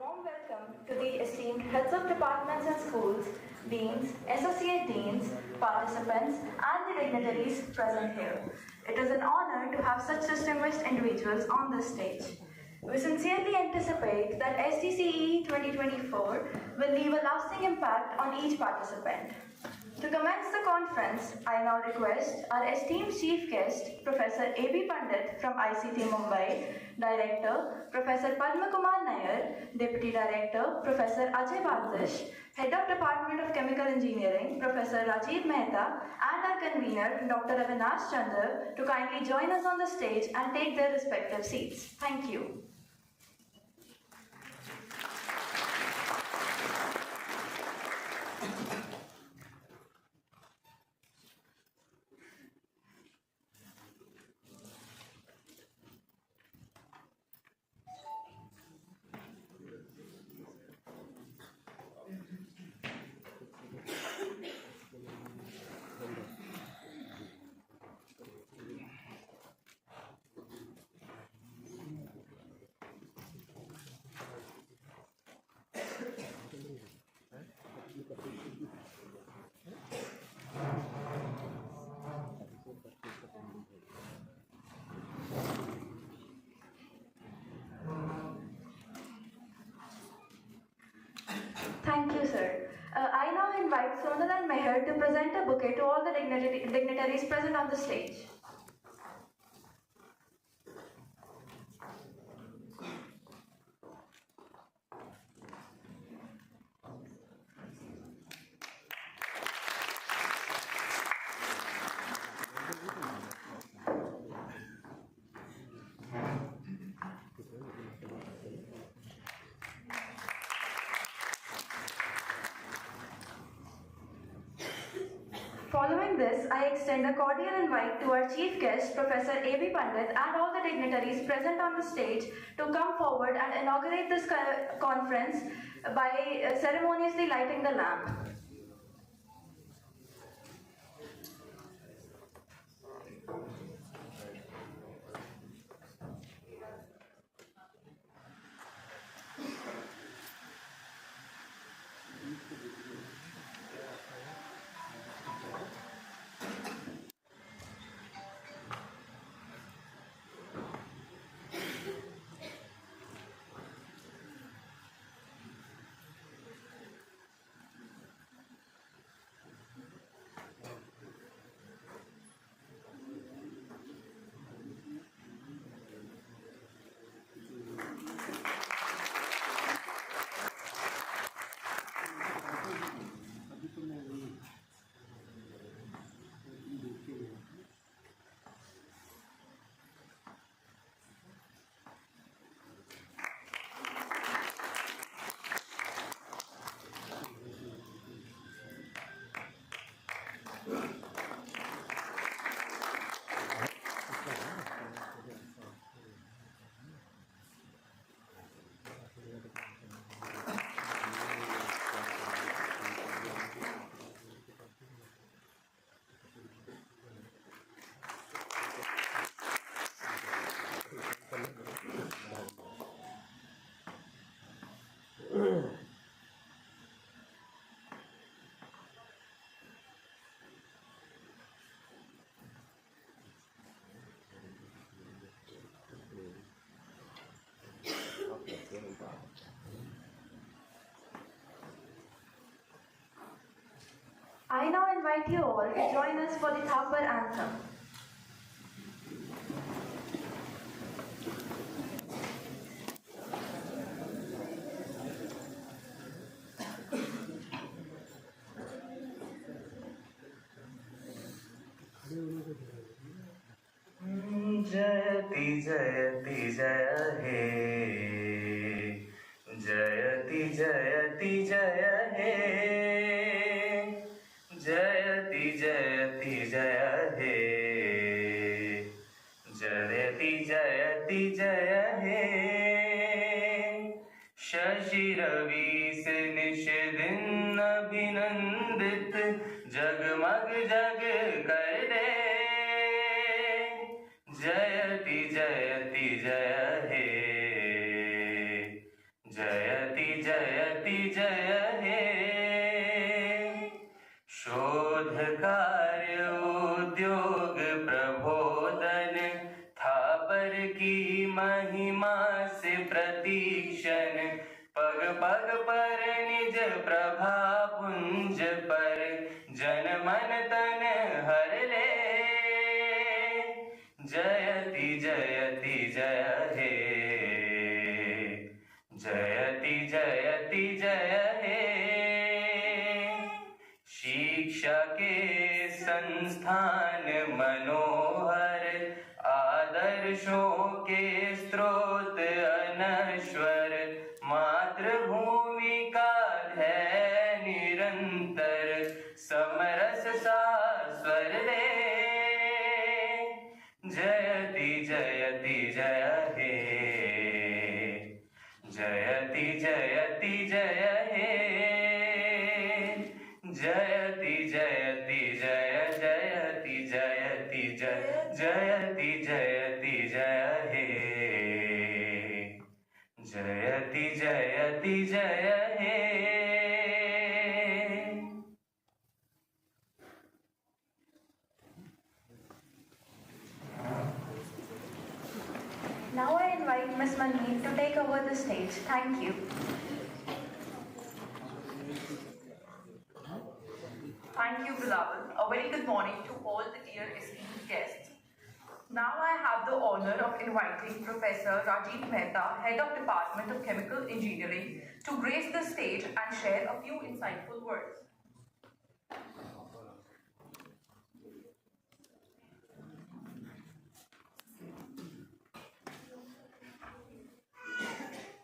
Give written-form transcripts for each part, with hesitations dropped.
Warm welcome to the esteemed heads of departments and schools, deans, associate deans, participants, and the dignitaries present here. It is an honor to have such distinguished individuals on this stage. We sincerely anticipate that SDCEE 2024 will leave a lasting impact on each participant. To commence the conference, I now request our esteemed chief guest, Professor A.B. Pandit from ICT Mumbai, Director, Professor Padma Kumar Nair, Deputy Director, Professor Ajay Bhartish, Head of Department of Chemical Engineering, Professor Rajiv Mehta, and our convener, Dr. Avinash Chandra, to kindly join us on the stage and take their respective seats. Thank you. invite Sonal and Meher to present a bouquet to all the dignitaries present on the stage. Following this, I extend a cordial invite to our chief guest, Professor A.B. Pandit, and all the dignitaries present on the stage to come forward and inaugurate this conference by ceremoniously lighting the lamp. I now invite you all to join us for the Thapar anthem. जयति जयति जय हे, जयति जयति जय हे, जयति जयति जय हे, जयति जयति जय हे। शशि रवि से निश दिन अभिनंदित जगमग जग कर दे। जयति जयति जय हे, जयति जयति जय हे। शोध कार्य उद्योग प्रबोधन थापर की महिमा से प्रतीक्षण। पग पग पर निज प्रभा पुंज पर जन मन तन हर ले। जयति जयति जय हे, जयति जयति जय हे। शिक्षा के संस्थान मनोहर आदर्शों के स्रोत अनश्वर। मातृभूमि का है निरंतर समरस सा स्वर दे। जयति जयति जय हे, जयति जयति जय हे, जयति जयति जय जयति जयति जय जयति जयति जय हे, जयति जयति जय हे। Now I invite Ms. Maneen to take over the stage. Thank you. Thank you, Bilawal. A very good morning to all the dear esteemed guests. Now I have the honor of inviting Professor Rajiv Mehta, Head of Department of Chemical Engineering, to grace the stage and share a few insightful words.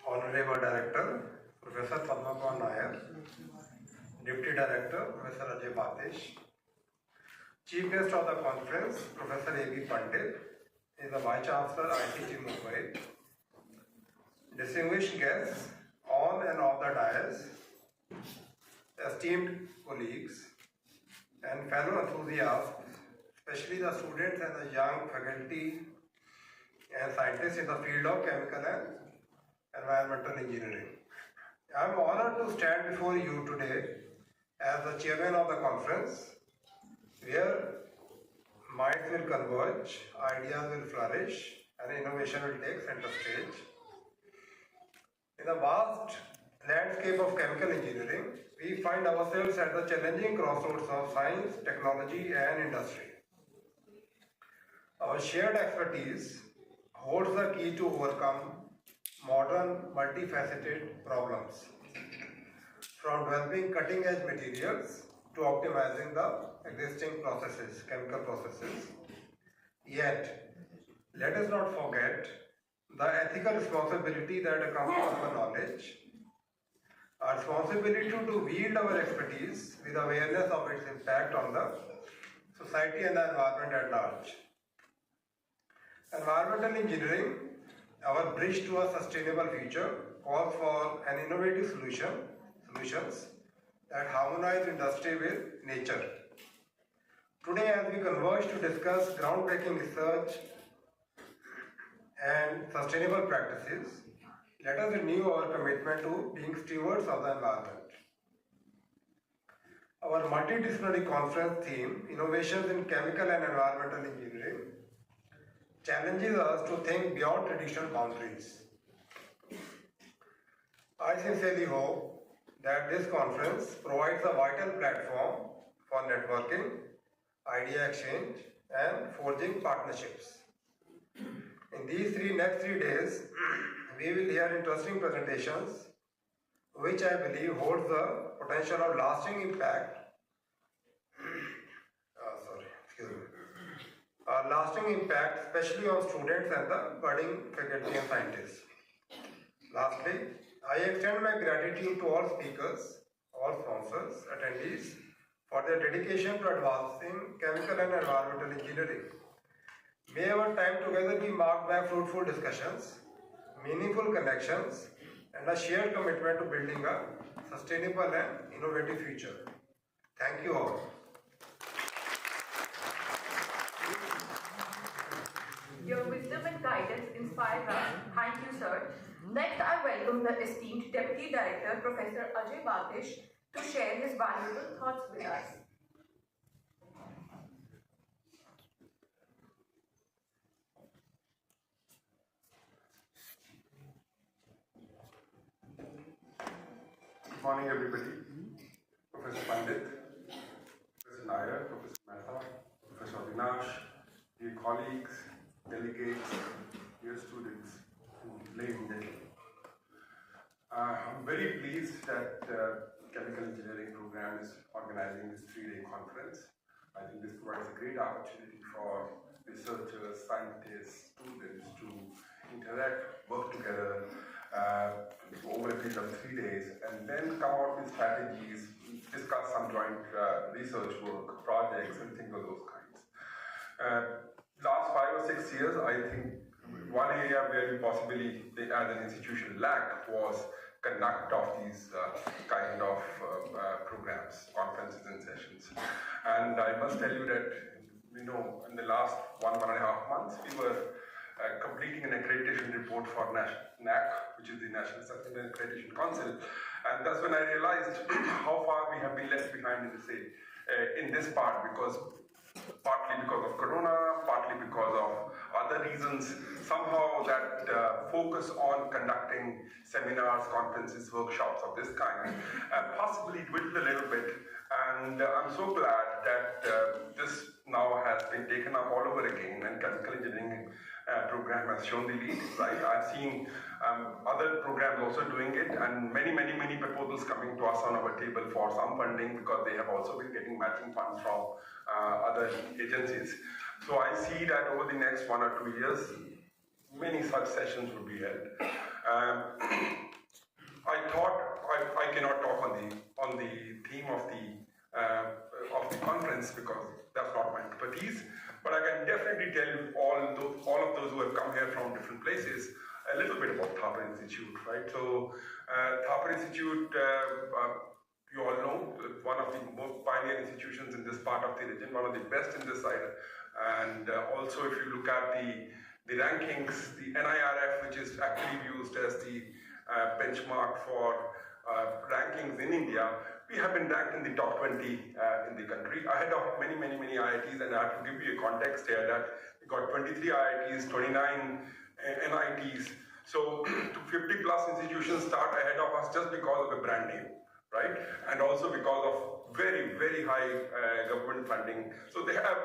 Honorable Director, Professor Thapar Nair, Deputy Director, Professor Ajay Batish, Chief Guest of the conference, Professor A.B. Pandit, is the Vice Chancellor, ICT Mumbai. Distinguished guests on and off the dais, esteemed colleagues, and fellow enthusiasts, especially the students and the young faculty and scientists in the field of chemical and environmental engineering. I am honored to stand before you today as the chairman of the conference, where minds will converge, ideas will flourish, and innovation will take center stage. In the vast landscape of chemical engineering, we find ourselves at the challenging crossroads of science, technology, and industry. Our shared expertise holds the key to overcome modern multifaceted problems, from developing cutting-edge materials to optimizing the existing processes, chemical processes. Yet, let us not forget the ethical responsibility that accompanies our knowledge, our responsibility to wield our expertise with awareness of its impact on the society and the environment at large. Environmental engineering, our bridge to a sustainable future, calls for an innovative solutions that harmonize industry with nature. Today, as we converge to discuss groundbreaking research and sustainable practices, let us renew our commitment to being stewards of the environment. Our multidisciplinary conference theme, Innovations in Chemical and Environmental Engineering, challenges us to think beyond traditional boundaries. I sincerely hope that this conference provides a vital platform for networking, idea exchange, and forging partnerships. In these next three days, we will hear interesting presentations, which I believe holds the potential of lasting impact. Lasting impact, especially on students and the budding faculty and scientists. Lastly, I extend my gratitude to all speakers, all sponsors, attendees, for their dedication to advancing chemical and environmental engineering. May our time together be marked by fruitful discussions, meaningful connections, and a shared commitment to building a sustainable and innovative future. Thank you all. Your wisdom and guidance inspire us. Thank you, sir. Next, I welcome the esteemed Deputy Director, Professor Ajay Batish, to share his valuable thoughts with us. Good morning, everybody. Professor Pandit, Professor Nair, Professor Mehta, Professor Avinash, dear colleagues, delegates, dear students, ladies and gentlemen. I'm very pleased that Chemical Engineering program is organizing this three-day conference. I think this provides a great opportunity for researchers, scientists, students to interact, work together over a period of 3 days, and then come out with strategies, discuss some joint research work, projects, and things of those kinds. Last 5 or 6 years, I think one area where we possibly, as an institution, lacked was conduct of these kind of programs, conferences and sessions. And I must tell you that, in the last 1.5 months, we were completing an accreditation report for NAC, which is the National Assessment and Accreditation Council. And that's when I realized how far we have been left behind in this part, because partly because of Corona, partly because of other reasons, somehow that focus on conducting seminars, conferences, workshops of this kind possibly dwindled a little bit, And I'm so glad that this now has been taken up all over again, and chemical engineering program has shown the lead, right? I've seen other programs also doing it, and many proposals coming to us on our table for some funding, because they have also been getting matching funds from other agencies. So I see that over the next 1 or 2 years, many such sessions would be held. I thought I cannot talk on the theme of the conference, because that's not my expertise. But I can definitely tell you all of those who have come here from different places a little bit about Thapar Institute, right? So Thapar Institute, you all know, one of the most pioneer institutions in this part of the region, one of the best in this side. And also, if you look at the rankings, the NIRF, which is actually used as the benchmark for rankings in India, we have been ranked in the top 20 in the country, ahead of many IITs. And I have to give you a context here that we got 23 IITs, 29 NITs. So 50 plus institutions start ahead of us just because of a brand name, right? And also because of very high government funding. So they have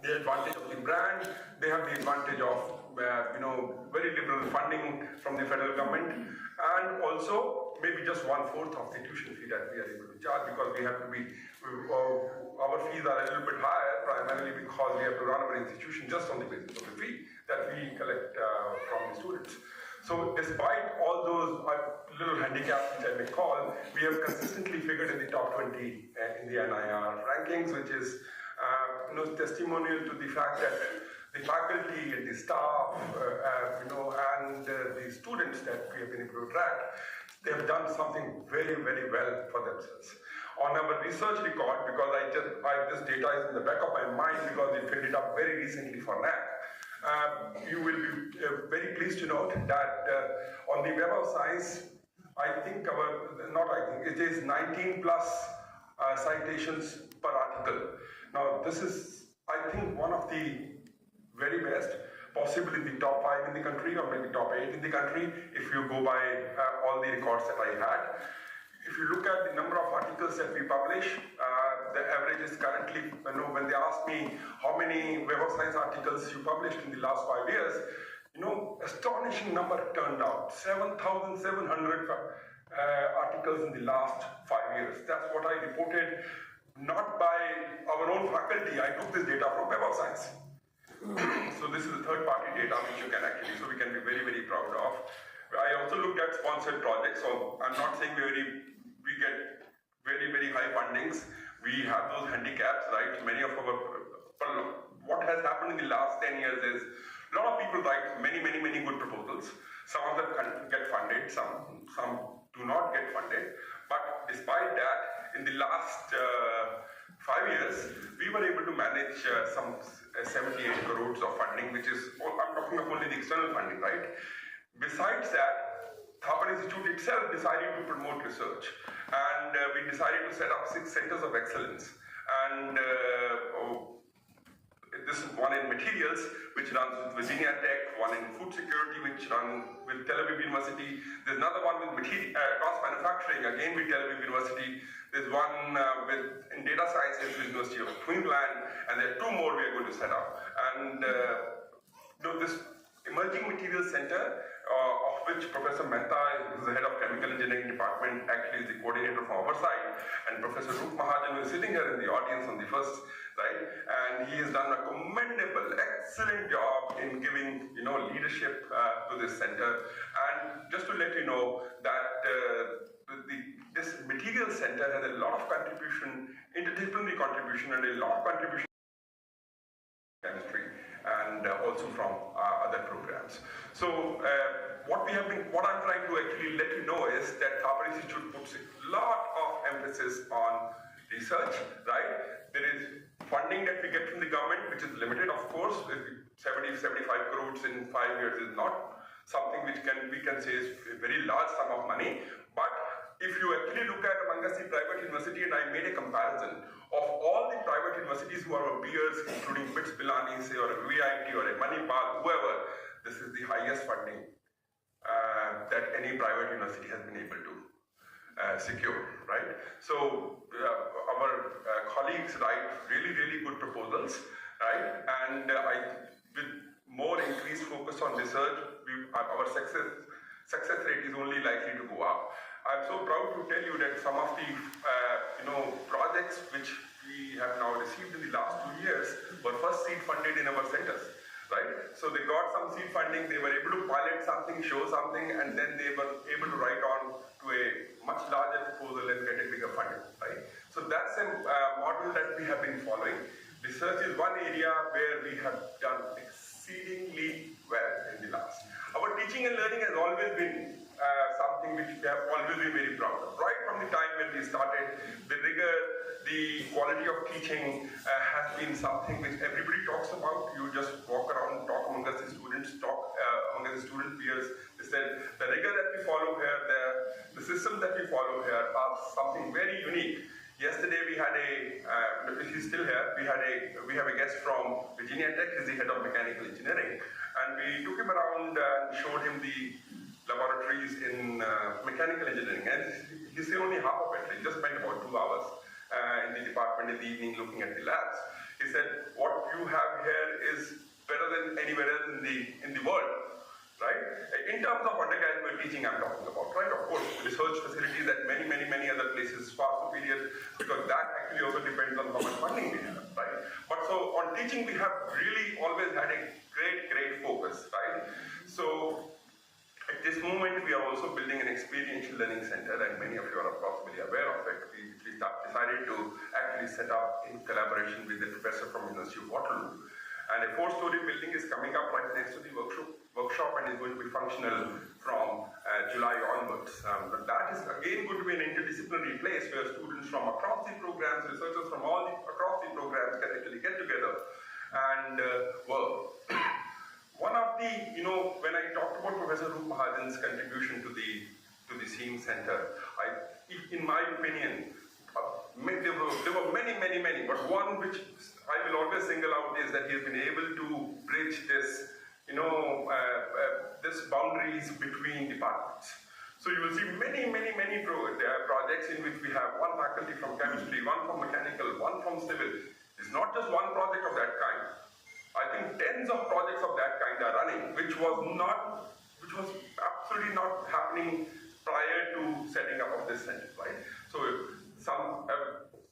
the advantage of the brand, they have the advantage of very liberal funding from the federal government, and also maybe just 1/4 of the tuition fee that we are able to charge, because we have to be, our fees are a little bit higher, primarily because we have to run our institution just on the basis of the fee that we collect from the students. So despite all those little handicaps, which I may call, we have consistently figured in the top 20 in the NIR rankings, which is testimonial to the fact that the faculty and the staff, and the students that we have been able to attract, they have done something very well for themselves. On our research record, because this data is in the back of my mind because we filled it up very recently for NAC, you will be very pleased to note that on the Web of Science, it is 19 plus citations per article. Now, this is, I think, one of the very best, possibly the top 5 in the country, or maybe top 8 in the country, if you go by all the records that I had. If you look at the number of articles that we publish, the average is currently, when they ask me how many Web of Science articles you published in the last 5 years, astonishing number turned out, 7,700 articles in the last 5 years. That's what I reported, not by our own faculty. I took this data from Web of Science. So this is the third-party data which you can actually, so we can be very proud of. I also looked at sponsored projects. So I'm not saying we get very high fundings. We have those handicaps, right? Many of what has happened in the last 10 years is a lot of people write many good proposals. Some of them get funded, some do not get funded. But despite that, in the last 5 years, we were able to manage some 78 crores of funding, which is, I'm talking of only the external funding, right? Besides that, Thapar Institute itself decided to promote research, and we decided to set up 6 centers of excellence. And this is one in materials, which runs with Virginia Tech, one in food security, which runs with Tel Aviv University. There's another one with advanced manufacturing, again with Tel Aviv University. There's one in data sciences with University of Queensland, and there are 2 more we are going to set up. And this emerging materials center, of which Professor Mehta, who is the head of chemical engineering department, actually is the coordinator from our side, and Professor Rup Mahajan, who is sitting here in the audience on the first, right? And he has done a commendable, excellent job in giving, leadership to this center. And just to let you know that this material center has a lot of contribution, interdisciplinary contribution, and a lot of contribution to chemistry, and also from other programs. So what I'm trying to actually let you know is that Thapar Institute puts a lot of emphasis on research, right? There is funding that we get from the government, which is limited, of course. 75 crores in 5 years is not something which we can say is a very large sum of money. But if you actually look at among us the private university, and I made a comparison of all the private universities who are our peers, including BITS Pilani, say, or a VIT or a Manipal, whoever, this is the highest funding that any private university has been able to. secure, right? So our colleagues write really, really good proposals, right? And with more increased focus on research, our success rate is only likely to go up. I'm so proud to tell you that some of the projects which we have now received in the last 2 years were first seed funded in our centers, right? So they got some seed funding, they were able to pilot something, show something, and then they were able to write on to a much larger proposal and get a bigger funding, right? So that's a model that we have been following. Research is one area where we have done exceedingly well in the last. Our teaching and learning has always been something which we have always been very proud of. Right from the time when we started, the rigor, the quality of teaching has been something which everybody talks about. You just walk around, talk amongst the students, talk among the student peers. They said the rigor that we follow here, the system that we follow here are something very unique. Yesterday we had if he's still here, we have a guest from Virginia Tech, he's the head of mechanical engineering, and we took him around and showed him the laboratories in mechanical engineering, and he said only half of it. He just spent about 2 hours in the department in the evening looking at the labs. He said, what you have here is better than anywhere else in the world, right? In terms of undergraduate teaching, I'm talking about, right? Of course, research facilities at many other places far superior, because that actually also depends on how much funding we have, right? But so on teaching, we have really always had a great focus, right? So at this moment, we are also building an experiential learning center, and many of you are possibly aware of it. We decided to actually set up in collaboration with the professor from University of Waterloo. And a 4-story building is coming up right next to the workshop and is going to be functional from July onwards. But that is again going to be an interdisciplinary place where students from across the programs, researchers from across the programs can actually get together and work. One of the, when I talked about Professor Rup Mahajan's contribution to the SEEM Center, in my opinion, there were many, but one which I will always single out is that he has been able to bridge this, this boundaries between departments. So you will see many projects in which we have one faculty from chemistry, one from mechanical, one from civil. It's not just one project of that kind. I think tens of projects of that kind are running, which was absolutely not happening prior to setting up of this center, right? So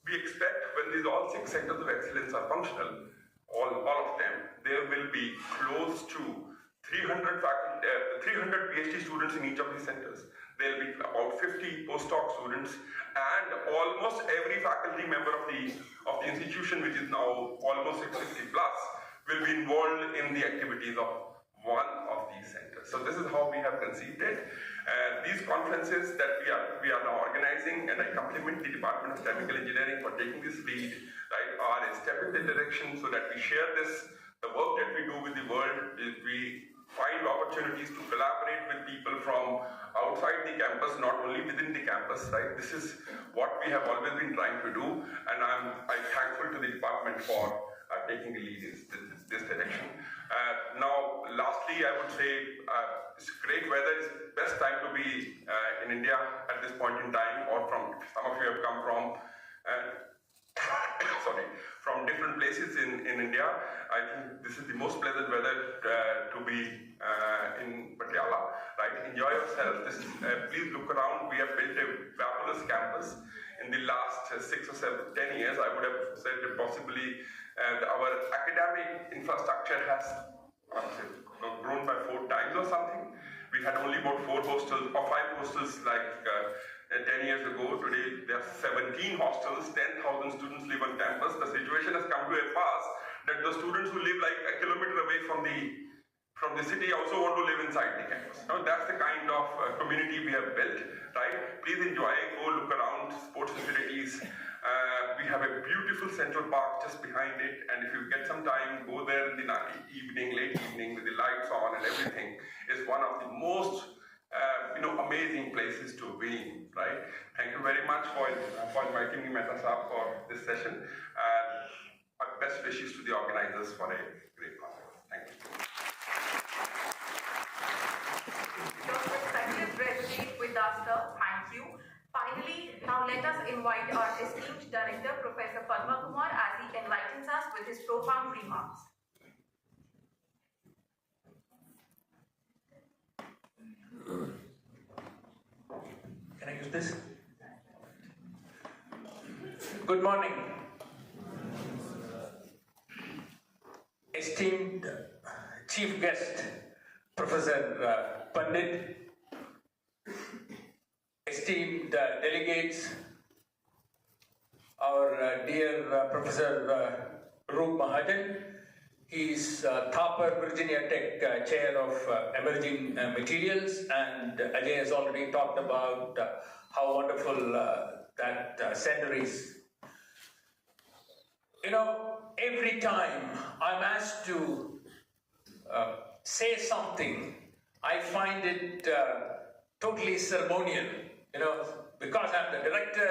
we expect when these all 6 centers of excellence are functional, all of them, there will be close to 300 PhD students in each of these centers. There will be about 50 postdoc students, and almost every faculty member of the institution, which is now almost 650 plus, will be involved in the activities of one of these centers. So this is how we have conceived it. These conferences that we are now organizing, and I compliment the Department of Chemical Engineering for taking this lead, right, are a step in the direction so that we share the work that we do with the world. We find opportunities to collaborate with people from outside the campus, not only within the campus, right? This is what we have always been trying to do, and I'm thankful to the department for taking the lead in this direction. Now, lastly, I would say it's great weather. It's best time to be in India at this point in time, or from some of you have come from from different places in India. I think this is the most pleasant weather to be in Patiala, right? Enjoy yourself. Please look around. We have built a fabulous campus. In the last 6 or 10 years, I would have said that possibly our academic infrastructure has grown by 4 times or something. We had only about 4 hostels or 5 hostels like 10 years ago. Today there are 17 hostels, 10,000 students live on campus. The situation has come to a pass that the students who live like a kilometer away from the city also want to live inside the campus. Now that's the kind of community we have built, right? Please enjoy, go look around, sports facilities. We have a beautiful central park just behind it, and if you get some time, go there in the late evening with the lights on and everything. It's one of the most amazing places to be in, right? Thank you very much for inviting me, Mehta Saab, for this session. My best wishes to the organizers for a great conference. Thank you. Dr. Sanjay Reddy with us, sir. Thank you. Finally, us invite our esteemed director, Professor Padma Kumar, as he enlightens us with his profound remarks. Can I use this? Good morning, esteemed chief guest, Professor Pandit, esteemed delegates, our dear Professor Roop Mahajan. He's Thapar, Virginia Tech Chair of Emerging Materials, and Ajay has already talked about how wonderful that center is. You know, every time I'm asked to say something, I find it totally ceremonial. You know, because I'm the director,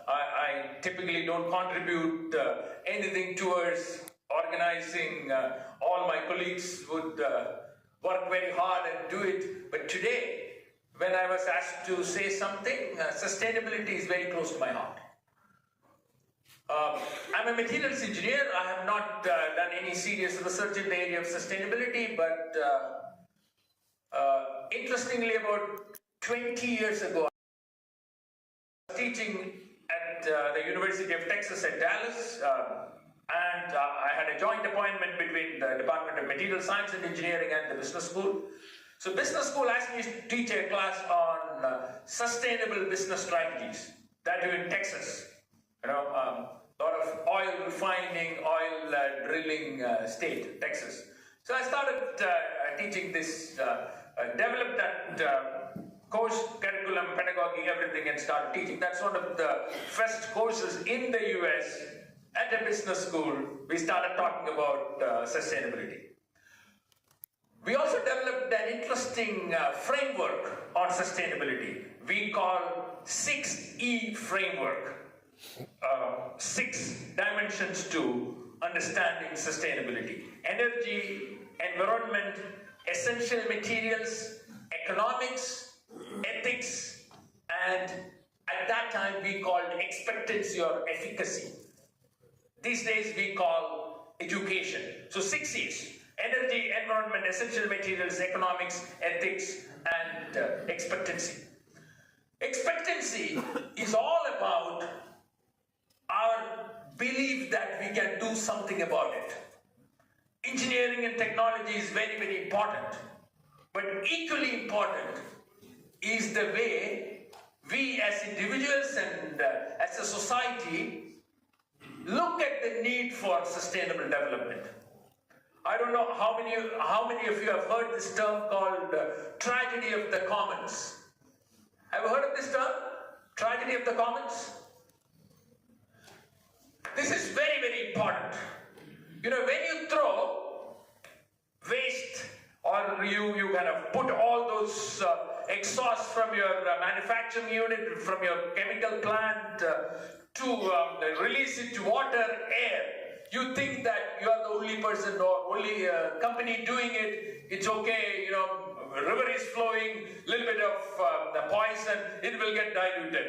I typically don't contribute anything towards organizing. All my colleagues would work very hard and do it. But today, when I was asked to say something, sustainability is very close to my heart. I'm a materials engineer. I have not done any serious research in the area of sustainability, but interestingly, about 20 years ago, I was teaching at the University of Texas at Dallas, and I had a joint appointment between the Department of Material Science and Engineering and the business school. So business school asked me to teach a class on sustainable business strategies, that too in Texas. You know, a lot of oil refining, oil drilling state, Texas. So I started teaching this, developed that course, curriculum, pedagogy, everything, and started teaching. That's one of the first courses in the US at a business school. We started talking about sustainability. We also developed an interesting framework on sustainability. We call 6E framework. 6 dimensions to understanding sustainability: energy, environment, essential materials, economics, ethics, and at that time we called expectancy or efficacy. These days we call education. So 6 E's: energy, environment, essential materials, economics, ethics, and expectancy. Expectancy is all about our belief that we can do something about it. Engineering and technology is very, very important. But equally important is the way we as individuals and as a society look at the need for sustainable development. I don't know how many of you have heard this term called tragedy of the commons. Have you heard of this term? Tragedy of the commons? This is very, very important. You know, when you throw waste or you kind of put all those exhausts from your manufacturing unit, from your chemical plant to release it to water, air, you think that you are the only person or only company doing it. It's okay, you know, river is flowing, little bit of the poison, it will get diluted.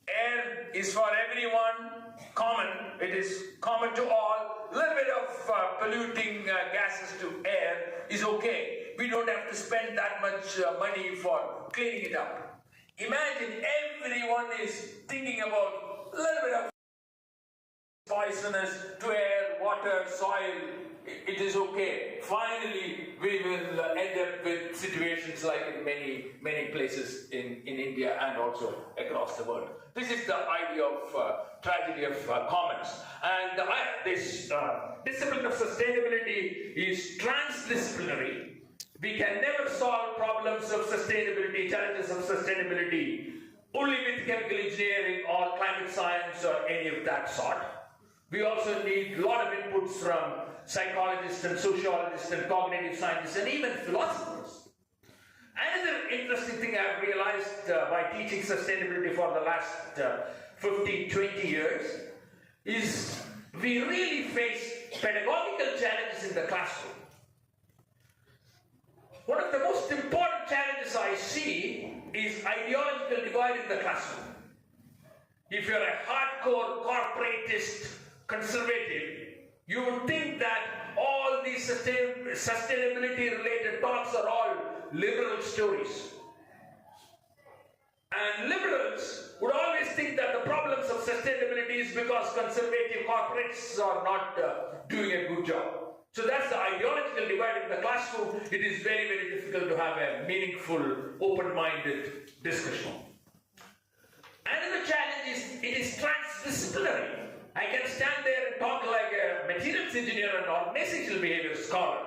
Air is for everyone, common, it is common to all. Little bit of polluting gases to air is okay. We don't have to spend that much money for cleaning it up. Imagine everyone is thinking about a little bit of poisonous to air, water, soil. It is okay. Finally, we will end up with situations like in many places in India and also across the world. This is the idea of tragedy of commons. And this discipline of sustainability is transdisciplinary. We can never solve problems of sustainability, challenges of sustainability, only with chemical engineering or climate science or any of that sort. We also need a lot of inputs from psychologists and sociologists and cognitive scientists and even philosophers. Another interesting thing I've realized by teaching sustainability for the last 15, 20 years is we really face pedagogical challenges in the classroom. One of the most important challenges I see is ideological divide in the classroom. if you're a hardcore corporatist conservative, you would think that all these sustainability related talks are all liberal stories. And liberals would always think that the problems of sustainability is because conservative corporates are not doing a good job. So that's the ideological divide in the classroom. It is very, very difficult to have a meaningful, open-minded discussion. Another challenge is it is transdisciplinary. I can stand there and talk like a materials engineer and organizational behavior scholar,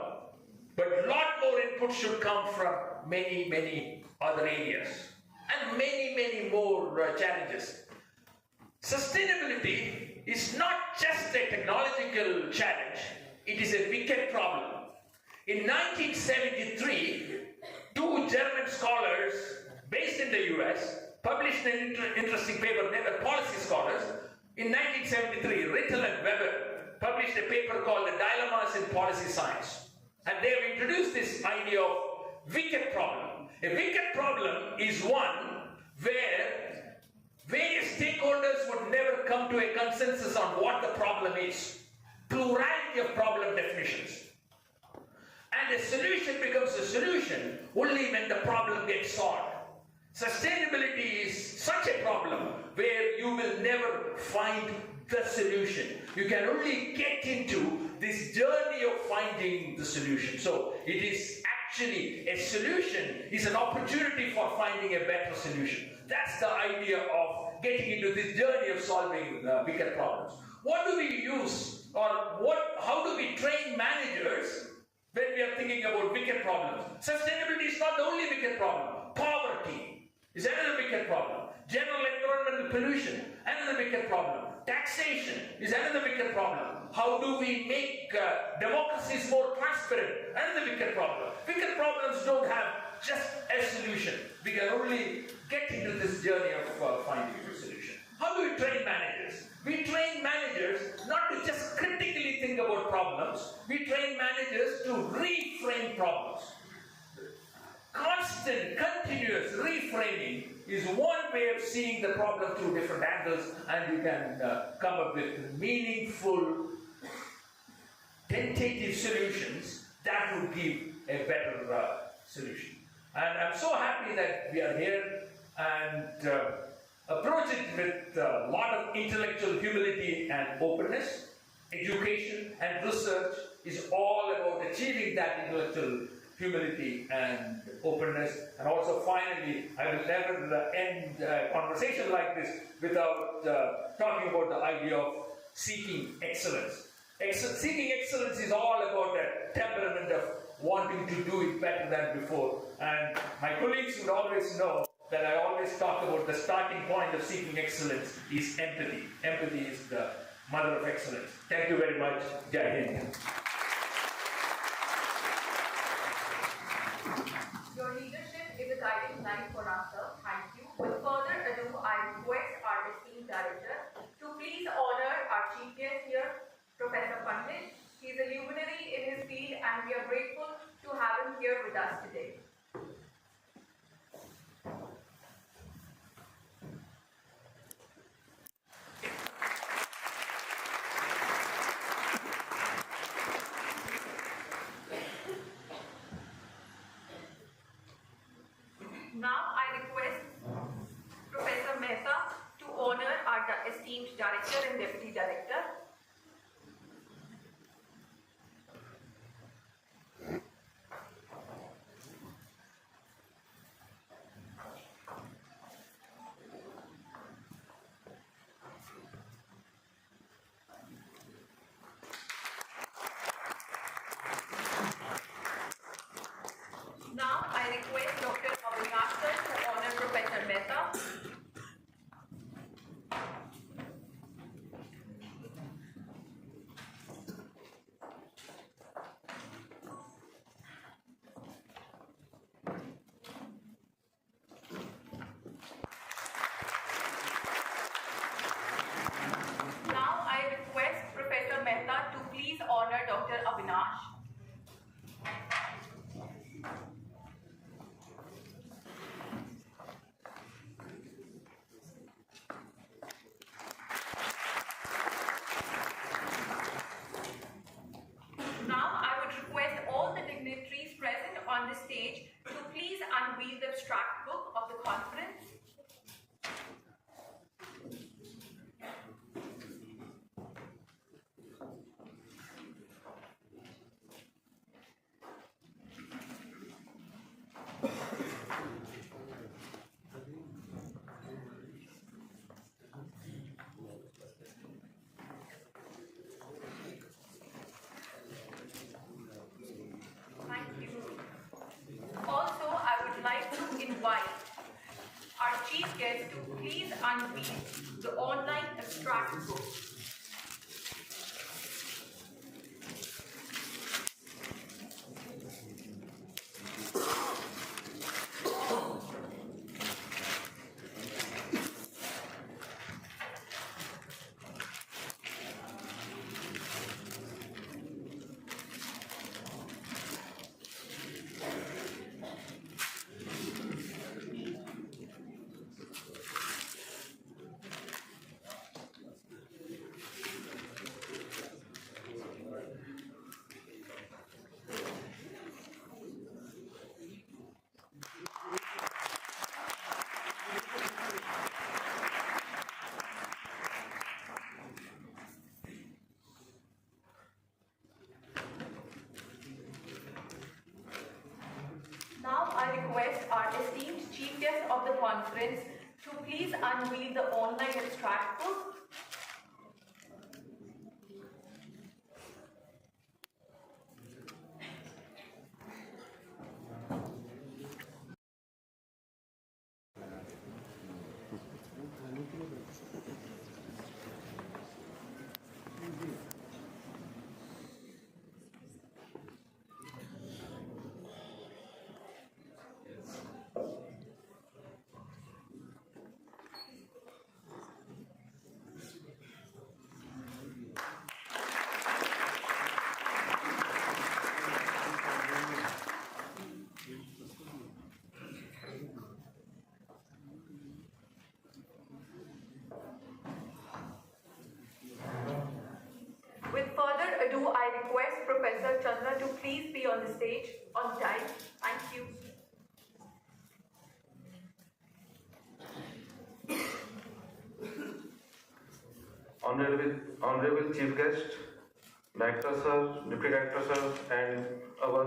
but a lot more input should come from many, many other areas and many, many more challenges. Sustainability is not just a technological challenge, it is a wicked problem. In 1973, two German scholars based in the US published an interesting paper. They were policy scholars. In 1973, Rittel and Weber published a paper called The Dilemmas in Policy Science. And they have introduced this idea of wicked problem. A wicked problem is one where various stakeholders would never come to a consensus on what the problem is. Plurality of problem definitions. And a solution becomes a solution only when the problem gets solved. Sustainability is such a problem where you will never find the solution. You can only get into this journey of finding the solution. So it is actually a solution is an opportunity for finding a better solution. That's the idea of getting into this journey of solving wicked problems. What do we use or how do we train managers when we are thinking about wicked problems? Sustainability is not the only wicked problem. Poverty is another wicked problem. General environmental pollution, another wicked problem. Taxation is another wicked problem. How do we make democracies more transparent? Another wicked problem. Wicked problems don't have just a solution. We can only get into this journey of finding a solution. How do we train managers? We train managers not to just critically think about problems. We train managers to reframe problems. Constant, continuous reframing is one way of seeing the problem through different angles, and you can come up with meaningful, tentative solutions that would give a better solution. And I'm so happy that we are here and approach it with a lot of intellectual humility and openness. Education and research is all about achieving that intellectual humility and openness. And also finally, I will never end a conversation like this without talking about the idea of seeking excellence. Seeking excellence is all about that temperament of wanting to do it better than before. And my colleagues would always know that I always talk about the starting point of seeking excellence is empathy. Empathy is the mother of excellence. Thank you very much. Jai Hind. Your leadership is a guiding light for us, sir. Thank you. With further ado, I request our esteemed director to please honor our chief guest here, Professor Pandit. He is a luminary in his field and we are grateful to have him here with us today. Now I request Professor Mehta to honor our esteemed director and deputy director. Now I request Dr. Avinash sir to honor Professor Mehta. Now I request Professor Mehta to please honor Dr. Avinash. of the conference. Thank you. Also, I would like to invite our chief guest to please unveil the online abstract book. Now I request our esteemed chief guest of the conference to please unveil the online abstract book. With further ado, I request Professor Chandra to please be on the stage on time. Thank you. Honorable Chief Guest, Director Sir, Deputy Director Sir, and our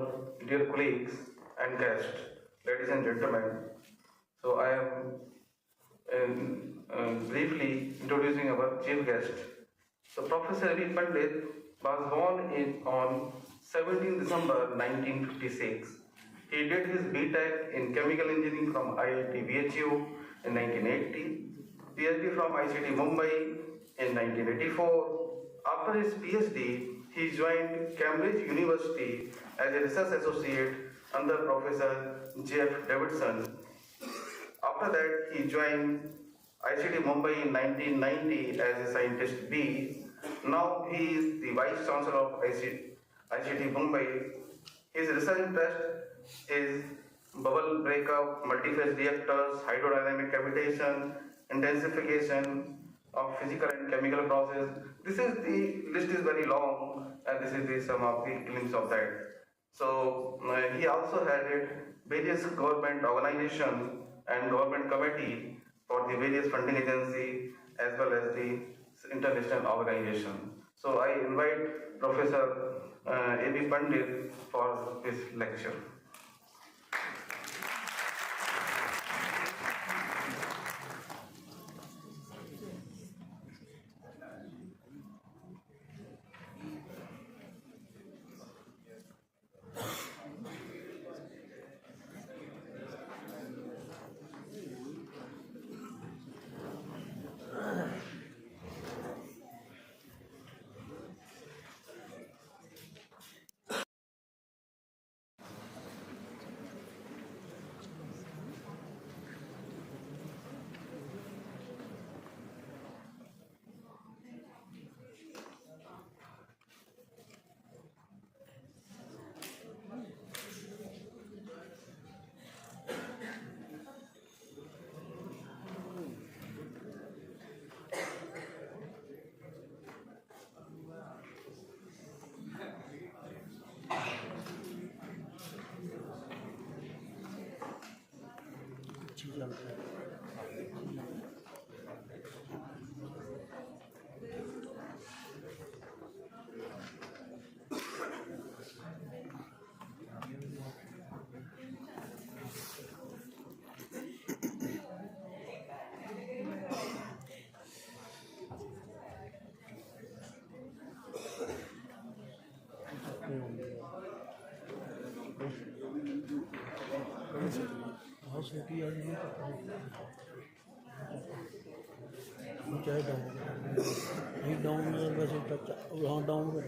dear colleagues and guests, ladies and gentlemen. So I am briefly introducing our chief guest. So Professor A.B. Pandit was born on 17 December 1956. He did his B.Tech in Chemical Engineering from IIT BHU in 1980, PhD from ICT Mumbai in 1984. After his PhD, he joined Cambridge University as a research associate under Professor J.F. Davidson. After that, he joined ICT Mumbai in 1990 as a scientist B. Now he is the Vice Chancellor of ICT Mumbai. His research interest is bubble breakup, multi-phase reactors, hydrodynamic cavitation, intensification of physical and chemical process. The list is very long, and this is the some of the glimpse of that. So he also headed various government organizations and government committee for the various funding agency as well as the international organization. So I invite Professor A.B. Pandit for his lecture. चाहे down नहीं down वैसे touch हाँ down कर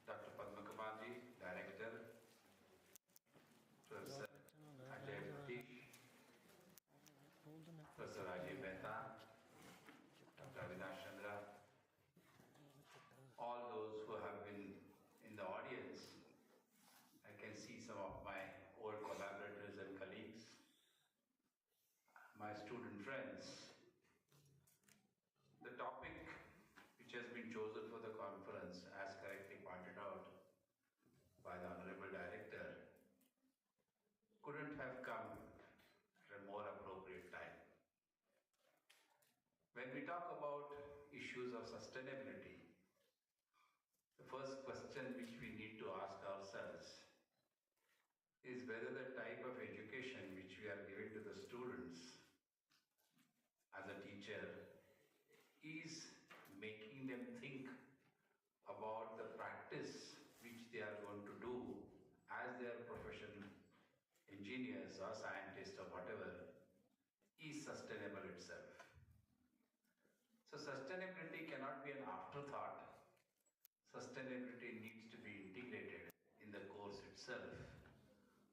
Dr. Padma Kamalji, Director, Professor Ajay British, Professor Rajiv Mehta, Dr. Avinash Chandra, all those who have been in the audience. I can see some of my old collaborators and colleagues, my student friends. The topic which has been chosen for the conference, as correctly pointed out by the Honorable Director, couldn't have come at a more appropriate time. When we talk about issues of sustainability, the first question which we need to ask ourselves is whether the type of education which we are giving to the students as a teacher is making them think about the practice which they are going to do as their professional engineers or scientists or whatever is sustainable itself. So sustainability cannot be an afterthought. Sustainability needs to be integrated in the course itself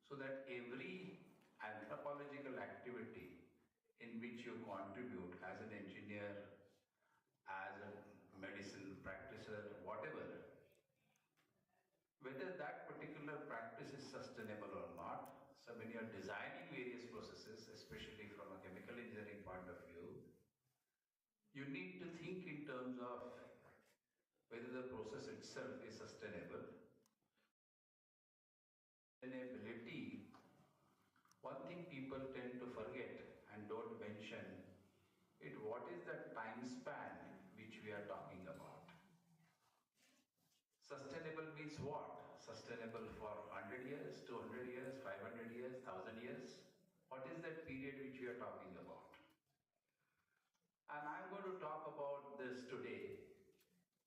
so that every anthropological activity in which you contribute as an engineer, as a medicine practitioner, whatever, whether that particular practice is sustainable or not. So when you are designing various processes, especially from a chemical engineering point of view, you need to think in terms of whether the process itself is sustainable. Sustainability, one thing people tend to forget and don't mention it, what is the time span which we are talking about? Sustainable means what? Sustainable for 100 years, 200 years, 500 years, 1000 years? What is that period which we are talking about? And I'm going to talk about this today,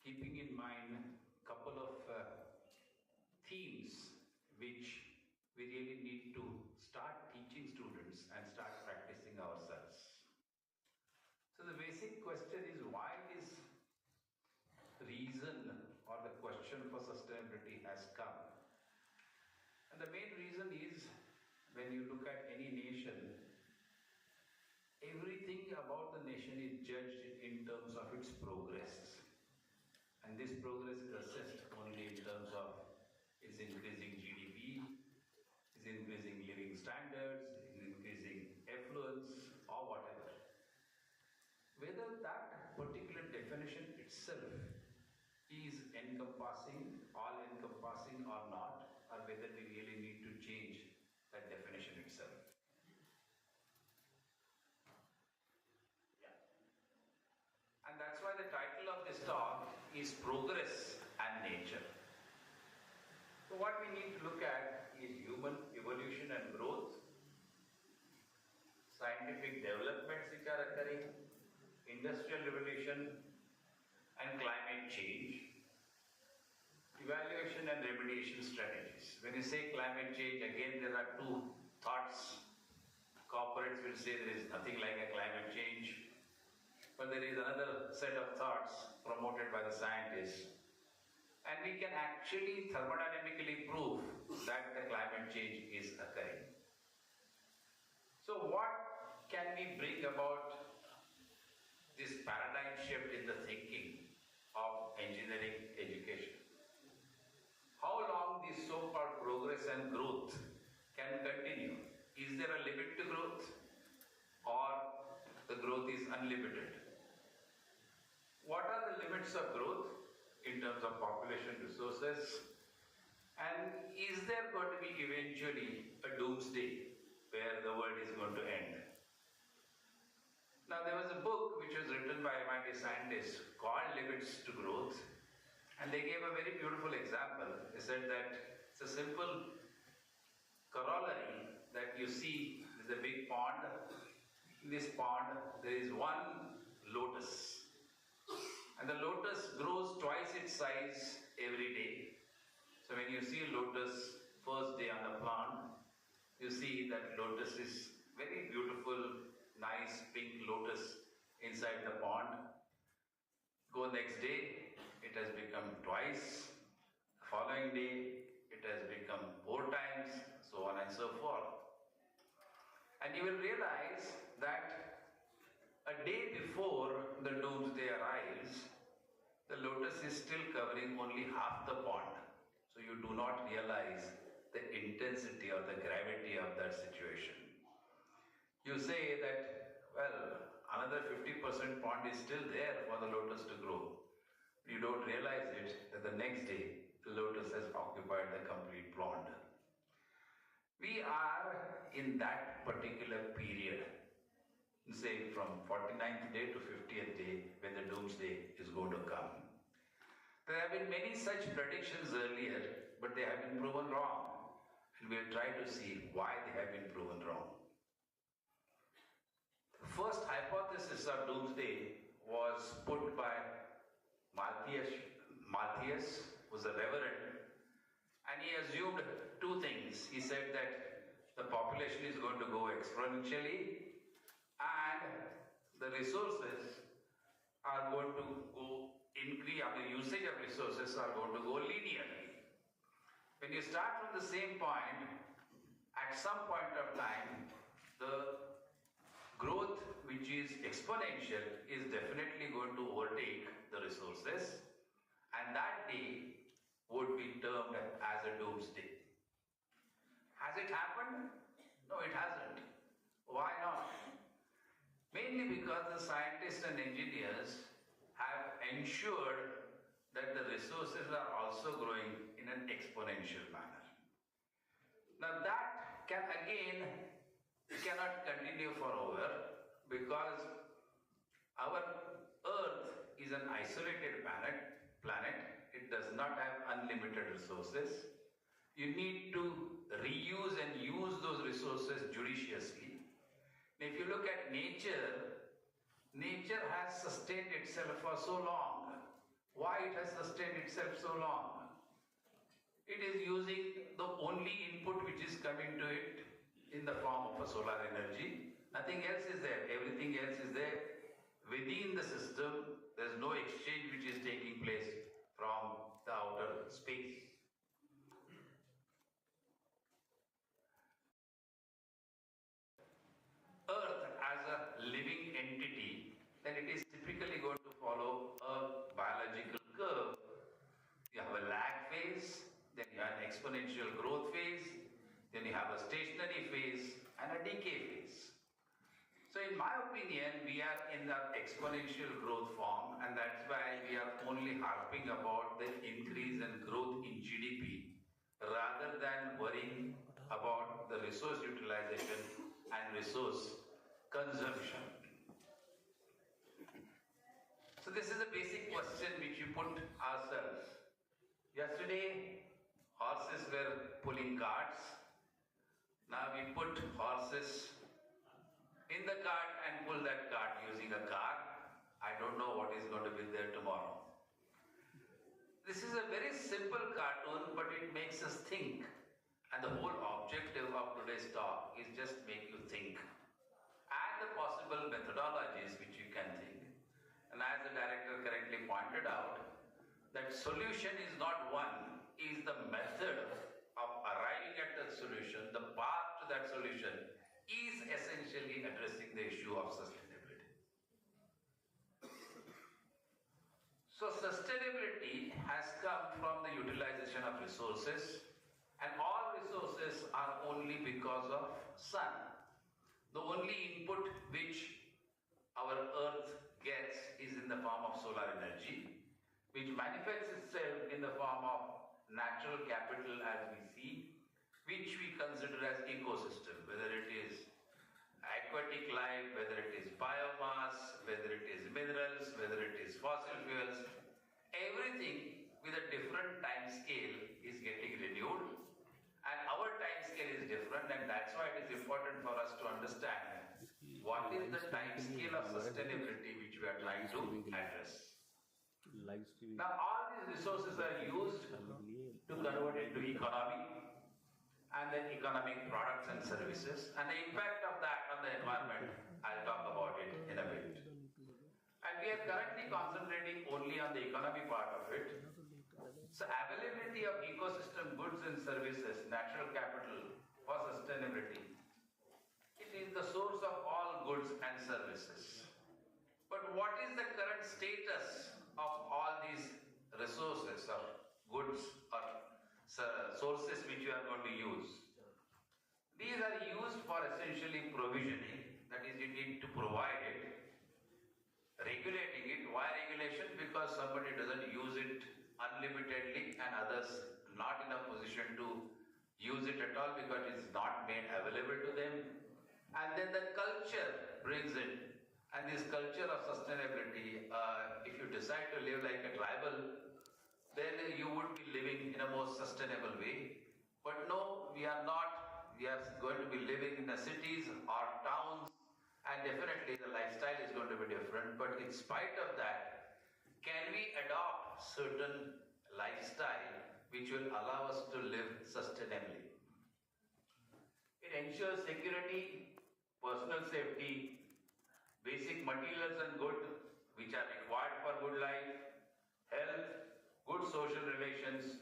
keeping in mind a couple of themes which we really need to start teaching students and start practicing ourselves. So the basic question is, why this reason or the question for sustainability has come? And the main reason is, when you look at any nation, everything about the nation is judged in terms of its progress. And this progress is assessed only in terms of its increasing GDP, its increasing living standards, its increasing affluence, or whatever. Whether that particular definition itself is encompassing, all-encompassing or not, or whether we really need to change that definition itself. And that's why the title of this talk is Progress and Nature. So what we need to look at is human evolution and growth, scientific developments which are occurring, industrial revolution and climate change, evaluation and remediation strategies. When you say climate change, again there are two thoughts. Corporates will say there is nothing like a climate change. But there is another set of thoughts promoted by the scientists, and we can actually thermodynamically prove that the climate change is occurring. So what can we bring about this paradigm shift in the thinking of engineering education? How long this so-called progress and growth can continue? Is there a limit to growth, or the growth is unlimited? What are the limits of growth in terms of population resources? And is there going to be eventually a doomsday where the world is going to end? Now, there was a book which was written by MIT scientists called Limits to Growth, and they gave a very beautiful example. They said that it's a simple corollary that you see there's a big pond. In this pond, there is one lotus. And the lotus grows twice its size every day. So when you see a lotus first day on the plant, you see that lotus is very beautiful, nice pink lotus inside the pond. Go next day, it has become twice. The following day, it has become 4 times, so on and so forth. And you will realize that a day before the doomsday arrives, the lotus is still covering only half the pond. So you do not realize the intensity or the gravity of that situation. You say that, well, another 50% pond is still there for the lotus to grow. You don't realize it that the next day, the lotus has occupied the complete pond. We are in that particular period, say from 49th day to 50th day, when the doomsday is going to come. There have been many such predictions earlier, but they have been proven wrong. And we'll try to see why they have been proven wrong. The first hypothesis of doomsday was put by Matthias, who was a reverend, and he assumed 2 things. He said that the population is going to go exponentially, and the resources are going to go increase, the usage of resources are going to go linearly. When you start from the same point, at some point of time, the growth which is exponential is definitely going to overtake the resources, and that day would be termed as a doomsday. Has it happened? No, it hasn't. Why not? Mainly because the scientists and engineers have ensured that the resources are also growing in an exponential manner. Now that cannot continue forever, because our Earth is an isolated planet. It it does not have unlimited resources. You need to reuse and use those resources judiciously. If you look at nature, nature has sustained itself for so long. Why it has sustained itself so long? It is using the only input which is coming to it in the form of a solar energy. Nothing else is there. Everything else is there within the system. There is no exchange which is taking place from the outer space. Earth as a living entity, then it is typically going to follow a biological curve. You have a lag phase, then you have an exponential growth phase, then you have a stationary phase and a decay phase. So in my opinion, we are in the exponential growth form, and that's why we are only harping about the increase and growth in GDP rather than worrying about the resource utilization and resource consumption. So this is a basic question which we put ourselves. Yesterday, horses were pulling carts. Now we put horses in the cart and pull that cart using a car. I don't know what is going to be there tomorrow. This is a very simple cartoon, but it makes us think. And the whole objective of today's talk is just make you think. And the possible methodologies which you can think. And as the director correctly pointed out, that solution is not one, is the method of arriving at that solution, the path to that solution is essentially addressing the issue of sustainability. So sustainability has come from the utilization of resources, and all resources are only because of sun. The only input which our earth gets is in the form of solar energy, which manifests itself in the form of natural capital as we see, which we consider as ecosystem, whether it is aquatic life, whether it is biomass, whether it is minerals, whether it is fossil fuels, everything with a different time scale is getting renewed, and our time scale is different, and that's why it is important for us to understand what is the time scale of sustainability which we are trying to address. Now all these resources are used to convert into economy, and then economic products and services, and the impact of that on the environment, I'll talk about it in a bit. And we are currently concentrating only on the economy part of it. So availability of ecosystem goods and services, natural capital for sustainability, it is the source of all goods and services. But what is the current status of all these resources or goods or sources which you are going to use? These are used for essentially provisioning, that is, you need to provide it. Regulating it, why regulation? Because somebody doesn't use it unlimitedly and others not in a position to use it at all because it is not made available to them. And then the culture brings it. And this culture of sustainability, if you decide to live like a tribal, then you would be living in a more sustainable way. But no, we are not. We are going to be living in the cities or towns, and definitely the lifestyle is going to be different. But in spite of that, can we adopt certain lifestyle which will allow us to live sustainably? It ensures security, personal safety, basic materials and goods which are required for good life, health, good social relations,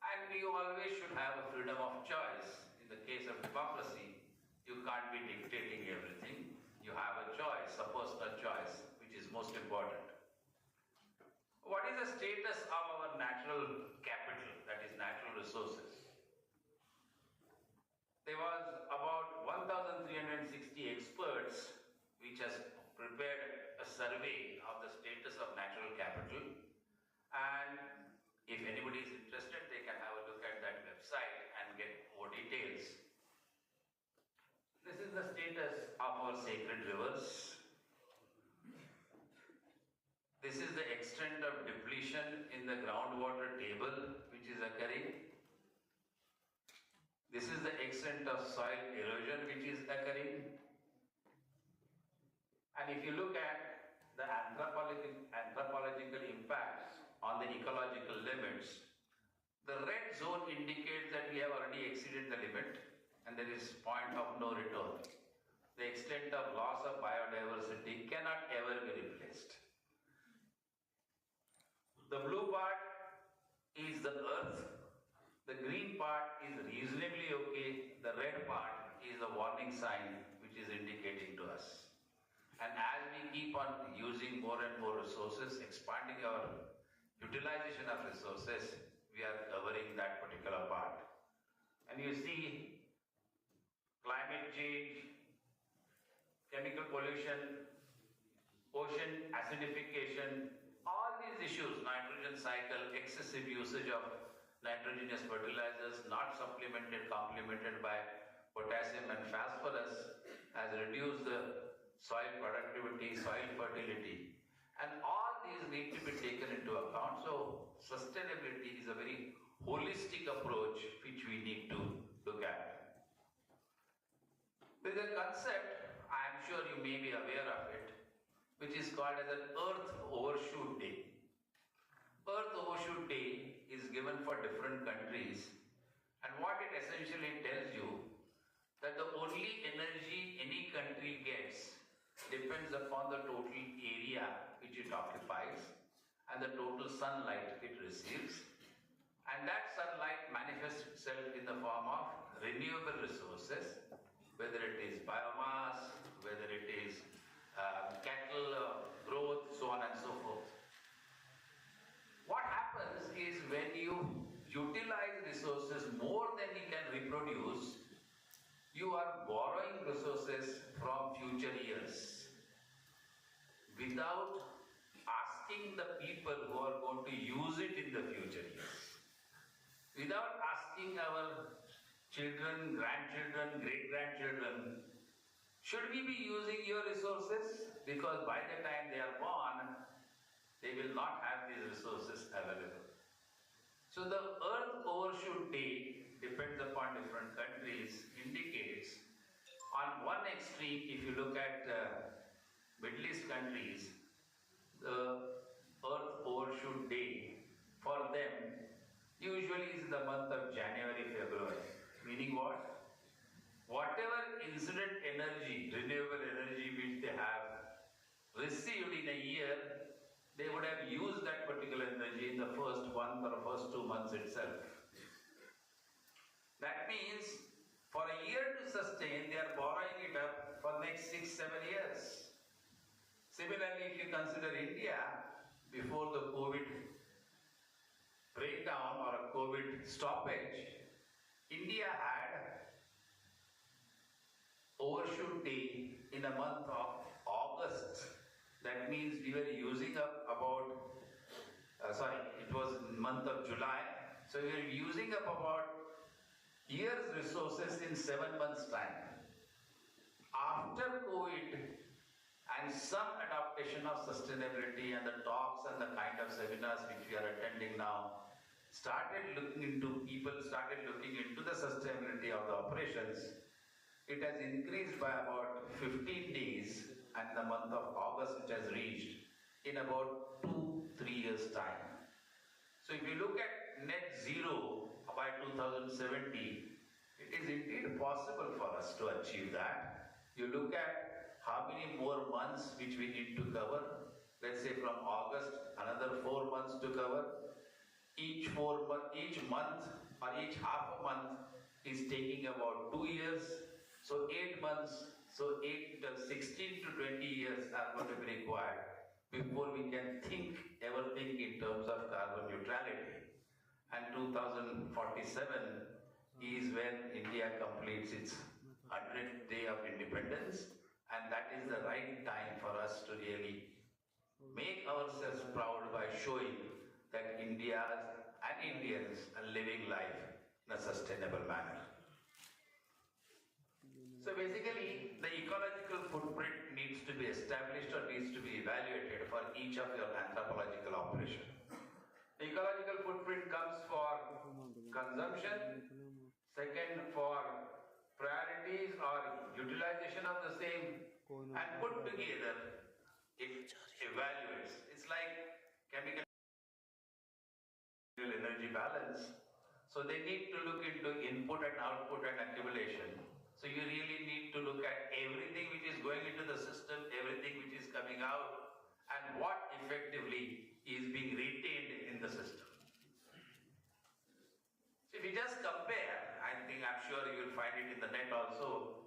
and we always should have a freedom of choice. In the case of democracy, you can't be dictating everything. You have a choice, a personal choice, which is most important. What is the status of our natural capital, that is natural resources? There was about 1,360 experts which has prepared a survey of the status of natural capital, and if anybody is interested, they can have a look at that website and get more details. This is the status of our sacred rivers. This is the extent of depletion in the groundwater occurring. This is the extent of soil erosion which is occurring. And if you look at the anthropological impacts on the ecological limits, the red zone indicates that we have already exceeded the limit and there is point of no return. The extent of loss of biodiversity cannot ever be replaced. The blue part is the earth, the green part is reasonably okay, the red part is the warning sign which is indicating to us. And as we keep on using more and more resources, expanding our utilization of resources, we are covering that particular part. And you see climate change, chemical pollution, ocean acidification, all these issues, nitrogen cycle, excessive usage of nitrogenous fertilizers, not supplemented, complemented by potassium and phosphorus, has reduced the soil productivity, soil fertility. And all these need to be taken into account. So sustainability is a very holistic approach which we need to look at. There is a concept, I am sure you may be aware of it, which is called as an Earth Overshoot Day. Earth Overshoot Day is given for different countries, and what it essentially tells you that the only energy any country gets depends upon the total area which it occupies and the total sunlight it receives, and that sunlight manifests itself in the form of renewable resources, whether it is biomass, whether it is cattle growth, so on and so forth. What happens is when you utilize resources more than you can reproduce, you are borrowing resources from future years without asking the people who are going to use it in the future years, without asking our children, grandchildren, great-grandchildren, should we be using your resources? Because by the time they are born, they will not have these resources available. So the Earth Overshoot Day depends upon different countries, indicates on one extreme, if you look at Middle East countries, the Earth Overshoot Day for them usually is the month of January, February. Meaning what? Whatever incident energy, renewable energy which they have received in a year, they would have used that particular energy in the first month or first 2 months itself. That means for a year to sustain, they are borrowing it up for the next 6-7 years. Similarly, if you consider India, before the COVID breakdown or a COVID stoppage, India had Overshoot Day in the month of August. That means we were using up about, it was month of July. So we were using up about year's resources in 7 months' time. After COVID and some adaptation of sustainability and the talks and the kind of seminars which we are attending now, people started looking into the sustainability of the operations. It has increased by about 15 days, and the month of August it has reached in about 2-3 years' time. So if you look at net zero by 2070, it is indeed possible for us to achieve that. You look at how many more months which we need to cover. Let's say from August, another 4 months to cover. Each month or each half a month is taking about 2 years. So 8 months, 16 to 20 years are going to be required before we can ever think in terms of carbon neutrality. And 2047 is when India completes its 100th day of independence, and that is the right time for us to really make ourselves proud by showing that India and Indians are living life in a sustainable manner. So basically, the ecological footprint needs to be established or needs to be evaluated for each of your anthropological operations. The ecological footprint comes for consumption, second for priorities or utilization of the same, and put together it evaluates. It's like chemical energy balance. So they need to look into input and output and accumulation. So you really need to look at everything which is going into the system, everything which is coming out, and what effectively is being retained in the system. So if you just compare, I'm sure you will find it in the net also,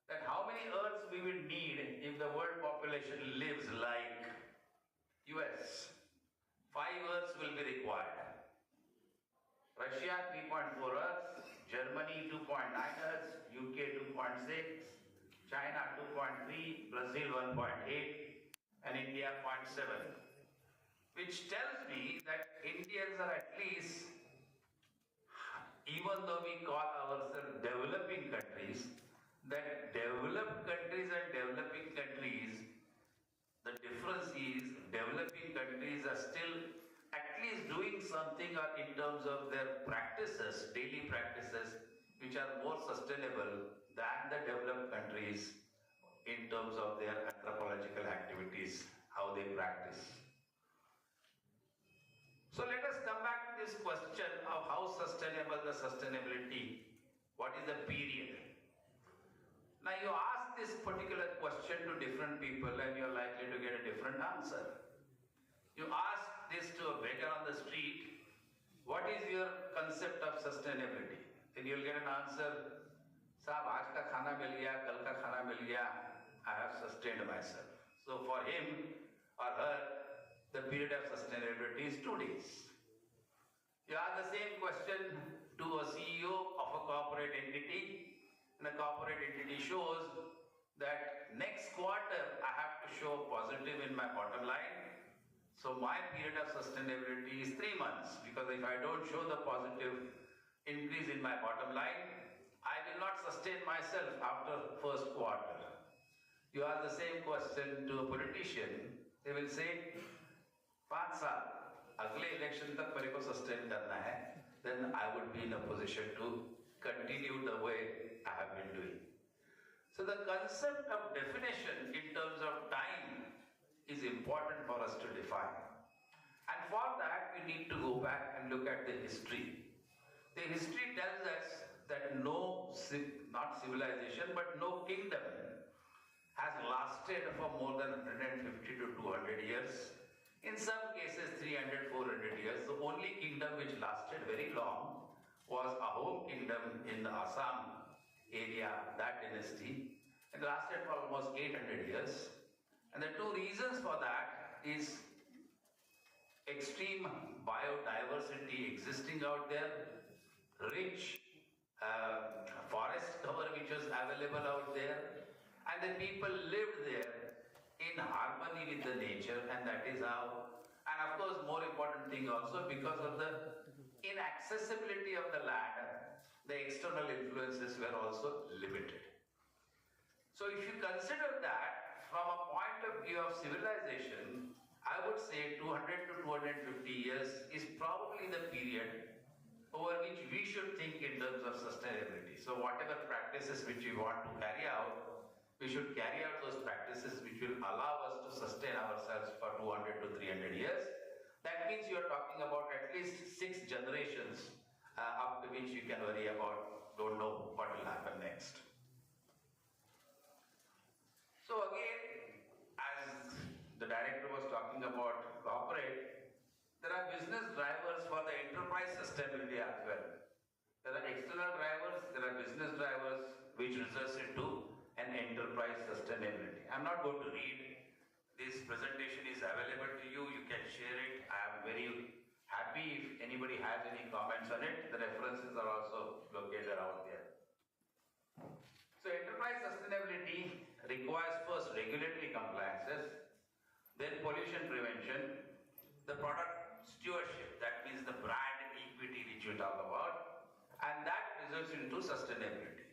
that how many Earths we will need if the world population lives like US. 5 Earths will be required. Russia 3.4 Earths, Germany 2.9 Earths, UK 2.6, China 2.3, Brazil 1.8, and India 0.7. Which tells me that Indians are at least, even though we call ourselves developing countries, that developed countries and developing countries, the difference is developing countries are still at least doing something in terms of their practices, daily practices, which are more sustainable than the developed countries in terms of their anthropological activities, how they practice. So let us come back to this question of how sustainable the sustainability, what is the period. Now you ask this particular question to different people and you're likely to get a different answer. You ask this to a beggar on the street, what is your concept of sustainability? Then you'll get an answer, Saab, aaj ka khana mil gaya, kal ka khana mil gaya, I have sustained myself. So for him or her, the period of sustainability is 2 days. You ask the same question to a CEO of a corporate entity, and the corporate entity shows that next quarter I have to show positive in my bottom line. So my period of sustainability is 3 months, because if I don't show the positive increase in my bottom line, I will not sustain myself after first quarter. You ask the same question to a politician, they will say, 5 साल अगले election तक मेरे को sustain करना है, then I would be in a position to continue the way I have been doing. So the concept of definition in terms of time is important for us to define. And for that we need to go back and look at the history. The history tells us that not civilization, but no kingdom has lasted for more than 150 to 200 years. In some cases 300, 400 years. The only kingdom which lasted very long was Ahom kingdom in the Assam area, that dynasty. It lasted for almost 800 years. And the 2 reasons for that is extreme biodiversity existing out there, rich forest cover which was available out there, and the people lived there in harmony with the nature, and that is how, and of course more important thing also, because of the inaccessibility of the land, the external influences were also limited. So if you consider that from a point of view of civilization, I would say 200 to 250 years is probably the period over which we should think in terms of sustainability. So whatever practices which we want to carry out, we should carry out those practices which will allow us to sustain ourselves for 200 to 300 years. That means you are talking about at least 6 generations up to which you can worry about, don't know what will happen next. So again, as the director was talking about corporate, there are business drivers for the enterprise sustainability as well. There are external drivers, there are business drivers which results into an enterprise sustainability. I'm not going to read. This presentation is available to you. You can share it. I am very happy if anybody has any comments on it. The references are also located out there. So enterprise sustainability requires first regulatory compliances, then pollution prevention, the product stewardship, that means the brand equity which we talk about, and that results into sustainability.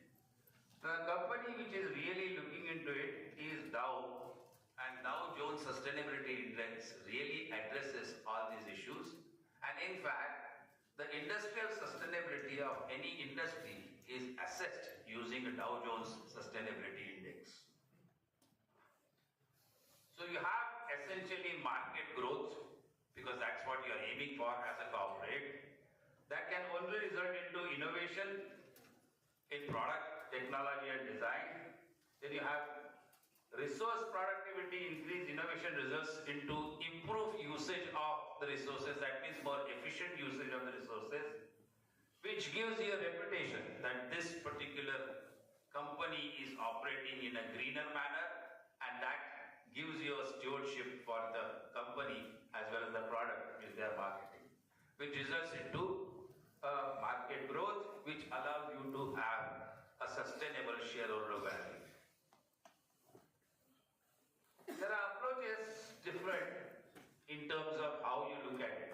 The company which is really looking into it is Dow, and Dow Jones Sustainability Index really addresses all these issues. And in fact, The industrial sustainability of any industry is assessed using a Dow Jones Sustainability Index. So you have essentially market growth, because that's what you are aiming for as a corporate. That can only result into innovation in product, technology and design. Then you have resource productivity, increased innovation results into improved usage of the resources, that means more efficient usage of the resources, which gives you a reputation that this particular company is operating in a greener manner, and that gives you a stewardship for the company as well as the product which they are marketing, which results into market growth, which allows you to have a sustainable shareholder value. There are approaches different in terms of how you look at it.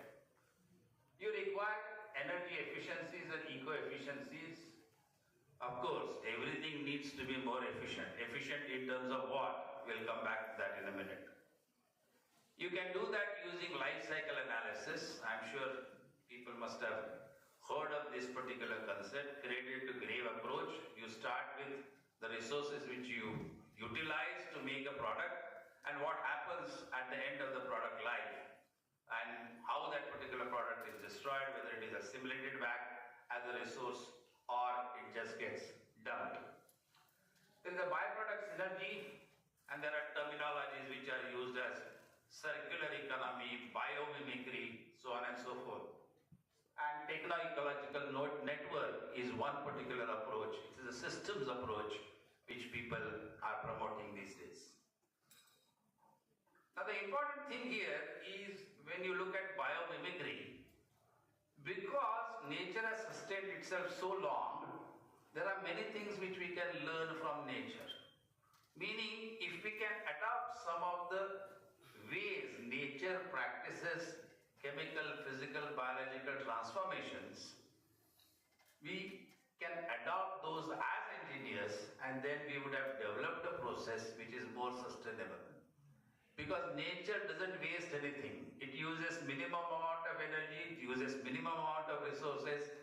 You require energy efficiencies and eco-efficiencies. Of course, everything needs to be more efficient. Efficient in terms of what? We'll come back to that in a minute. You can do that using life cycle analysis. I'm sure people must have heard of this particular concept, cradle to grave approach. You start with the resources which you utilize to make a product, and what happens at the end of the product life, and how that particular product is destroyed, whether it is assimilated back as a resource or it just gets dumped. There is a byproduct synergy, and there are terminologies which are used as circular economy, biomimicry, so on and so forth. And techno-ecological network is one particular approach. It is a systems approach which people are promoting these days. Now the important thing here is when you look at biomimicry, because nature has sustained itself so long, there are many things which we can learn from nature. Meaning, if we can adopt some of the ways nature practices chemical, physical, biological transformations, we can adopt those as engineers, and then we would have developed a process which is more sustainable. Because nature doesn't waste anything. It uses minimum amount of energy, it uses minimum amount of resources,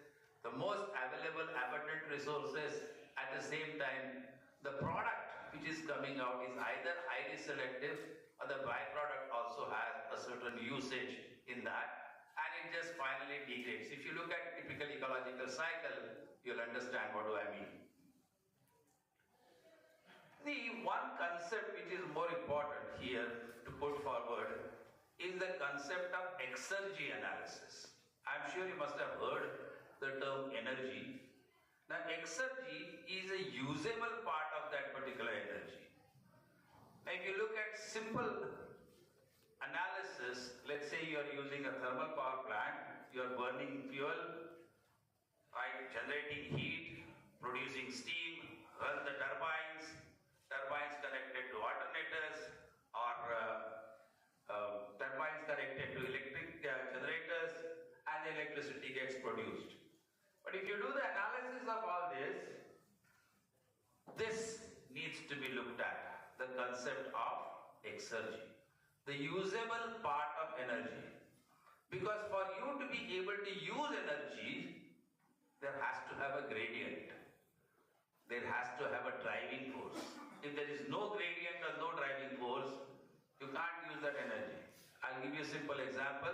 the most available abundant resources. At the same time, the product which is coming out is either highly selective, or the byproduct also has a certain usage in that, and it just finally degrades. If you look at typical ecological cycle, you'll understand what do I mean. The one concept which is more important here to put forward is the concept of exergy analysis. I'm sure you must have heard the term energy. Now, exergy is a usable part of that particular energy. Now, if you look at simple analysis, let's say you are using a thermal power plant, you are burning fuel, right, generating heat, producing steam, run the turbines connected to alternators, or turbines connected to electric generators, and the electricity gets produced. But if you do the analysis of all this, this needs to be looked at, the concept of exergy, the usable part of energy. Because for you to be able to use energy, there has to have a gradient. There has to have a driving force. If there is no gradient or no driving force, you can't use that energy. I'll give you a simple example.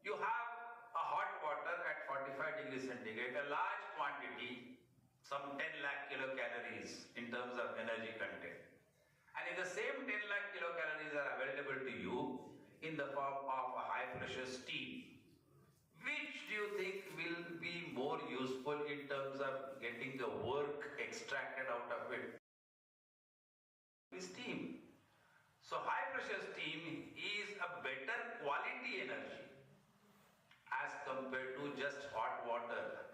You have a hot water at 45 degrees centigrade, a large quantity, some 10 lakh kilocalories in terms of energy content. And if the same 10 lakh kilocalories are available to you in the form of a high pressure steam, which do you think will be more useful in terms of getting the work extracted out of it? Steam. So high pressure steam is a better quality energy as compared to just hot water.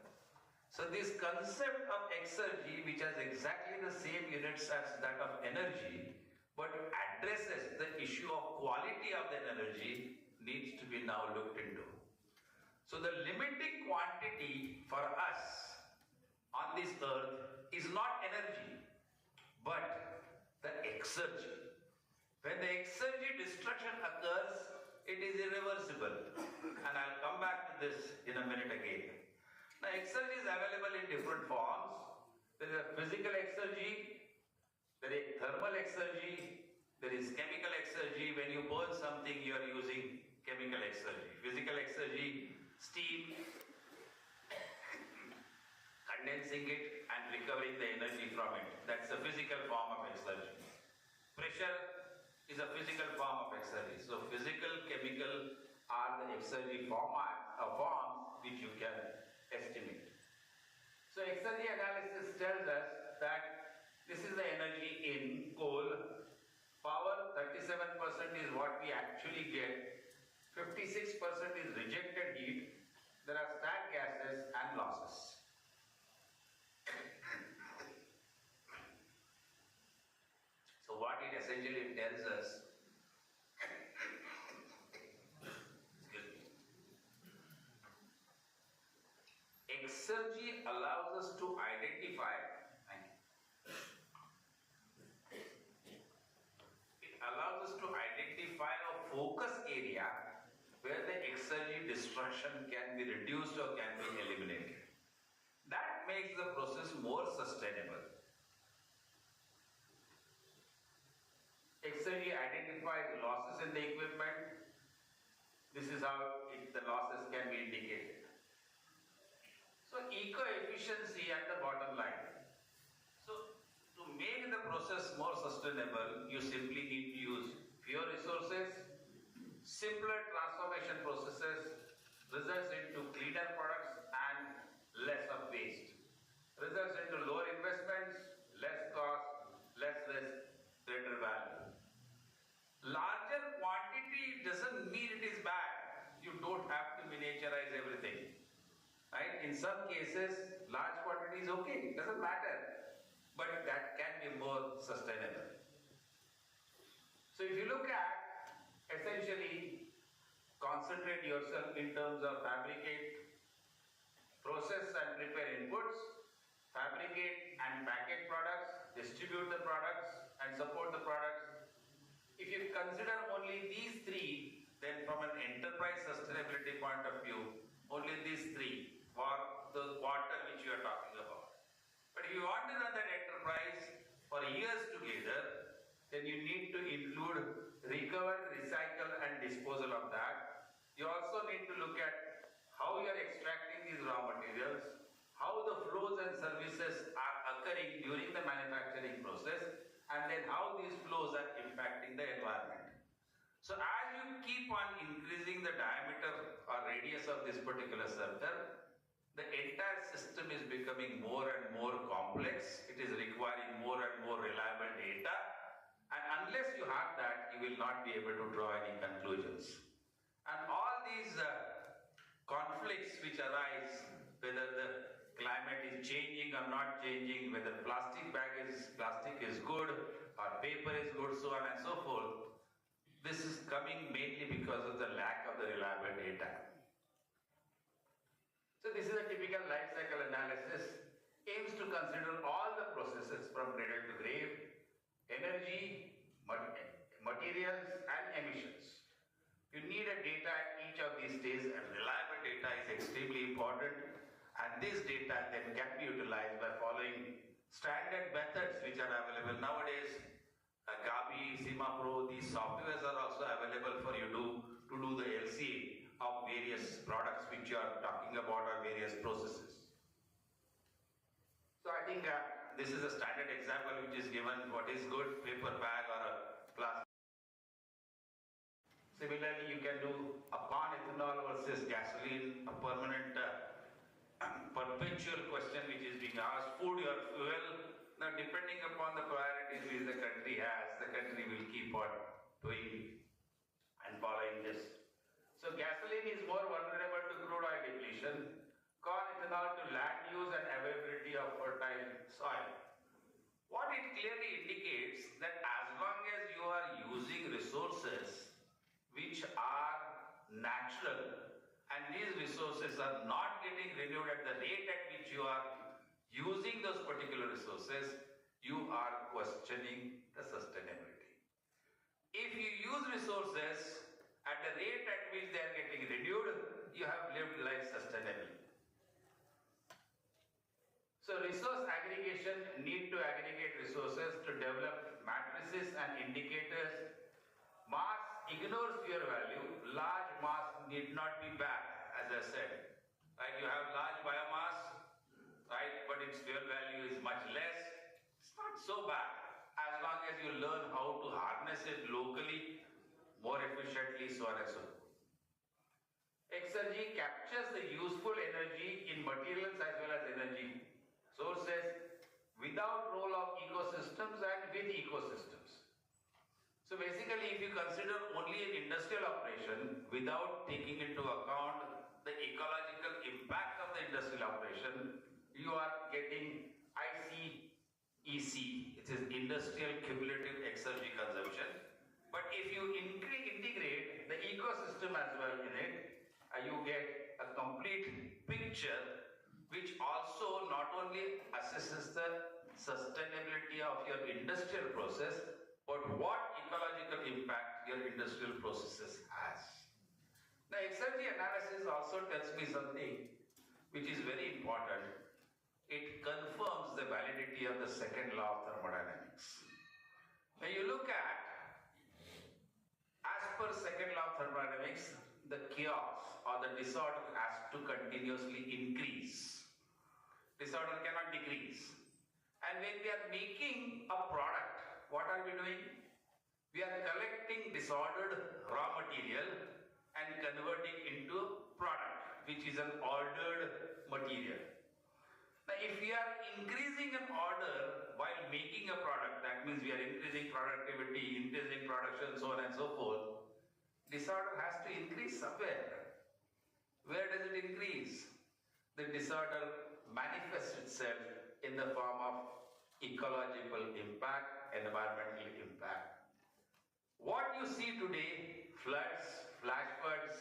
So this concept of exergy, which has exactly the same units as that of energy, but addresses the issue of quality of the energy, needs to be now looked into. So the limiting quantity for us on this earth is not energy, but the exergy. When the exergy destruction occurs, it is irreversible. And and I'll come back to this in a minute again. Now, exergy is available in different forms. There is a physical exergy, there is thermal exergy, there is chemical exergy. When you burn something, you are using chemical exergy. Physical exergy, steam, condensing it and recovering the energy from it. That's the physical form of exergy. Pressure is a physical form of exergy. So physical, chemical are the exergy forms which you can estimate. So exergy analysis tells us that this is the energy in coal. Power 37% is what we actually get. 56% is rejected heat. There are stacked gases and losses. So what it essentially tells us, exergy allows us to identify, a focus area where the exergy destruction can be reduced or can be eliminated. That makes the process more sustainable. Exergy identifies losses in the equipment. This is how the losses can be indicated. So eco-efficiency at the bottom line. So to make the process more sustainable, you simply need to use fewer resources, simpler transformation processes, results into cleaner products and less of waste. Results into lower investments, less cost, less risk, greater value. Larger quantity doesn't mean it is bad. You don't have to miniaturize everything. Right? In some cases, large quantity is okay, it doesn't matter. But that can be more sustainable. So if you look at, essentially, concentrate yourself in terms of fabricate, process and prepare inputs, fabricate and package products, distribute the products and support the products. If you consider only these three, then from an enterprise sustainability point of view, only these three for the quarter which you are talking about. But if you want to run that enterprise for years together, then you need to include recover, recycle and disposal of that. You also need to look at how you are extracting these raw materials, how the flows and services are occurring during the manufacturing process, and then how these flows are impacting the environment. So as you keep on increasing the diameter or radius of this particular circle, the entire system is becoming more and more complex. It is requiring more and more reliable data. And unless you have that, you will not be able to draw any conclusions. And all these conflicts which arise, whether the climate is changing or not changing, whether plastic is good or paper is good, so on and so forth, this is coming mainly because of the lack of the reliable data. So this is a typical life cycle analysis, aims to consider all the processes from cradle to grave, energy, materials and emissions. You need a data at each of these stages, and reliable data is extremely important, and this data then can be utilized by following standard methods which are available nowadays. Gabi, SIMA-Pro, these softwares are also available for you to do the LCA of various products which you are talking about or various processes. So I think this is a standard example which is given what is good, paper bag or a plastic. Similarly, you can do upon ethanol versus gasoline, a permanent perpetual question which is being asked, food or fuel. Now depending upon the priorities which the country has, the country will keep on doing and following this. So gasoline is more vulnerable to crude oil depletion, corn ethanol to land use and availability of fertile soil. What it clearly indicates that as long as you are using resources which are natural and these resources are not getting renewed at the rate at which you are using those particular resources, you are questioning the sustainability. If you use resources at the rate at which they are getting renewed, you have lived life sustainably. So resource aggregation, need to aggregate resources to develop matrices and indicators. Mass ignores fuel value. Large mass need not be bad, as I said. Right? You have large biomass, right? But its fuel value is much less. It's not so bad as long as you learn how to harness it locally, more efficiently, so on and so forth. Exergy captures the useful energy in materials as well as energy sources without role of ecosystems and with ecosystems. So basically, if you consider only an industrial operation without taking into account the ecological impact of the industrial operation, you are getting ICEC, it is industrial cumulative exergy consumption. But if you integrate the ecosystem as well in it, you get a complete picture which also not only assesses the sustainability of your industrial process, but what ecological impact your industrial processes has. Now, exergy analysis also tells me something which is very important. It confirms the validity of the second law of thermodynamics. When you look at, as per second law of thermodynamics, the chaos or the disorder has to continuously increase. Disorder cannot decrease. And when we are making a product, what are we doing? We are collecting disordered raw material and converting into product, which is an ordered material. Now, if we are increasing an order while making a product, that means we are increasing productivity, increasing production, so on and so forth, disorder has to increase somewhere. Where does it increase? The disorder manifests itself in the form of ecological impact, environmental impact. What you see today, floods, flash floods,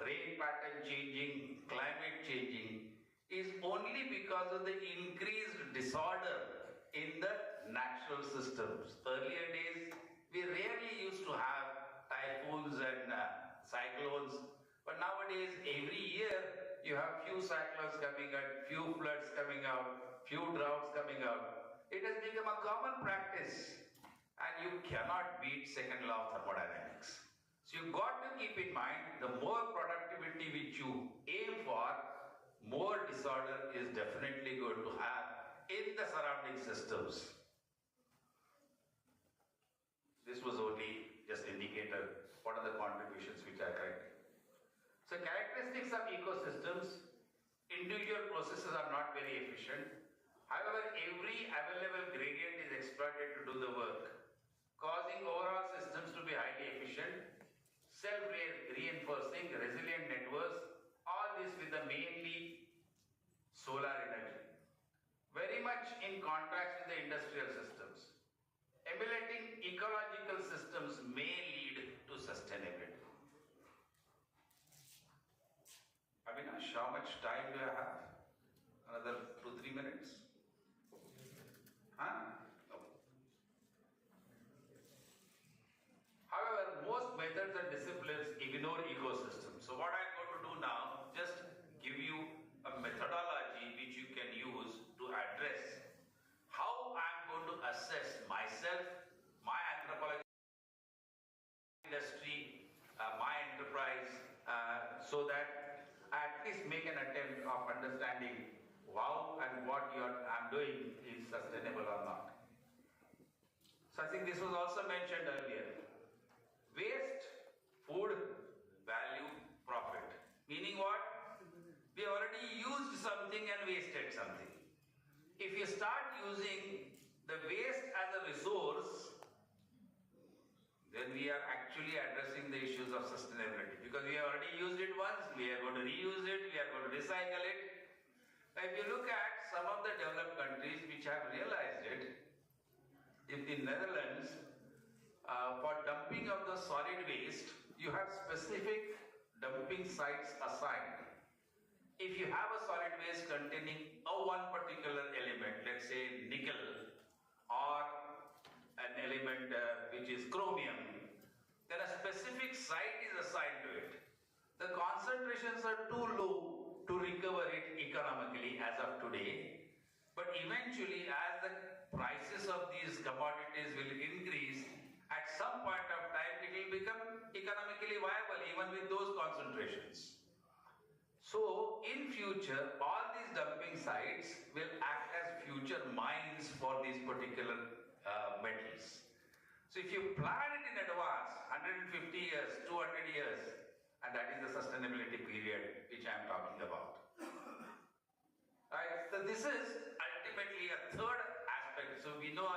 rain pattern changing, climate changing, is only because of the increased disorder in the natural systems. Earlier days, we rarely used to have typhoons and cyclones, but nowadays, every year, you have few cyclones coming out, few floods coming out, few droughts coming out. It has become a common practice, and you cannot beat second law of thermodynamics. So you've got to keep in mind, the more productivity which you aim for, more disorder is definitely going to have in the surrounding systems. This was only just indicator what are the contributions which are correct. So characteristics of ecosystems, individual processes are not very efficient. However, every available gradient is exploited to do the work, causing overall systems to be highly efficient, self-reinforcing, resilient networks, all this with the mainly solar energy. Very much in contrast with the industrial systems. Emulating ecological systems may lead to sustainability. Avinash, how much time do I have? Another 2-3 minutes? Huh? No. However, most methods and disciplines ignore ecosystems. So what I'm going to do now, just give you a methodology which you can use to address how I'm going to assess myself, my anthropology, industry, my enterprise, so that I at least make an attempt of understanding how and what I'm doing is sustainable or not. So I think this was also mentioned earlier. Waste, food, value, profit. Meaning what? We already used something and wasted something. If you start using the waste as a resource, then we are actually addressing the issues of sustainability. Because we have already used it once, we are going to reuse it, we are going to recycle it. If you look at some of the developed countries which have realized it, in the Netherlands, for dumping of the solid waste, you have specific dumping sites assigned. If you have a solid waste containing one particular element, let's say nickel, or an element which is chromium, then a specific site is assigned to it. The concentrations are too low to recover it economically as of today. But eventually, as the prices of these commodities will increase, at some point of time it will become economically viable even with those concentrations. So, in future, all these dumping sites will act as future mines for these particular metals. So, if you plan it in advance, 150 years, 200 years, and that is the sustainability period which I am talking about. Right? So, this is ultimately a third aspect. So, we know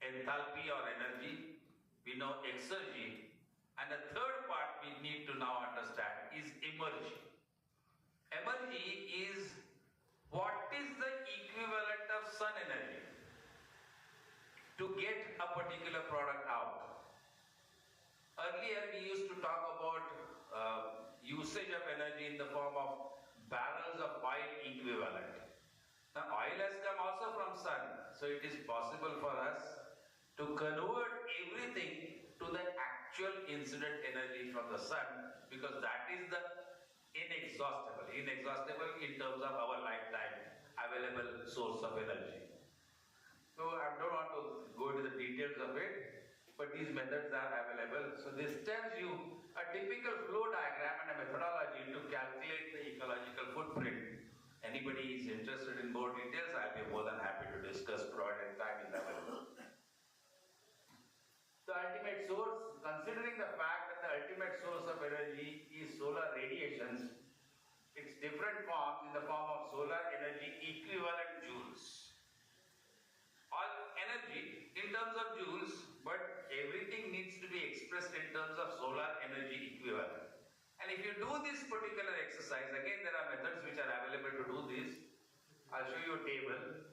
enthalpy or energy, we know exergy, and the third part we need to now understand is emergy. Emergy is what is the equivalent of sun energy to get a particular product out. Earlier we used to talk about usage of energy in the form of barrels of oil equivalent. Now oil has come also from sun, so it is possible for us to convert everything to the actual incident energy from the sun, because that is the inexhaustible in terms of our lifetime available source of energy. So I don't want to go into the details of it, but these methods are available. So this tells you a typical flow diagram and a methodology to calculate the ecological footprint. Anybody is interested in more details, I'll be more than happy to discuss, provided time is available. The ultimate source, considering the fact that the ultimate source of energy is solar radiations, its different forms in the form of solar energy equivalent joules. All energy in terms of joules, but everything needs to be expressed in terms of solar energy equivalent. And if you do this particular exercise, again there are methods which are available to do this. I'll show you a table.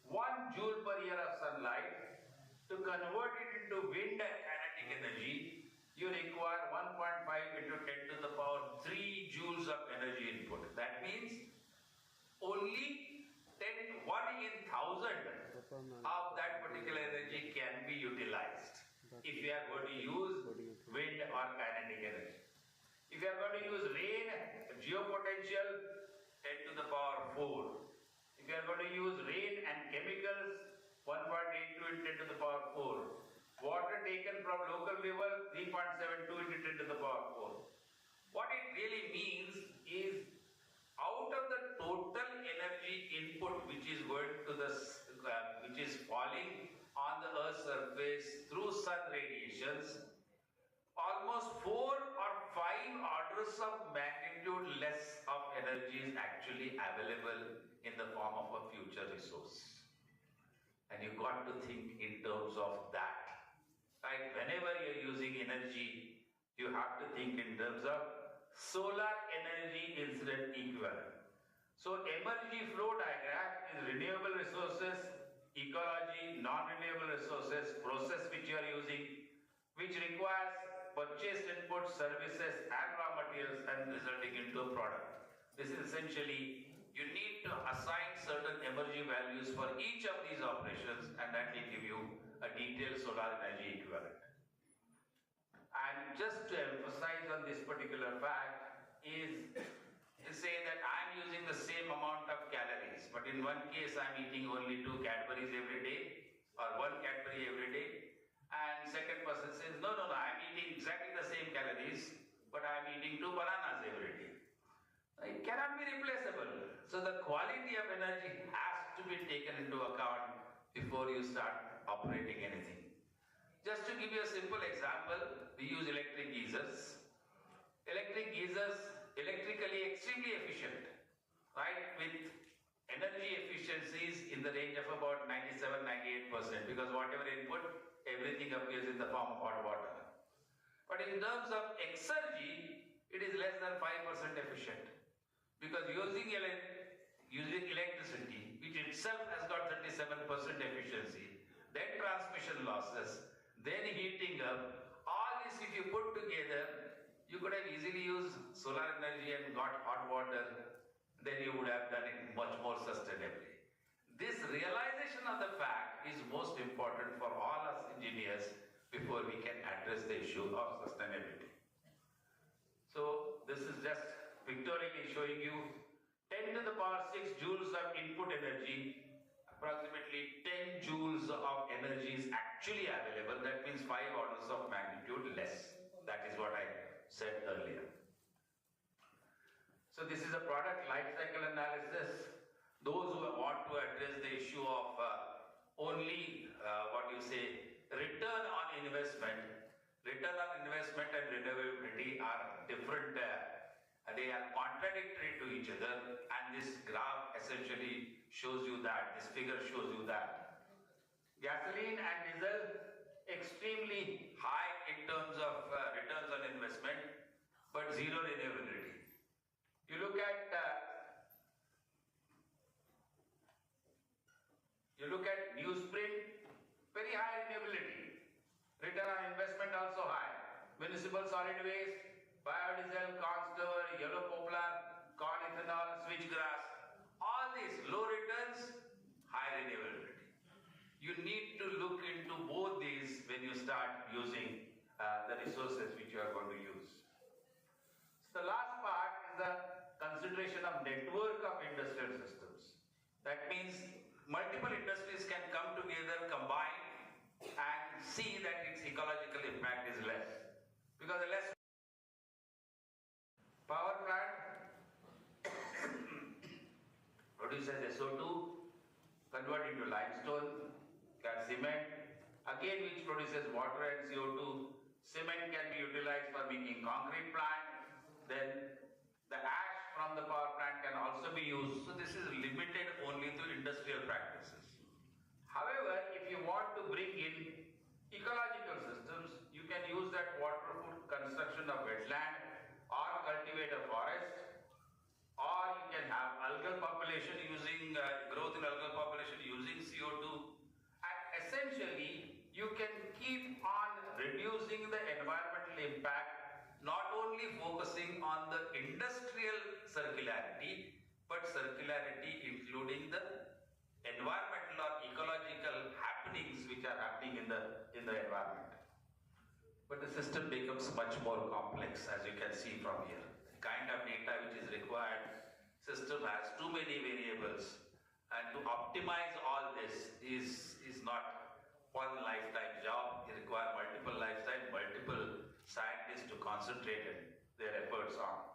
1 joule per year of sunlight, to convert it into wind and kinetic energy, you require 1.5 into 10 to the power 3 joules of energy input. That means only 1 in 1000 of that particular energy can be utilized if you are going to use wind or kinetic energy. If you are going to use rain, geopotential, 10 to the power 4. If you are going to use rain and chemicals, 1.82 into 10 to the power 4. Water taken from local river, 3.72 into 10 to the power 4. What it really means is, out of the total energy input which is going to the, which is falling on the Earth's surface through sun radiations, almost 4 or 5 orders of magnitude less of energy is actually available in the form of a future resource. And you got to think in terms of that. Right? Whenever you're using energy, you have to think in terms of solar energy incident equivalent. So emergy flow diagram is renewable resources, ecology, non-renewable resources, process which you are using, which requires purchased input, services and raw materials and resulting into a product. This is essentially, you need to assign certain energy values for each of these operations, and that will give you a detailed solar energy equivalent. And just to emphasize on this particular fact is say that I am using the same amount of calories, but in one case I am eating only 2 Cadbury's every day or 1 Cadbury every day, and second person says, no, I am eating exactly the same calories, but I am eating 2 bananas every day. It cannot be replaceable. So the quality of energy has to be taken into account before you start operating anything. Just to give you a simple example, we use electric geysers. Electric geysers, electrically extremely efficient, right? With energy efficiencies in the range of about 97-98%, because whatever input, everything appears in the form of hot water. But in terms of exergy, it is less than 5% efficient, because using electricity, which itself has got 37% efficiency, then transmission losses, then heating up, all this if you put together, you could have easily used solar energy and got hot water, then you would have done it much more sustainably. This realization of the fact is most important for all us engineers before we can address the issue of sustainability. So this is just pictorially showing you 10 to the power 6 joules of input energy, approximately 10 joules of energy is actually available. That means 5 orders of magnitude less. That is what I said earlier. So this is a product life cycle analysis. Those who want to address the issue of only return on investment and renewability are different. They are contradictory to each other, and this graph essentially shows you that. This figure shows you that. Gasoline and diesel extremely high in terms of returns on investment, but zero renewability. You look at newsprint, very high renewability. Return on investment also high. Municipal solid waste, biodiesel, corn stover, yellow poplar, corn ethanol, switchgrass, all these low returns, high renewability. You need to look into both these when you start using the resources which you are going to use. So the last part is the consideration of network of industrial systems. That means multiple industries can come together, combine, and see that its ecological impact is less. Because the less power plant produces SO2, convert into limestone, can cement, again which produces water and CO2. Cement can be utilized for making concrete plant. Then the ash from the power plant can also be used. So this is limited only to industrial practices. However, if you want to bring in ecological systems, you can use that water for construction of wetland or cultivate a forest, or you can have algal population using growth in algal population using CO2, and essentially you can keep on reducing the environmental impact, not only focusing on the industrial circularity, but circularity including the environmental or ecological happenings which are happening in the environment. But the system becomes much more complex, as you can see from here. The kind of data which is required, system has too many variables, and to optimize all this is not one lifetime job. You require multiple lifetime, multiple scientists to concentrate their efforts on.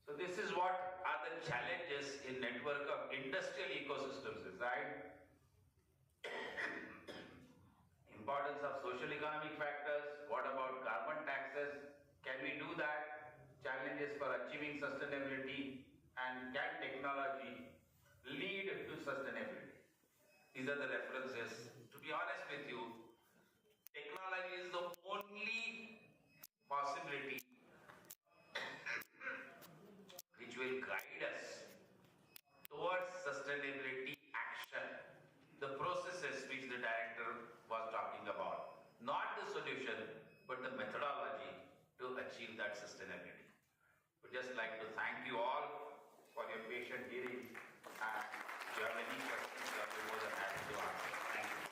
So this is what are the challenges in network of industrial ecosystems design. Importance of social economic factors. What about carbon taxes? Can we do that? Challenges for achieving sustainability, and can technology lead to sustainability? These are the references. To be honest with you, technology is the only possibility which will guide us towards sustainability action. The processes which the director was talking about, not the solution, but the methodology to achieve that sustainability. Would just like to thank you all for your patient hearing, and if you have any questions, I will be more than happy to answer. Thank you.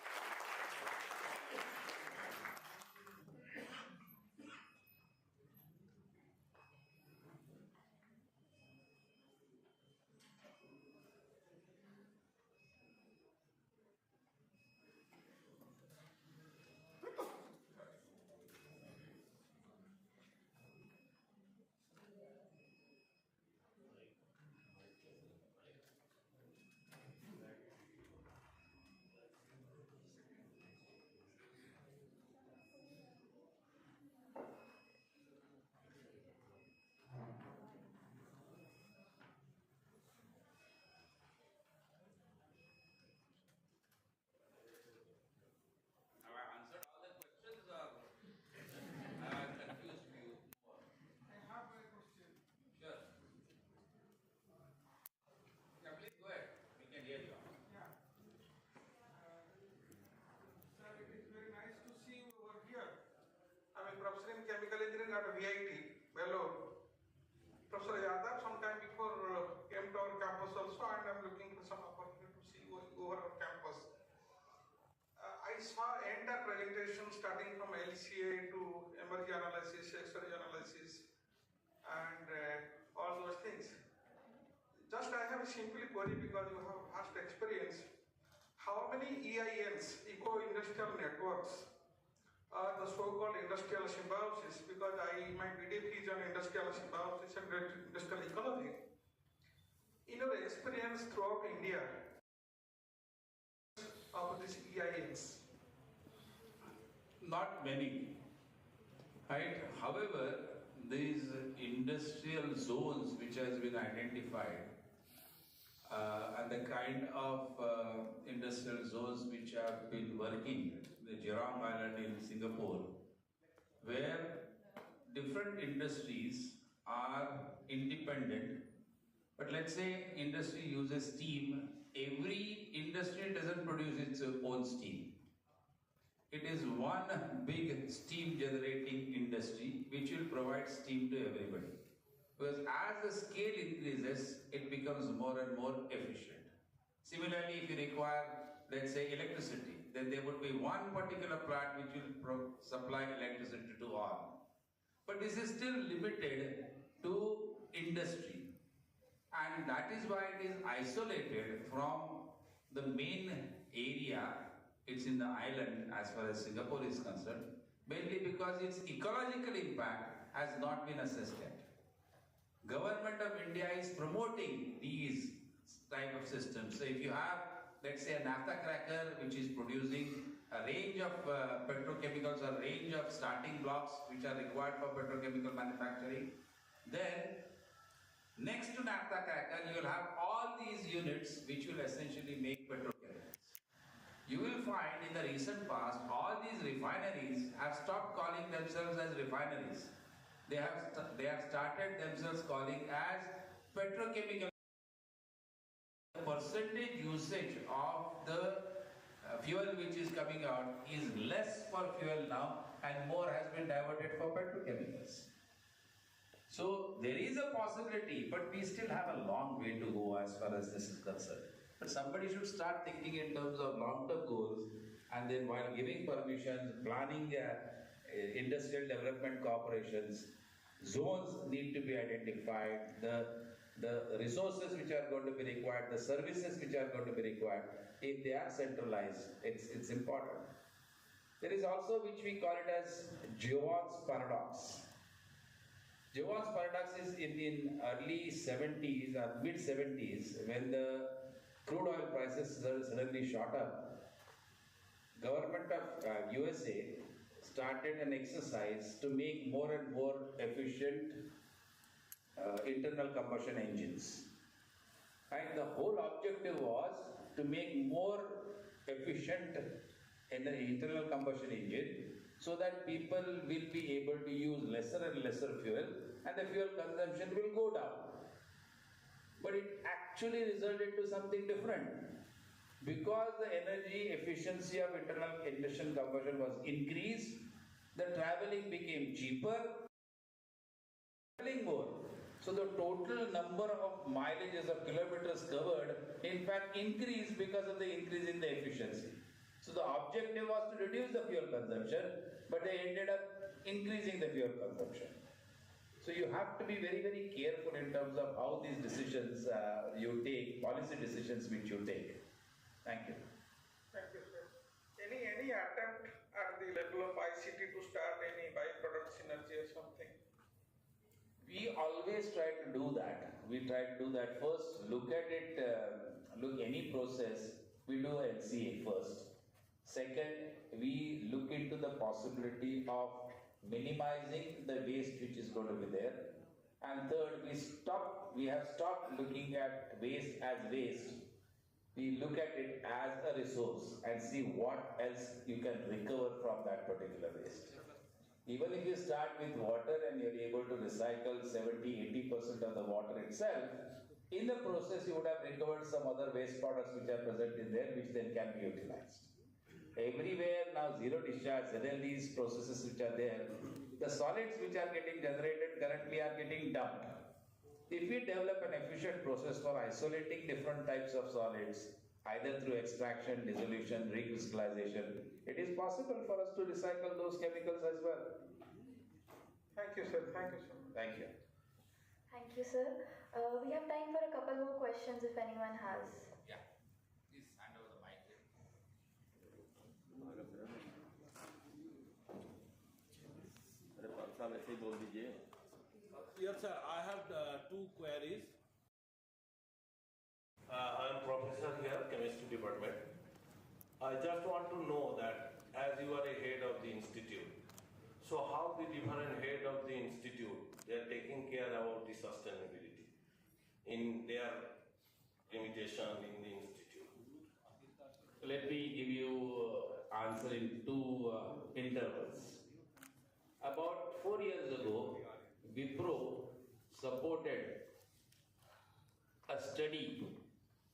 Have I answered all the questions, or have I confused you more? I have a question. Sure. Yeah, please go ahead. We can hear you. Yeah. Sir, it is very nice to see you over here. I'm a professor in chemical engineering at VIT, Vellore. Professor Yadav, sometime before came to our campus also, and I'm looking for some opportunity to see you over our campus. I saw entire presentation starting from LCA to emergency analysis, X-ray analysis. and all those things. Just I have a simple query because you have vast experience. How many EINs, eco-industrial networks, are the so-called industrial symbiosis? Because my BDP is on industrial symbiosis and industrial ecology. In your experience throughout India of these EINs? Not many, right? However, these industrial zones which has been identified and the kind of industrial zones which have been working, the Jurong Island in Singapore, where different industries are independent, but let's say industry uses steam, every industry doesn't produce its own steam. It is one big steam generating industry which will provide steam to everybody. Because as the scale increases, it becomes more and more efficient. Similarly, if you require, let's say, electricity, then there would be one particular plant which will supply electricity to all. But this is still limited to industry. And that is why it is isolated from the main area. It's in the island as far as Singapore is concerned, mainly because its ecological impact has not been assessed yet. Government of India is promoting these type of systems. So if you have, let's say, a naphtha cracker which is producing a range of petrochemicals, a range of starting blocks which are required for petrochemical manufacturing, then next to naphtha cracker you will have all these units which will essentially make petrochemicals. You will find in the recent past all these refineries have stopped calling themselves as refineries. They have started themselves calling as petrochemical. The percentage usage of the fuel which is coming out is less for fuel now and more has been diverted for petrochemicals. So there is a possibility, but we still have a long way to go as far as this is concerned. But somebody should start thinking in terms of long-term goals, and then while giving permissions, planning industrial development corporations, zones need to be identified, the resources which are going to be required, the services which are going to be required, if they are centralized, it's important. There is also which we call it as Jevons paradox. Jevons paradox is in early 70s or mid 70s when the crude oil prices suddenly shot up. Government of USA started an exercise to make more and more efficient internal combustion engines. And the whole objective was to make more efficient internal combustion engine so that people will be able to use lesser and lesser fuel and the fuel consumption will go down. But it actually resulted to something different. Because the energy efficiency of internal induction combustion was increased, the traveling became cheaper, traveling more. So the total number of mileages of kilometers covered, in fact, increased because of the increase in the efficiency. So the objective was to reduce the fuel consumption, but they ended up increasing the fuel consumption. So you have to be very, very careful in terms of how these decisions you take, policy decisions which you take. Thank you. Thank you, sir. Any attempt at the level of ICT to start any byproduct synergy or something? We always try to do that. We try to do that first. Look at it, look any process, we do LCA first. Second, we look into the possibility of minimizing the waste which is going to be there. And third, we have stopped looking at waste as waste. We look at it as a resource and see what else you can recover from that particular waste. Even if you start with water and you're able to recycle 70-80% of the water itself, in the process you would have recovered some other waste products which are present in there which then can be utilized. Everywhere now zero discharge, ZLDs processes which are there, the solids which are getting generated currently are getting dumped. If we develop an efficient process for isolating different types of solids, either through extraction, dissolution, recrystallization, it is possible for us to recycle those chemicals as well. Thank you, sir. Thank you, sir. Thank you. Thank you, sir. We have time for a couple more questions if anyone has. Yeah, please hand over the mic. Yes, sir. I have two queries. I am professor here, chemistry department. I just want to know that as you are a head of the institute, so how the different head of the institute, they are taking care about the sustainability in their limitation in the institute. Let me give you answer in two intervals. About 4 years ago, Wipro supported a study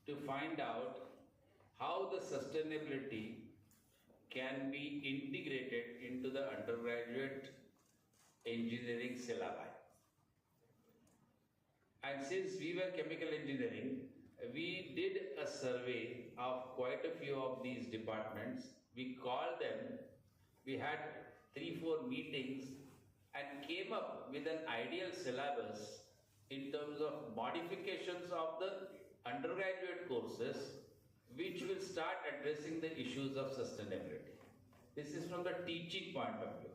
to find out how the sustainability can be integrated into the undergraduate engineering syllabi. And since we were chemical engineering, we did a survey of quite a few of these departments. We called them, we had 3-4 meetings and came up with an ideal syllabus in terms of modifications of the undergraduate courses which will start addressing the issues of sustainability. This is from the teaching point of view.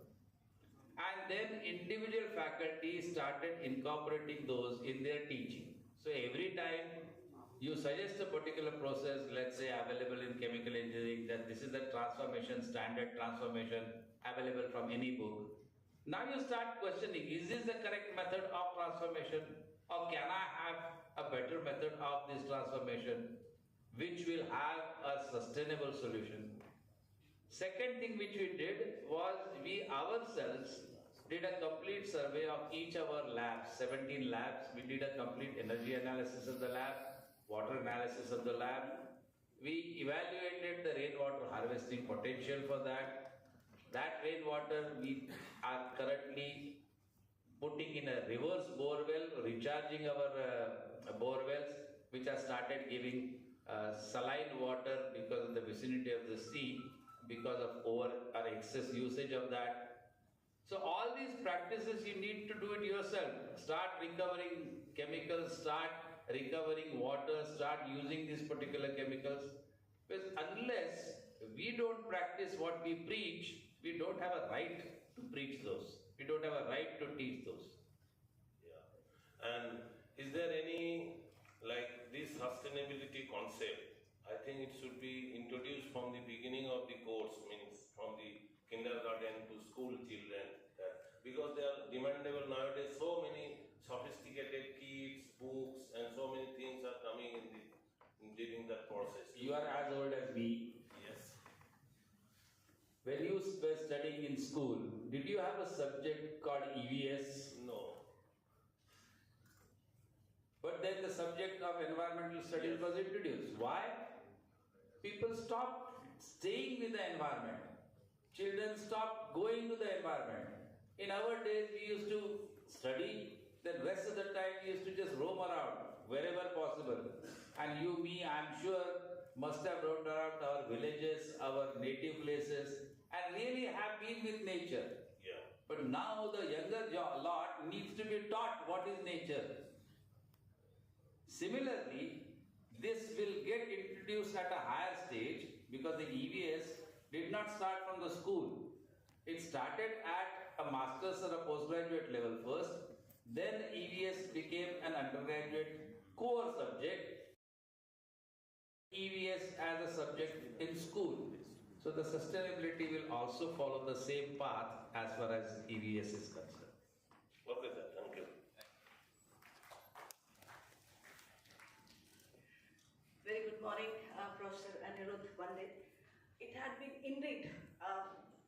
And then individual faculty started incorporating those in their teaching. So every time you suggest a particular process, let's say available in chemical engineering, that this is the transformation, standard transformation available from any book. Now you start questioning, is this the correct method of transformation, or can I have a better method of this transformation which will have a sustainable solution? Second thing which we did was we ourselves did a complete survey of each of our labs, 17 labs. We did a complete energy analysis of the lab, water analysis of the lab. We evaluated the rainwater harvesting potential for that. That rainwater we are currently putting in a reverse borewell, recharging our borewells, which have started giving saline water because of the vicinity of the sea, because of over or excess usage of that. So all these practices you need to do it yourself. Start recovering chemicals, start recovering water, start using these particular chemicals. Because unless we don't practice what we preach, we don't have a right to preach those. We don't have a right to teach those. Yeah. And is there any, like this sustainability concept, I think it should be introduced from the beginning of the course, means from the kindergarten to school children, because they are demandable nowadays. So many sophisticated kits, books, and so many things are coming during that process. You are as old as me. Yes. When you were studying in school, did you have a subject called EVS? No. But then the subject of environmental studies was introduced. Why? People stopped staying with the environment. Children stopped going to the environment. In our days, we used to study, the rest of the time we used to just roam around wherever possible. And you, me, I'm sure, must have roamed around our villages, our native places, and really have been with nature. Yeah. But now the younger lot needs to be taught what is nature. Similarly, this will get introduced at a higher stage because the EVS did not start from the school. It started at a master's or a postgraduate level first. Then EVS became an undergraduate core subject. EVS as a subject in school. So the sustainability will also follow the same path as far as EVS is concerned. Okay, sir. Thank you. Very good morning, Professor Anirudh Pandit. It had been indeed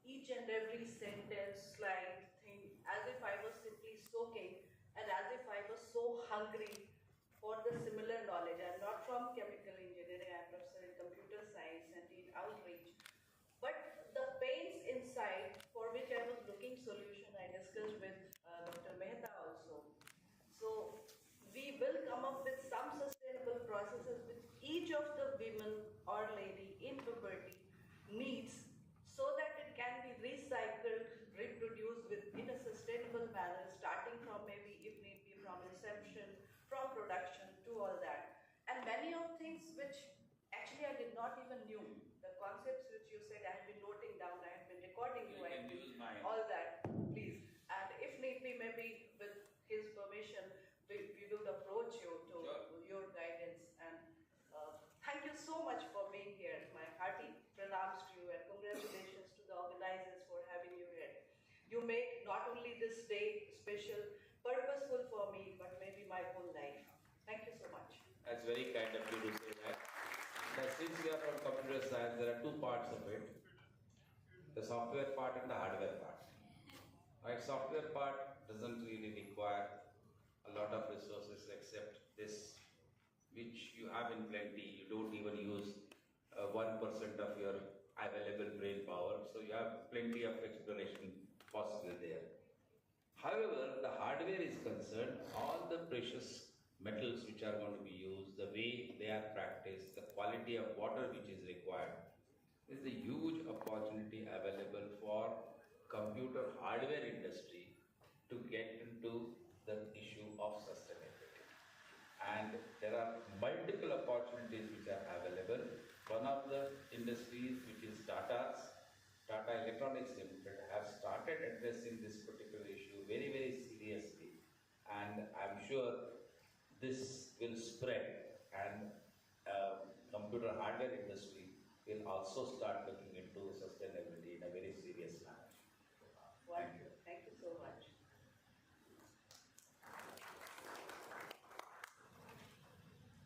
each and every sentence, slide, thing, as if I was simply soaking and as if I was so hungry for the similar knowledge. I am not from chemical engineering, I am professor in computer science and in outreach. But the pains inside for which I was looking solution, I discussed with Dr. Mehta also. So we will come up with some sustainable processes which each of the women or lady in puberty needs so that it can be recycled, reproduced in a sustainable manner, starting from maybe, if need be, from inception often new. The concepts which you said, I have been noting down, I have been recording you, I have been use mine. all that, please. And if need be, maybe with his permission, we will approach you to your guidance. And thank you so much for being here. My hearty pranams to you and congratulations to the organizers for having you here. You make not only this day special, purposeful for me, but maybe my whole life. Thank you so much. That's very kind of you to say that. Now, since we are from computer science, there are two parts of it. The software part and the hardware part. Right, software part doesn't really require a lot of resources except this, which you have in plenty. You don't even use 1% of your available brain power, so you have plenty of exploration possible there. However, the hardware is concerned, all the precious metals which are going to be used, the way they are practiced, the quality of water which is required, there is a huge opportunity available for computer hardware industry to get into the issue of sustainability. And there are multiple opportunities which are available. One of the industries, which is Tata Electronics Limited, have started addressing this particular issue very, very seriously. And I'm sure this will spread, and computer hardware industry will also start looking into sustainability in a very serious manner. Thank you. Thank you so much.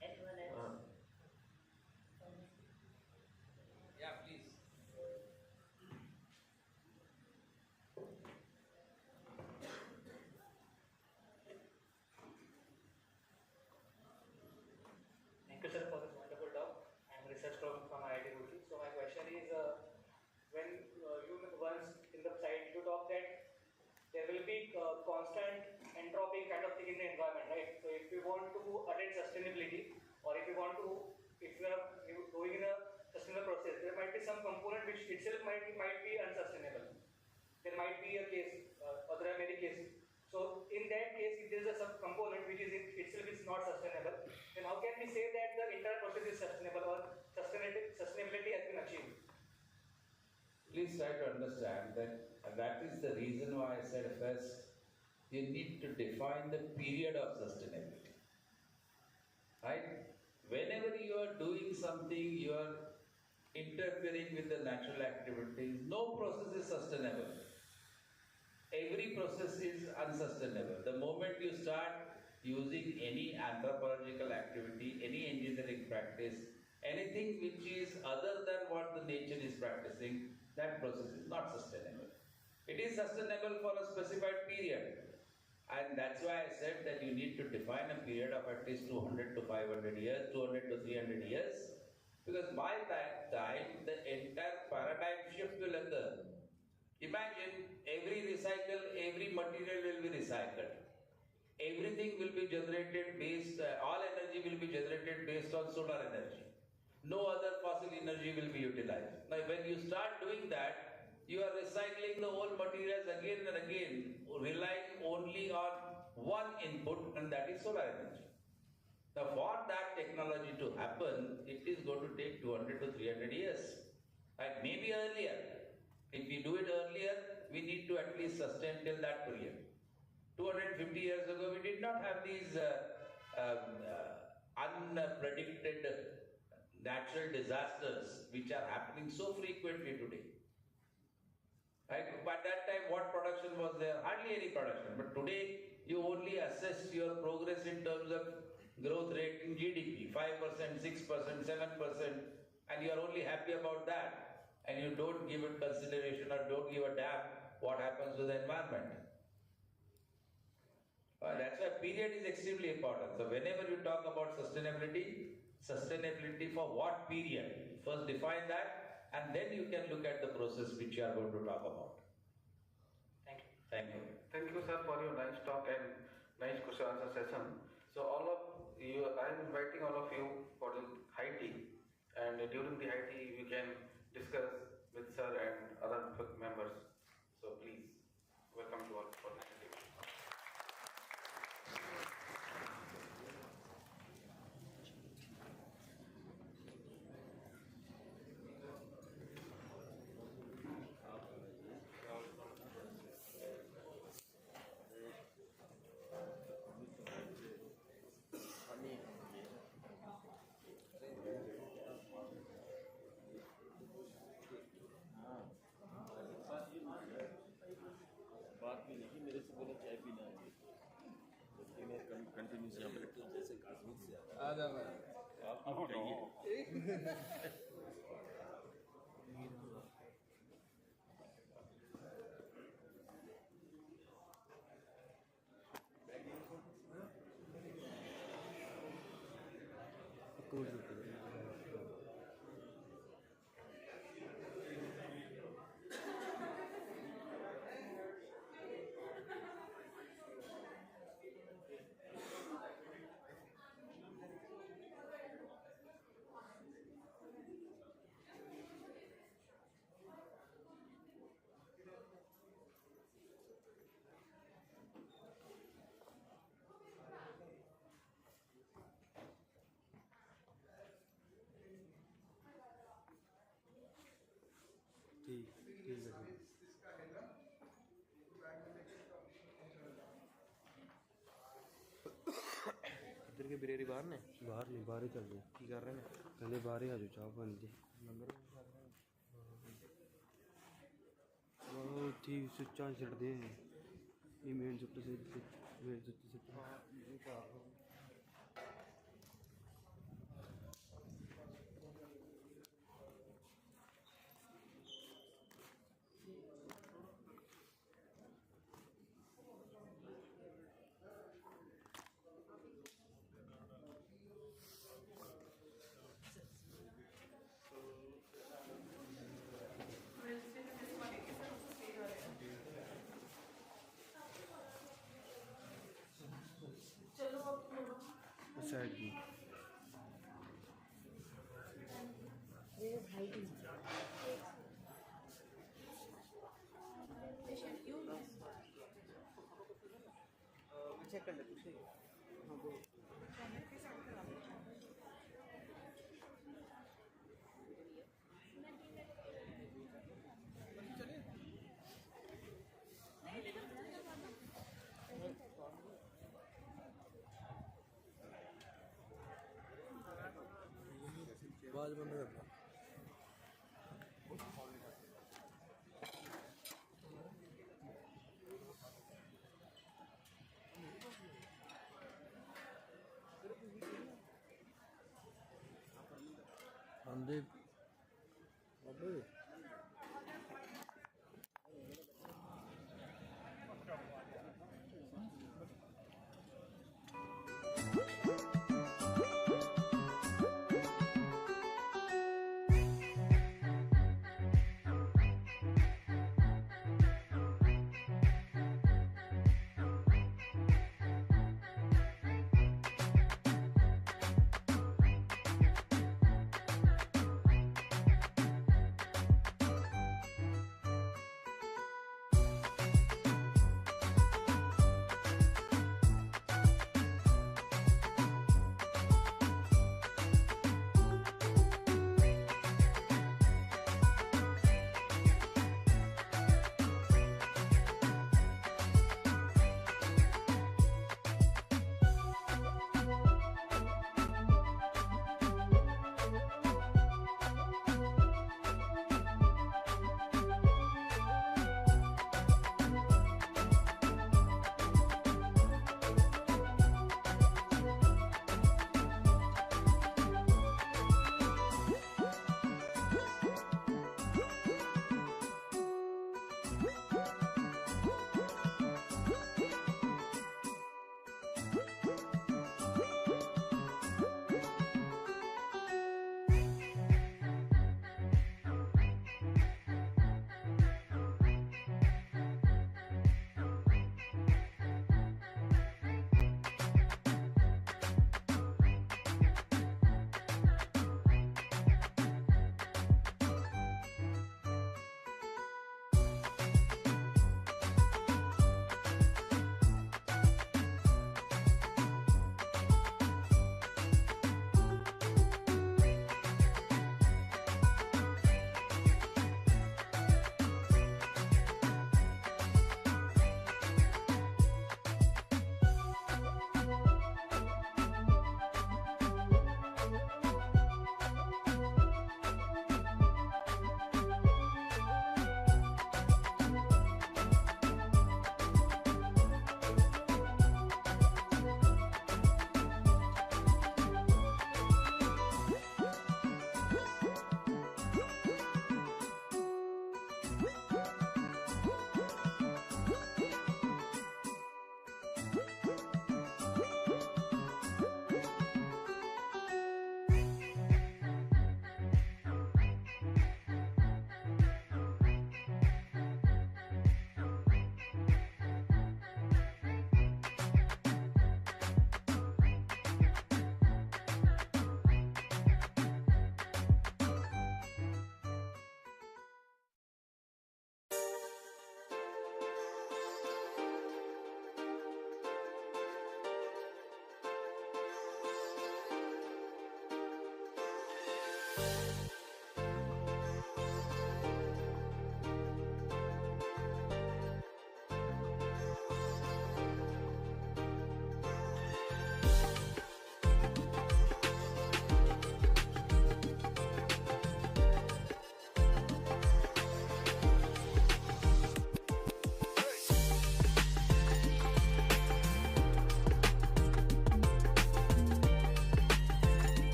Anyone else? Yeah, please. Thank you, sir, for this wonderful talk. I am a research from IIT Roorkee. So my question is, when you once in the site you talk that there will be constant entropy kind of thing in the environment, right? So if we want to attain sustainability, or if we are going in a sustainable process, there might be some component which itself might be unsustainable. There might be a case, or there are many cases. So in that case, if there is a sub component which is itself is not sustainable, then how can we say that the entire process is sustainable or sustainability has been achieved? Please try to understand that that is the reason why I said first, you need to define the period of sustainability. Right? Whenever you are doing something, you are interfering with the natural activities, no process is sustainable. Every process is unsustainable. The moment you start using any anthropological activity, any engineering practice, anything which is other than what the nature is practicing, that process is not sustainable. It is sustainable for a specified period. And that's why I said that you need to define a period of at least 200 to 500 years, 200 to 300 years, because by that time, the entire paradigm shift will occur. Imagine every material will be recycled. Everything will be generated all energy will be generated based on solar energy. No other fossil energy will be utilized. Now, when you start doing that, you are recycling the old materials again and again, relying only on one input, and that is solar energy. Now, for that technology to happen, it is going to take 200 to 300 years. Right? Maybe earlier. If we do it earlier, we need to at least sustain till that period. 250 years ago, we did not have these unpredicted natural disasters which are happening so frequently today. Right? But at that time, what production was there? Hardly any production. But today, you only assess your progress in terms of growth rate in GDP, 5%, 6%, 7%, and you are only happy about that. And you don't give it consideration or don't give a damn what happens to the environment. That's why period is extremely important. So whenever you talk about sustainability for what period? First define that, and then you can look at the process which you are going to talk about. Thank you. Thank you. Thank you, sir, for your nice talk and nice question answer session. So all of you, I am inviting all of you for the high tea, and during the high tea we can discuss with sir and other members. So please, welcome to all for the high tea. Continuous यहाँ पे रखते हैं जैसे कश्मीर से आ जाओ आपको चाहिए ठीक ठीक है इधर के बिरेरी बाहर ने बाहर नहीं बाहर ही चल रहे की कर रहे हैं कहते बाहर ही आ जाओ चाह बन जी नंबर वो ठीक स्विच ऑन छड़ दे ये मेन सुट्टे से मेन सुट्टे से साइड की चेक कर ले कुछ हाँ बोलो आवाज बंद करना आंदे अबे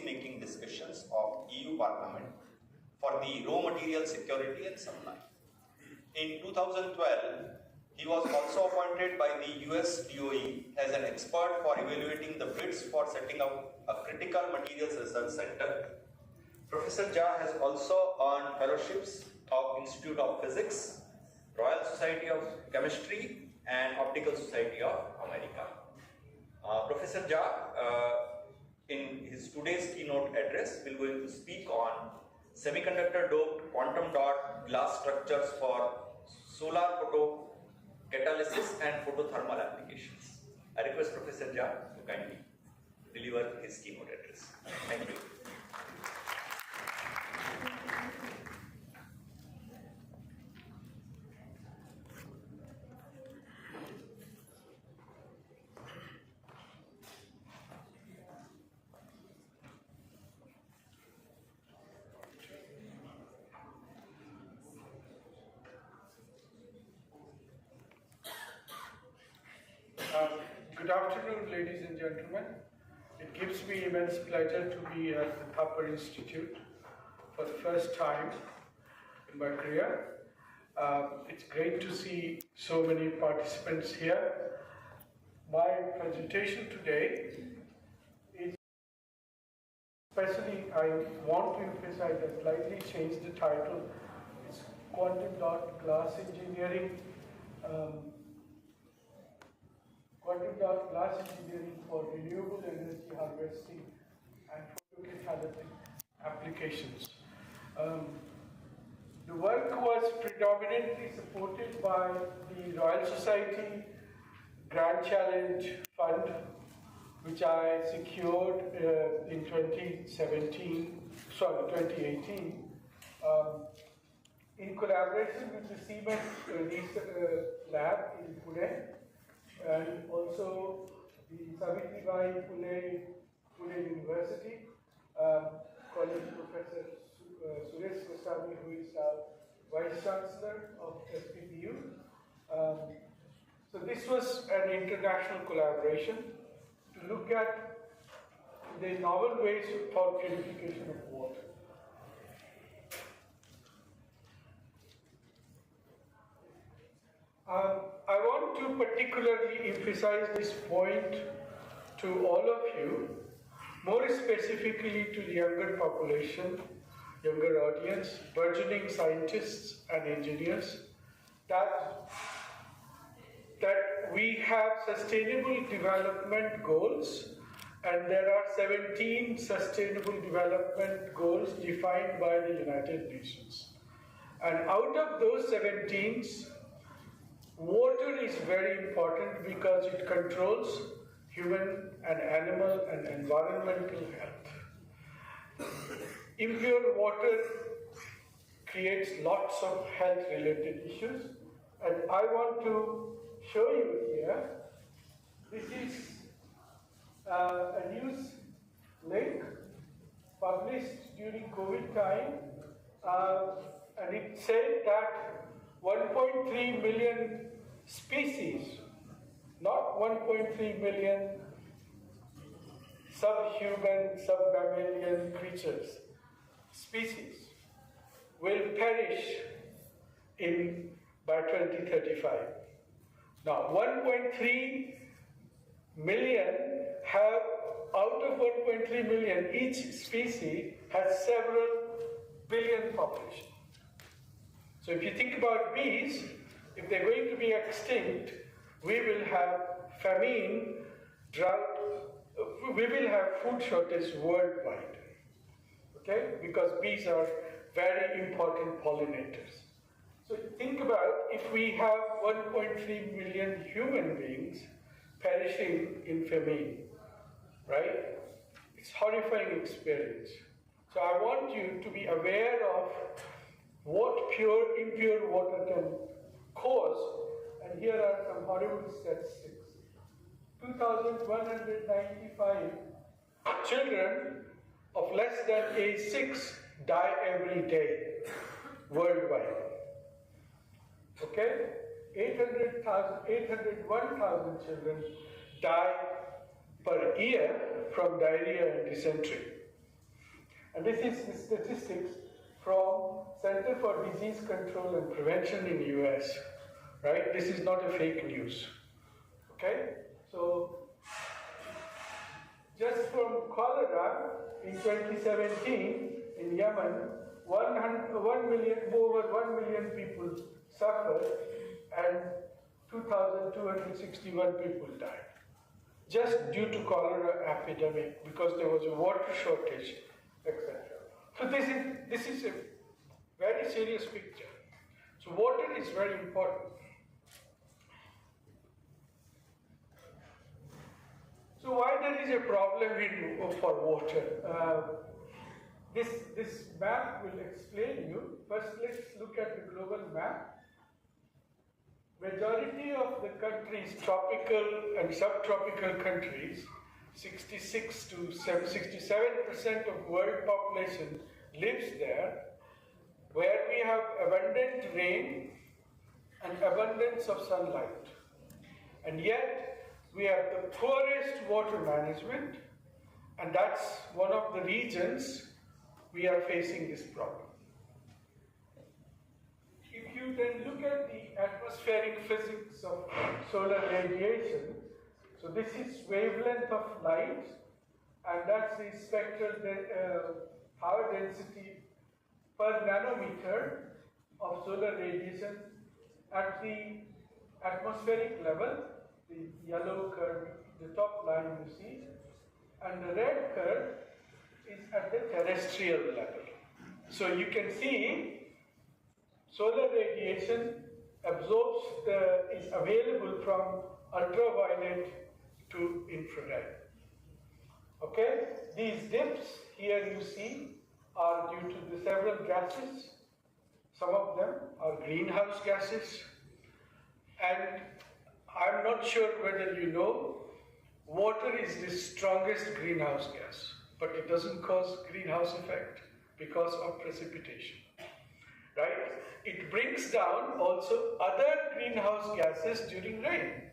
policy-making discussions of EU Parliament for the raw material security and supply. In 2012, he was also appointed by the US DOE as an expert for evaluating the bids for setting up a critical materials research center. Professor Jha has also earned fellowships of Institute of Physics, Royal Society of Chemistry, and Optical Society of America. Professor Jha, in his today's keynote address, will going to speak on semiconductor doped quantum dot glass structures for solar photocatalysis and photothermal applications. I request Professor Jha to kindly deliver his keynote address. Thank you. Good afternoon, ladies and gentlemen. It gives me immense pleasure to be at the Thapar Institute for the first time in my career. It's great to see so many participants here. My presentation today is, especially I want to emphasize, I slightly changed the title. It's Quantum Dot Glass Engineering. Quantum dot glass engineering for renewable energy harvesting and photocatalytic applications. The work was predominantly supported by the Royal Society Grand Challenge Fund, which I secured in 2018, in collaboration with the Siemens Research Lab in Pune, and also the Savitribai Pune University, College Professor Suresh Goswami, who is our Vice Chancellor of SPPU. So this was an international collaboration to look at the novel ways for purification of water. I want to particularly emphasize this point to all of you, more specifically to the younger population, younger audience, burgeoning scientists and engineers, that we have sustainable development goals, and there are 17 sustainable development goals defined by the United Nations. And out of those 17, water is very important because it controls human and animal and environmental health. Impure water creates lots of health-related issues, and I want to show you here. This is a news link published during COVID time, and it said that 1.3 million species, not 1.3 million subhuman, submammalian creatures, species, will perish by 2035. Now, 1.3 million have, out of 1.3 million, each species has several billion population. So if you think about bees, if they're going to be extinct, we will have famine, drought, we will have food shortage worldwide, okay? Because bees are very important pollinators. So think about if we have 1.3 million human beings perishing in famine, right? It's a horrifying experience. So I want you to be aware of what impure water can cause, and here are some horrible statistics. 2,195 children of less than age 6 die every day worldwide. Okay? 801,000 children die per year from diarrhea and dysentery. And this is the statistics from Center for Disease Control and Prevention in US, right? This is not a fake news, okay? So, just from cholera in 2017 in Yemen, over 1 million people suffered and 2,261 people died, just due to cholera epidemic because there was a water shortage, etc. So this is a very serious picture. So water is very important. So why there is a problem for water? This map will explain you. First, let's look at the global map. Majority of the countries, tropical and subtropical countries, 66 to 67% of world population lives there, where we have abundant rain and abundance of sunlight. And yet, we have the poorest water management, and that's one of the regions we are facing this problem. If you then look at the atmospheric physics of solar radiation, so this is wavelength of light, and that's the spectral power density per nanometer of solar radiation at the atmospheric level, the yellow curve, the top line you see, and the red curve is at the terrestrial level. So you can see solar radiation is available from ultraviolet to infrared. Okay, these dips here you see are due to the several gases. Some of them are greenhouse gases, and I'm not sure whether you know, water is the strongest greenhouse gas, but it doesn't cause greenhouse effect because of precipitation, right? It brings down also other greenhouse gases during rain,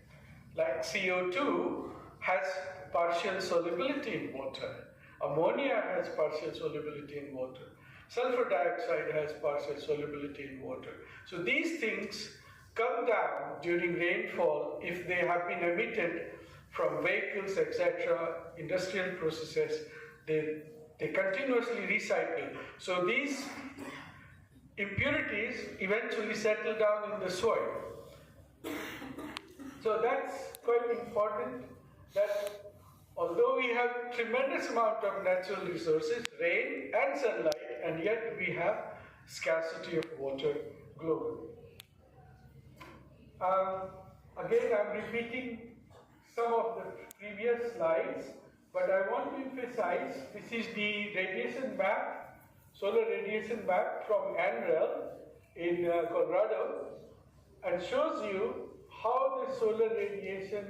like CO2 has partial solubility in water, ammonia has partial solubility in water, sulfur dioxide has partial solubility in water. So these things come down during rainfall if they have been emitted from vehicles, etc., industrial processes. They continuously recycle. So these impurities eventually settle down in the soil. So that's quite important, that although we have tremendous amount of natural resources, rain and sunlight, and yet we have scarcity of water globally. Again, I'm repeating some of the previous slides, but I want to emphasize this is the radiation map, solar radiation map from NREL in Colorado, and shows you how the solar radiation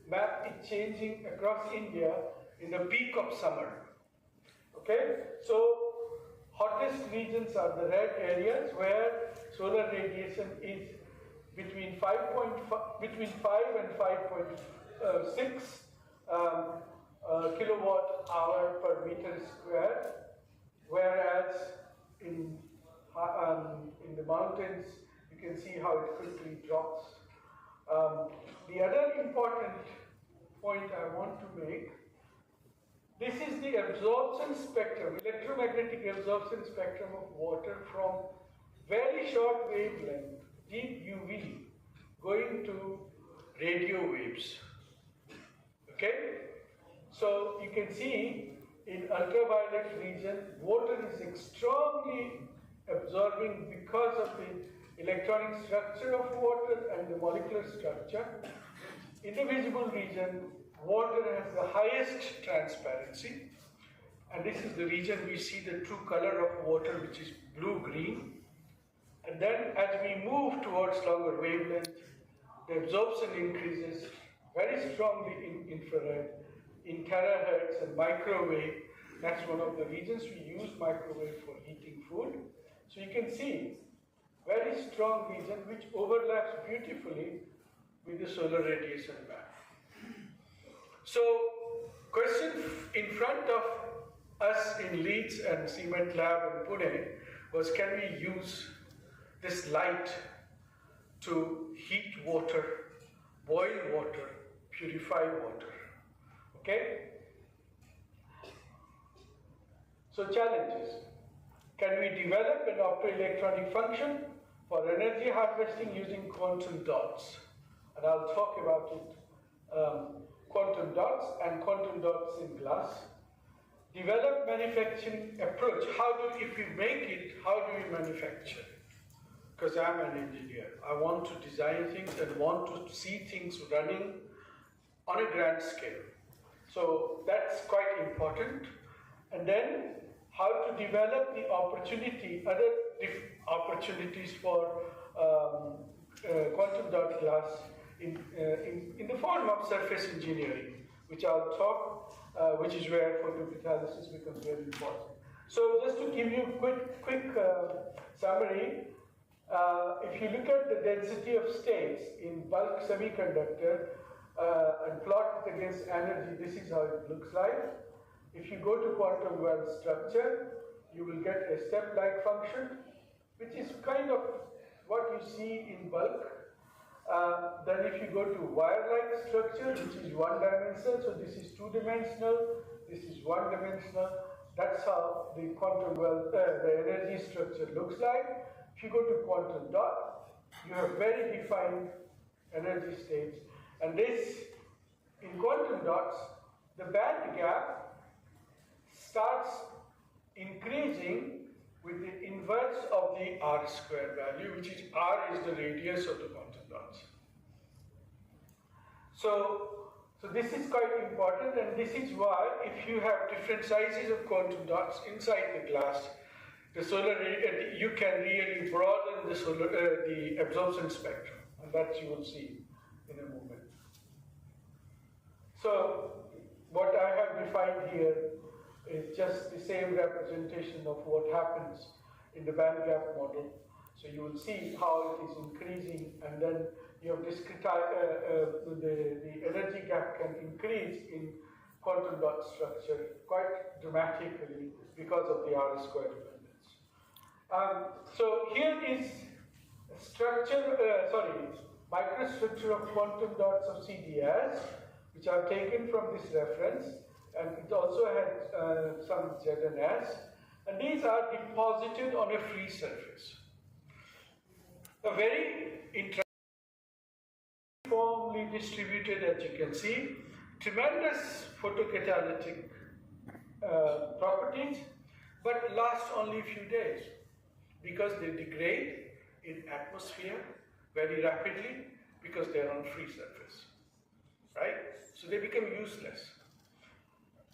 map is changing across India in the peak of summer. Okay, so hottest regions are the red areas where solar radiation is between 5 and 5.6 kilowatt hour per meter square, whereas in the mountains you can see how it quickly drops. The other important point I want to make, this is the absorption spectrum, electromagnetic absorption spectrum of water from very short wavelength, deep UV, going to radio waves. Okay? So you can see in ultraviolet region, water is strongly absorbing because of the electronic structure of water and the molecular structure. In the visible region, water has the highest transparency, and this is the region we see the true color of water, which is blue-green. And then as we move towards longer wavelength, the absorption increases very strongly in infrared, in terahertz and microwave. That's one of the reasons we use microwave for heating food. So you can see very strong region which overlaps beautifully with the solar radiation band. So question in front of us in Leeds and Cement Lab in Pune was, can we use this light to heat water, boil water, purify water? Okay? So challenges. Can we develop an optoelectronic function for energy harvesting using quantum dots? And I'll talk about it. Quantum dots and quantum dots in glass. Develop manufacturing approach. If we make it, how do we manufacture it? Because I'm an engineer. I want to design things and want to see things running on a grand scale. So that's quite important. And then how to develop the opportunity, other opportunities for quantum dot glass in the form of surface engineering, which I'll talk, which is where photocatalysis becomes very important. So just to give you a quick summary, if you look at the density of states in bulk semiconductor and plot it against energy, this is how it looks like. If you go to quantum well structure, you will get a step-like function, which is kind of what you see in bulk. Then if you go to wire-like structure, which is one-dimensional, so this is two-dimensional, this is one-dimensional. That's how the quantum well, the energy structure looks like. If you go to quantum dot, you have very defined energy states. And this, in quantum dots, the band gap starts increasing with the inverse of the R square value, which is R is the radius of the quantum dots. So this is quite important, and this is why if you have different sizes of quantum dots inside the glass, the you can really broaden the absorption spectrum, and that you will see in a moment. So what I have defined here is just the same representation of what happens in the band gap model. So you will see how it is increasing, and then you have the energy gap can increase in quantum dot structure quite dramatically because of the R square dependence. So here is microstructure of quantum dots of CDS, which are taken from this reference, and it also had some ZNS, and these are deposited on a free surface. A very interesting, uniformly distributed, as you can see, tremendous photocatalytic properties, but last only a few days because they degrade in atmosphere very rapidly because they are on free surface, right? So they become useless.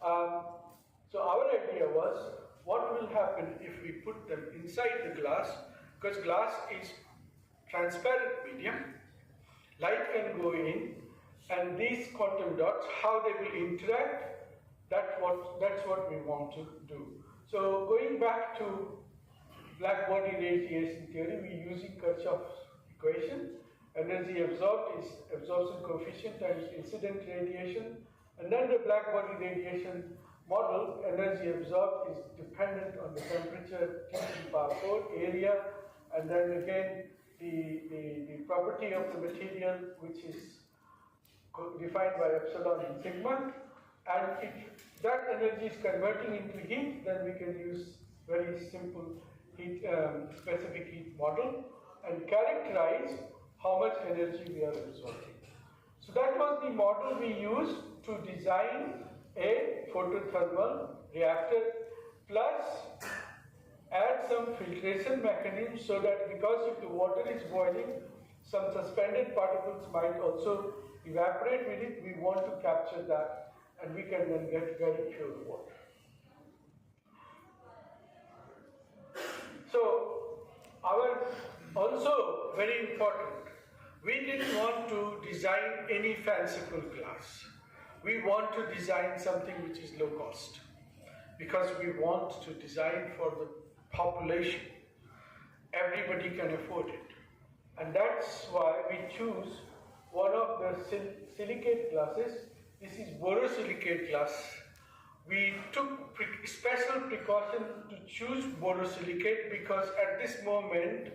So our idea was, what will happen if we put them inside the glass? Because glass is transparent medium, light can go in, and these quantum dots, how they will interact, that's what we want to do. So going back to black body radiation theory, we're using Kirchhoff's equation. Energy absorbed is absorption coefficient times incident radiation, and then the black body radiation model, energy absorbed is dependent on the temperature, T to the power 4, area, and then again the property of the material, which is defined by epsilon and sigma. And if that energy is converting into heat, then we can use very simple heat, specific heat model and characterize how much energy we are absorbing. So that was the model we used to design a photothermal reactor, plus add some filtration mechanism so that, because if the water is boiling, some suspended particles might also evaporate with it. We want to capture that, and we can then get very pure water. So, also very important, we didn't want to design any fanciful glass. We want to design something which is low cost, because we want to design for the population. Everybody can afford it. And that's why we choose one of the silicate glasses. This is borosilicate glass, we took special precaution to choose borosilicate because at this moment,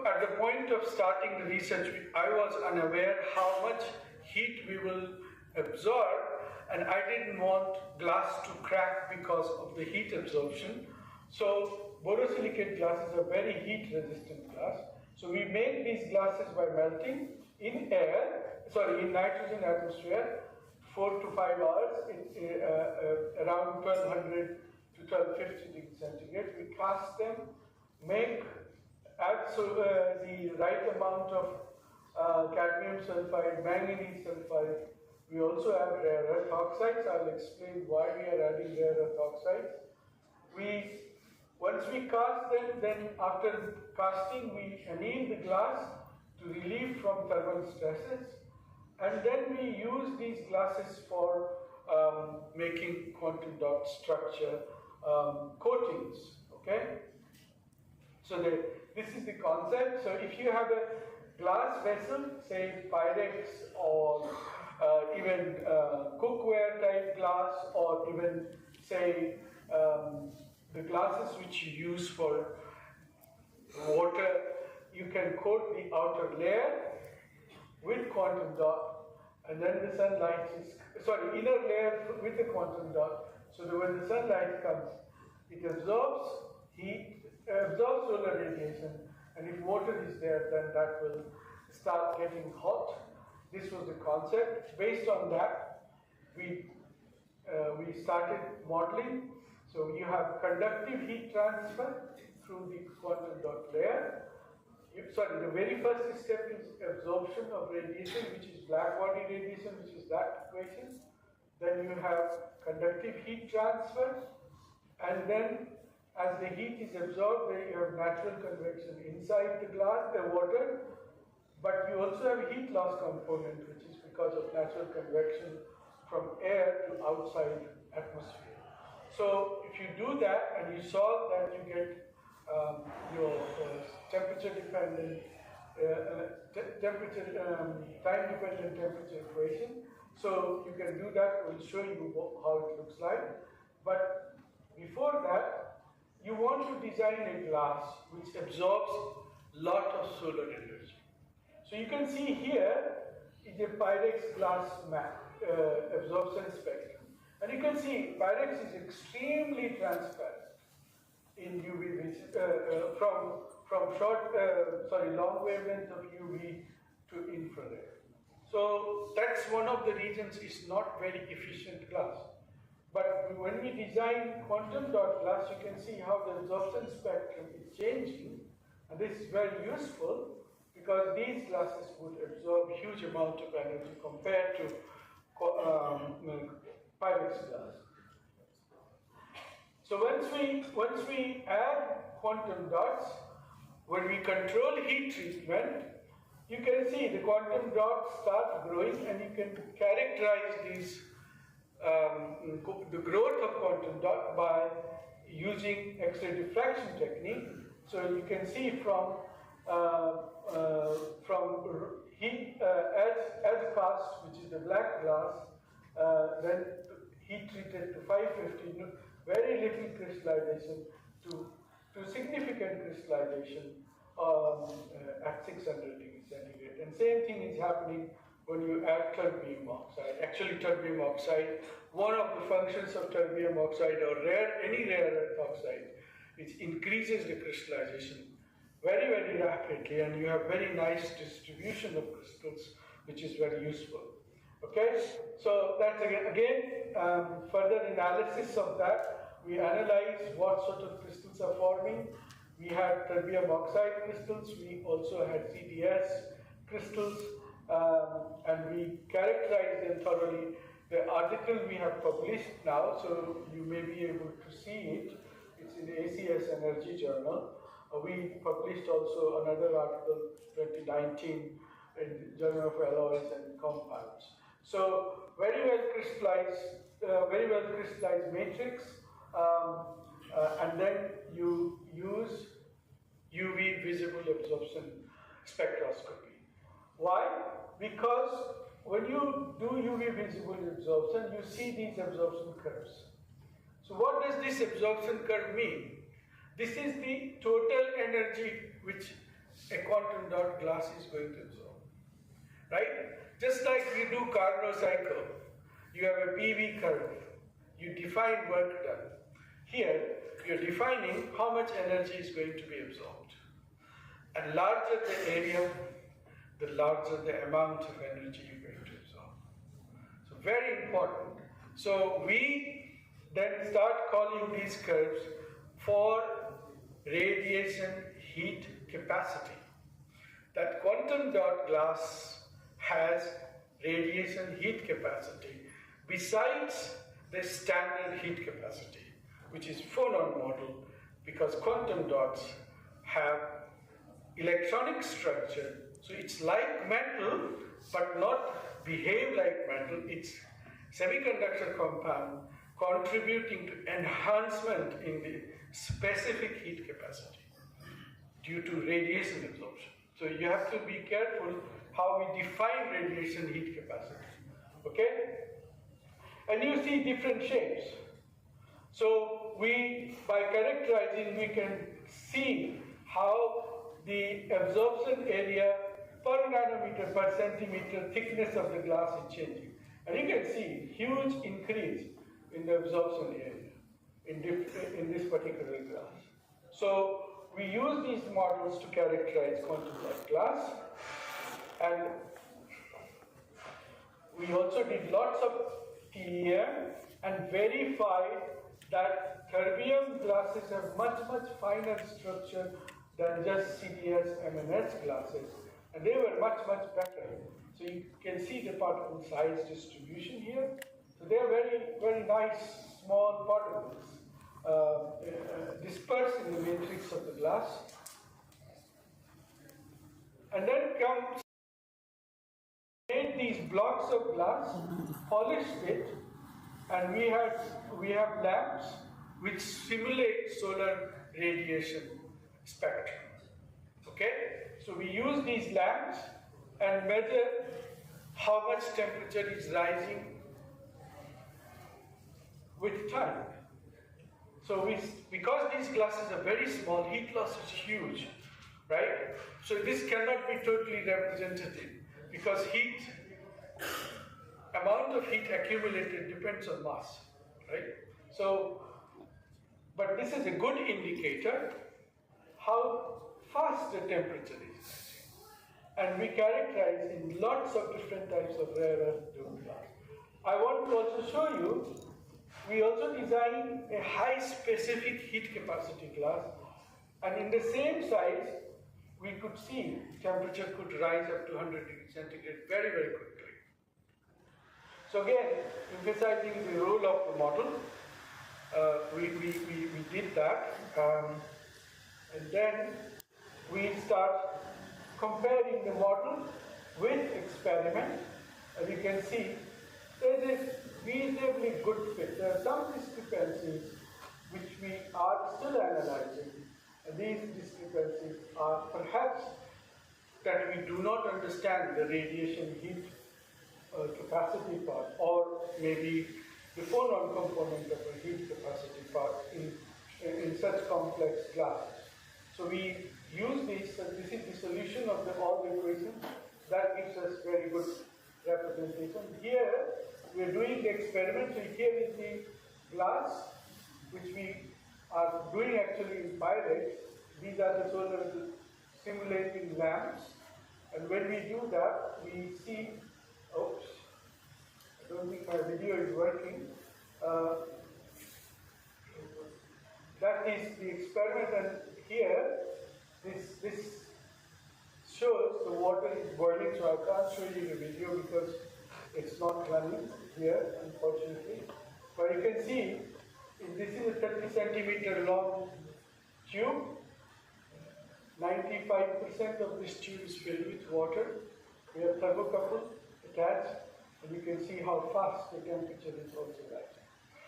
at the point of starting the research, I was unaware how much heat we will absorb, and I didn't want glass to crack because of the heat absorption. So borosilicate glasses are very heat resistant glass. So we make these glasses by melting in in nitrogen atmosphere, 4 to 5 hours, around 1200 to 1250 degrees centigrade. We cast them, add the right amount of cadmium sulfide, manganese sulfide. We also have rare earth oxides. I'll explain why we are adding rare earth oxides. Once we cast them, then after casting, we anneal the glass to relieve from thermal stresses. And then we use these glasses for making quantum dot structure coatings, okay? So this is the concept. So if you have a glass vessel, say Pyrex or even cookware type glass, or even say the glasses which you use for water, you can coat the outer layer with quantum dot, and then the sunlight inner layer with the quantum dot, so that when the sunlight comes, it absorbs heat, absorbs solar radiation, and if water is there, then that will start getting hot. This was the concept. Based on that, we started modeling. So you have conductive heat transfer through the quantum dot layer. The very first step is absorption of radiation, which is black body radiation, which is that equation. Then you have conductive heat transfer, and then as the heat is absorbed, you have natural convection inside the glass, the water, but you also have a heat loss component, which is because of natural convection from air to outside atmosphere. So if you do that and you solve that, you get your temperature-dependent, time-dependent temperature equation. So you can do that. We'll show you how it looks like. But before that, you want to design a glass which absorbs a lot of solar energy. So you can see here is a Pyrex glass absorption spectrum. And you can see Pyrex is extremely transparent in UV from long wavelength of UV to infrared. So that's one of the reasons it's not very efficient glass. But when we design quantum dot glass, you can see how the absorption spectrum is changing, and this is very useful because these glasses would absorb huge amount of energy compared to Pyrex glass. So once we add quantum dots, when we control heat treatment, you can see the quantum dots start growing, and you can characterize these the growth of quantum dot by using X-ray diffraction technique. So you can see from heat as cast, which is the black glass, then heat treated to 550, very little crystallization to significant crystallization at 600 degrees centigrade. And same thing is happening when you add terbium oxide. Actually, terbium oxide, one of the functions of terbium oxide or any rare earth oxide, it increases the crystallization very, very rapidly, and you have very nice distribution of crystals, which is very useful. Okay, so that's again further analysis of that. We analyze what sort of crystals are forming. We had terbium oxide crystals. We also had CDS crystals, and we characterized them thoroughly. The article we have published now, so you may be able to see it. It's in the ACS Energy Journal. We published also another article, 2019, in the Journal of Alloys and Compounds. So very well crystallized matrix, and then you use UV visible absorption spectroscopy. Why? Because when you do UV visible absorption, you see these absorption curves. So what does this absorption curve mean? This is the total energy which a quantum dot glass is going to absorb, right? Just like you do Carnot cycle, you have a PV curve, you define work done. Here, you're defining how much energy is going to be absorbed. And larger the area, the larger the amount of energy you're going to absorb. So very important. So we then start calling these curves for radiation heat capacity. That quantum dot glass has radiation heat capacity besides the standard heat capacity, which is phonon model, because quantum dots have electronic structure. So it's like metal, but not behave like metal. It's semiconductor compound contributing to enhancement in the specific heat capacity due to radiation absorption. So you have to be careful how we define radiation heat capacity. Okay? And you see different shapes. So by characterizing, we can see how the absorption area per nanometer per centimeter thickness of the glass is changing. And you can see huge increase in the absorption area in this particular glass. So we use these models to characterize quantum dot glass, and we also did lots of TEM and verified that terbium glasses have much finer structure than just CDS MNS glasses, and they were much better. So you can see the particle size distribution here. So they are very nice small particles dispersed in the matrix of the glass. And then comes made these blocks of glass, polished it, and we have lamps which simulate solar radiation spectrum. Okay? So we use these lamps and measure how much temperature is rising with time. So because these glasses are very small, heat loss is huge, right? So this cannot be totally representative because amount of heat accumulated depends on mass, right? So, but this is a good indicator how fast the temperature is. And we characterize in lots of different types of rare earth dome glass. I want to also show you, we also designed a high specific heat capacity glass, and in the same size, we could see temperature could rise up to 100 degrees centigrade very quickly. So again, emphasizing the role of the model, we did that, and then we start comparing the model with experiment, and you can see there is a reasonably good fit. There are some discrepancies which we are still analyzing, and these discrepancies are perhaps that we do not understand the radiation heat capacity part, or maybe the phonon component of the heat capacity part in such complex glasses. So we use this, this is the solution of all the equations. That gives us very good representation. Here, we are doing the experiment. So here is the glass, which we are doing actually in Pyrex. These are the solar simulating lamps. And when we do that, we see, oops, I don't think my video is working. That is the experiment, and here, this shows the water is boiling, so I can't show you the video because it's not running here, unfortunately. But you can see, this is a 30 centimeter long tube. 95% of this tube is filled with water. We have thermocouple attached, and you can see how fast the temperature is also rising.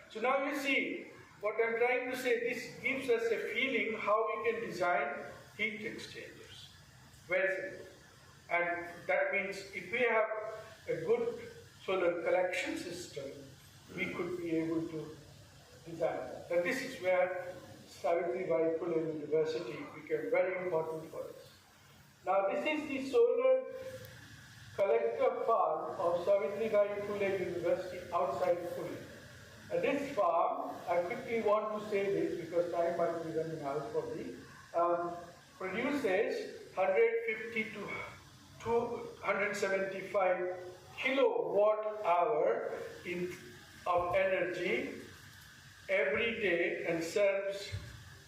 So now you see, what I'm trying to say, this gives us a feeling how we can design heat exchangers. Very simple. And that means if we have a good solar collection system, we could be able to design that. And this is where Savitribai Phule University became very important for us. Now this is the solar collector farm of Savitribai Phule University outside Pune. And this farm, I quickly want to say this because time might be running out for me, produces 150 to 275 kilowatt hour of energy every day and serves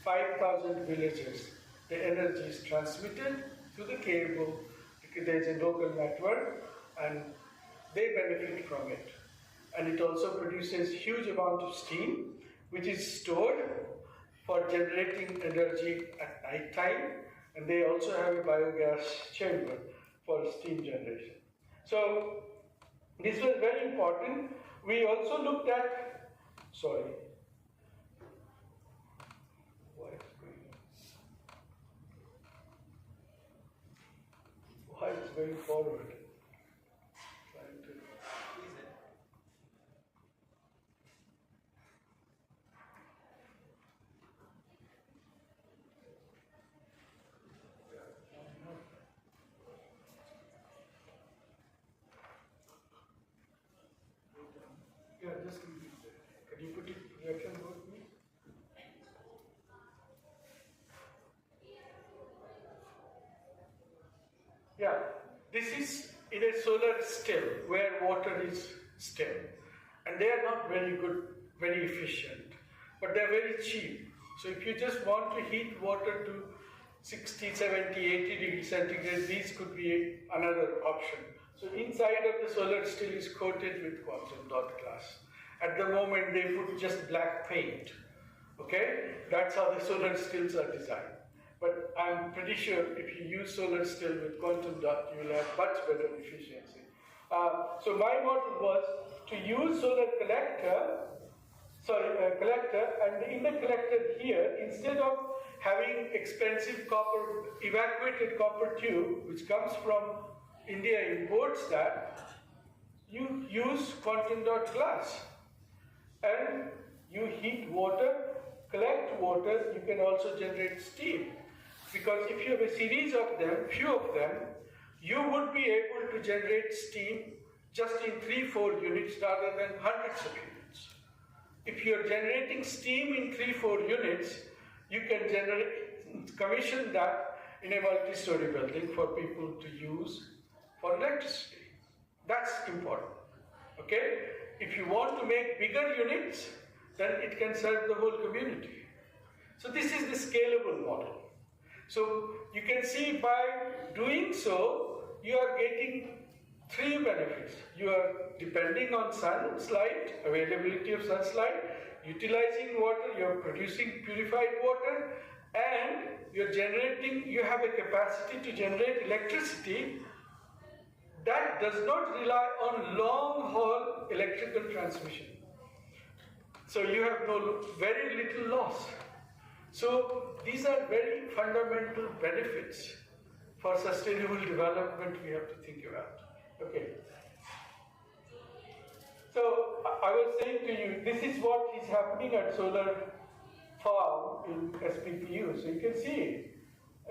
5,000 villages. The energy is transmitted through the cable. There is a local network and they benefit from it. And it also produces huge amount of steam, which is stored for generating energy at night time. And they also have a biogas chamber for steam generation. So this was very important. We also looked at, sorry, why it's going forward? Yeah, just can you put it projection mode, please? Yeah, this is in a solar still where water is still, and they are not very good, very efficient, but they are very cheap. So if you just want to heat water to 60, 70, 80 degrees centigrade, these could be another option. So inside of the solar still is coated with quantum dot glass. At the moment they put just black paint. Okay, that's how the solar stills are designed. But I'm pretty sure if you use solar still with quantum dot, you will have much better efficiency. So my model was to use solar collector, and in the collector here, instead of having expensive evacuated copper tube, which comes from India, imports that, you use quantum dot glass. And you heat water, collect water, you can also generate steam. Because if you have a series of them, few of them, you would be able to generate steam just in 3-4 units rather than hundreds of units. If you are generating steam in 3-4 units, you can commission that in a multi-story building for people to use for electricity. That's important. Okay? If you want to make bigger units, then it can serve the whole community. So this is the scalable model. So you can see by doing so, you are getting 3 benefits. You are depending on sunlight, availability of sunlight, utilizing water, you are producing purified water, and you have a capacity to generate electricity that does not rely on long-haul electrical transmission. So you have very little loss. So these are very fundamental benefits for sustainable development we have to think about. Okay. So I was saying to you, this is what is happening at solar farm in SPPU. So you can see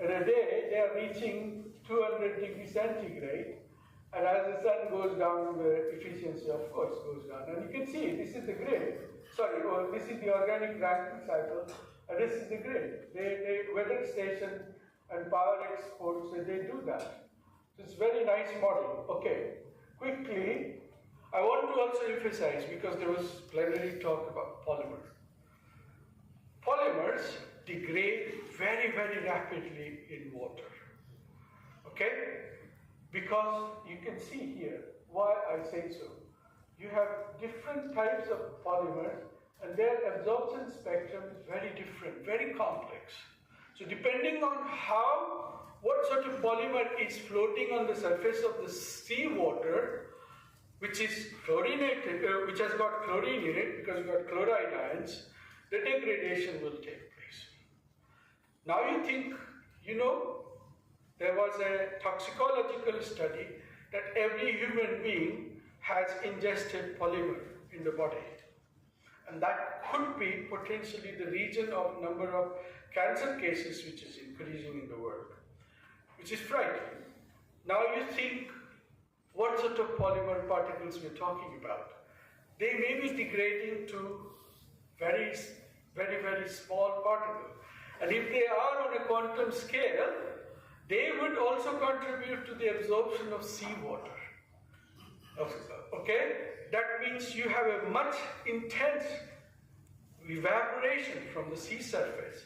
in a day they are reaching 200 degrees centigrade. And as the sun goes down, the efficiency, of course, goes down. And you can see, this is the grid. Sorry, this is the organic Rankine cycle, and this is the grid. They weather station and power exports, so they do that. So it's a very nice model. Okay, quickly, I want to also emphasize, because there was plenary talk about polymers. Polymers degrade very, very rapidly in water. Okay? Because you can see here why I say so. You have different types of polymers and their absorption spectrum is very different, very complex. So depending on what sort of polymer is floating on the surface of the seawater, which is chlorinated, which has got chlorine in it because you've got chloride ions, the degradation will take place. Now you think, there was a toxicological study that every human being has ingested polymer in the body. And that could be potentially the reason of number of cancer cases which is increasing in the world, which is frightening. Now you think, what sort of polymer particles we're talking about? They may be degrading to very, very, very small particles. And if they are on a quantum scale, they would also contribute to the absorption of seawater. Okay? That means you have a much intense evaporation from the sea surface,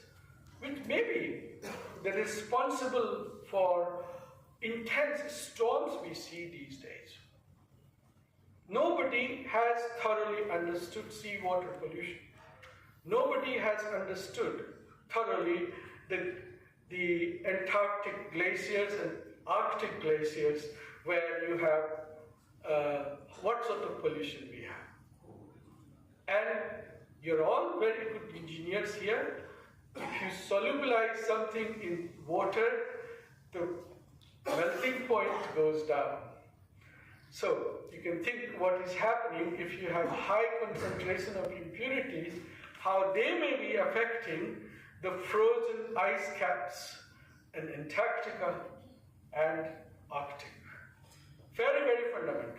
which may be the responsible for intense storms we see these days. Nobody has thoroughly understood seawater pollution. Nobody has understood thoroughly the Antarctic glaciers and Arctic glaciers, where you have what sort of pollution we have. And you're all very good engineers here. If you solubilize something in water, the melting point goes down. So you can think what is happening if you have high concentration of impurities, how they may be affecting the frozen ice caps in Antarctica and Arctic. Very, very fundamental.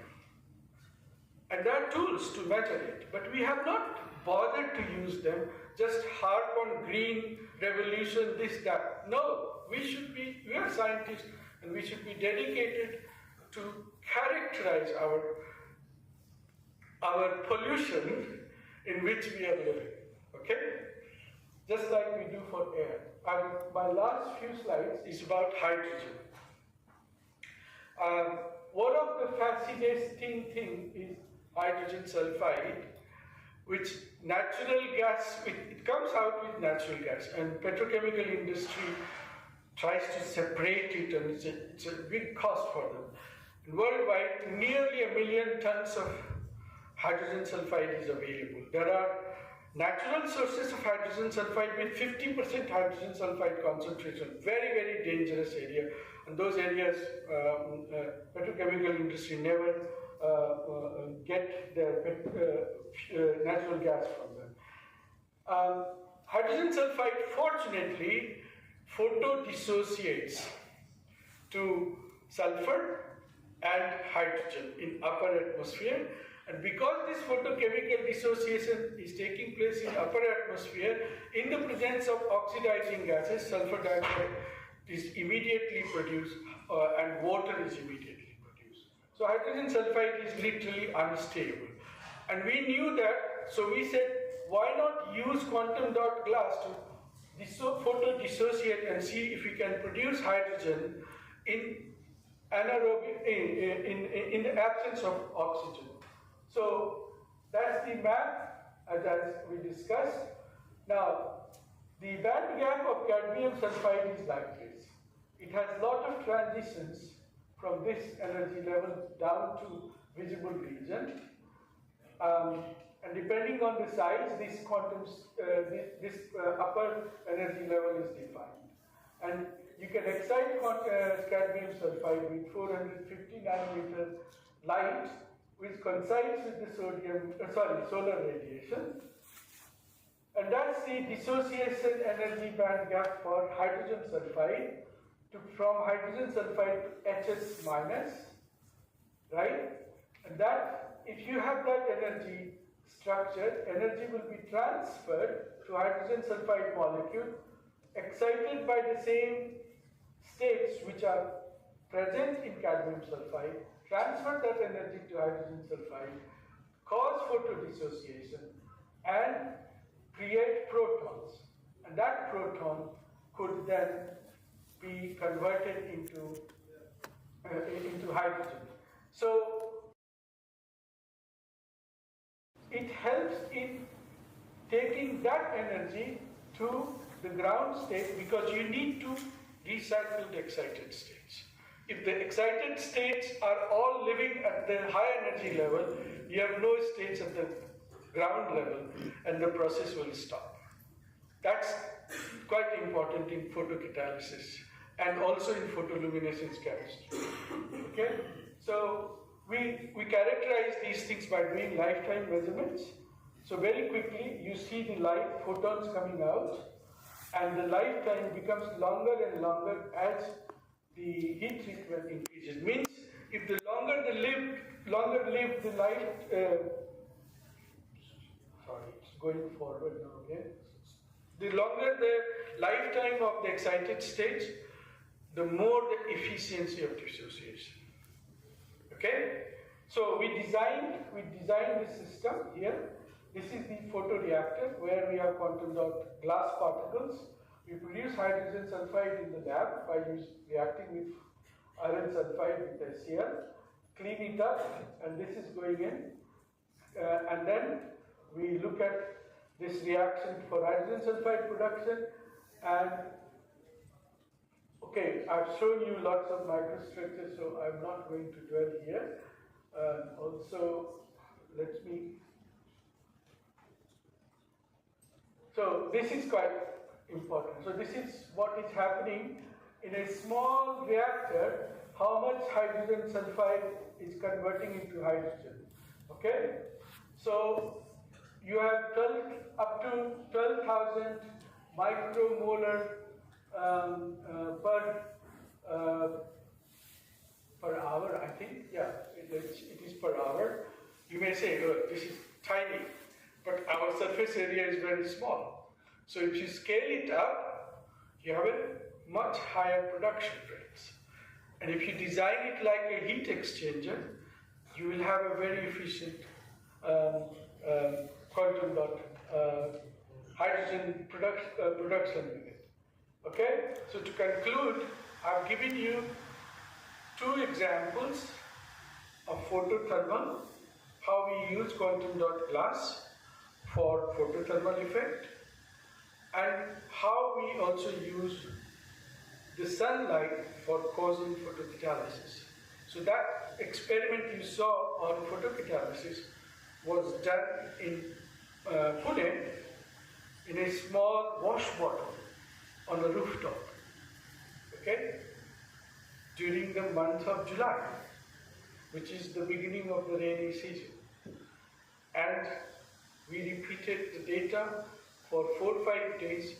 And there are tools to measure it, but we have not bothered to use them, just harp on green revolution, this, that. No, we are scientists, and we should be dedicated to characterize our pollution in which we are living, okay? Just like we do for air. My last few slides is about hydrogen. One of the fascinating things is hydrogen sulfide, which natural gas, it comes out with natural gas, and petrochemical industry tries to separate it, and it's a big cost for them. And worldwide, nearly 1 million tons of hydrogen sulfide is available. There are natural sources of hydrogen sulfide with 50% hydrogen sulfide concentration, very, very dangerous area. And those areas, petrochemical industry never get their natural gas from them. Hydrogen sulfide, fortunately, photo-dissociates to sulfur and hydrogen in upper atmosphere. And because this photochemical dissociation is taking place in upper atmosphere, in the presence of oxidizing gases, sulfur dioxide is immediately produced and water is immediately produced. So hydrogen sulfide is literally unstable. And we knew that, so we said, why not use quantum dot glass to photo-dissociate and see if we can produce hydrogen in anaerobic, in the absence of oxygen. So that's the map as we discussed. Now, the band gap of cadmium sulfide is like this. It has a lot of transitions from this energy level down to visible region. And depending on the size, this upper energy level is defined. And you can excite cadmium sulfide with 450 nanometer light, which coincides with the solar radiation. And that's the dissociation energy band gap for hydrogen sulfide from hydrogen sulfide to HS minus, right? And that, if you have that energy structure, energy will be transferred to hydrogen sulfide molecule, excited by the same states which are present in cadmium sulfide, transfer that energy to hydrogen sulfide, cause photodissociation, and create protons. And that proton could then be converted into hydrogen. So it helps in taking that energy to the ground state, because you need to recycle the excited states. If the excited states are all living at the high energy level, you have no states at the ground level, and the process will stop. That's quite important in photocatalysis and also in photoluminescence chemistry. Okay? So we characterize these things by doing lifetime measurements. So very quickly you see the light photons coming out, and the lifetime becomes longer and longer as the heat treatment increases. Means if the longer lived the light, sorry, it's going forward now again. The longer the lifetime of the excited state, the more the efficiency of dissociation. Okay? So we designed this system here. This is the photoreactor where we have quantum dot glass particles. We produce hydrogen sulfide in the lab by reacting with iron sulfide with HCl, clean it up, and this is going in. And then we look at this reaction for hydrogen sulfide production. And okay, I've shown you lots of microstructures, so I'm not going to dwell here. Also, let me. So this is quite important. So this is what is happening in a small reactor. How much hydrogen sulfide is converting into hydrogen? Okay. So you have up to 12,000 micromolar per hour, I think. Yeah, it is per hour. You may say, oh, this is tiny, but our surface area is very small. So if you scale it up, you have a much higher production rates. And if you design it like a heat exchanger, you will have a very efficient quantum dot hydrogen production unit. Okay? So to conclude, I've given you two examples of photothermal, how we use quantum dot glass for photothermal effect, and how we also use the sunlight for causing photocatalysis. So that experiment you saw on photocatalysis was done in Pune in a small wash bottle on a rooftop, okay, during the month of July, which is the beginning of the rainy season. And we repeated the data for 4 or 5 days.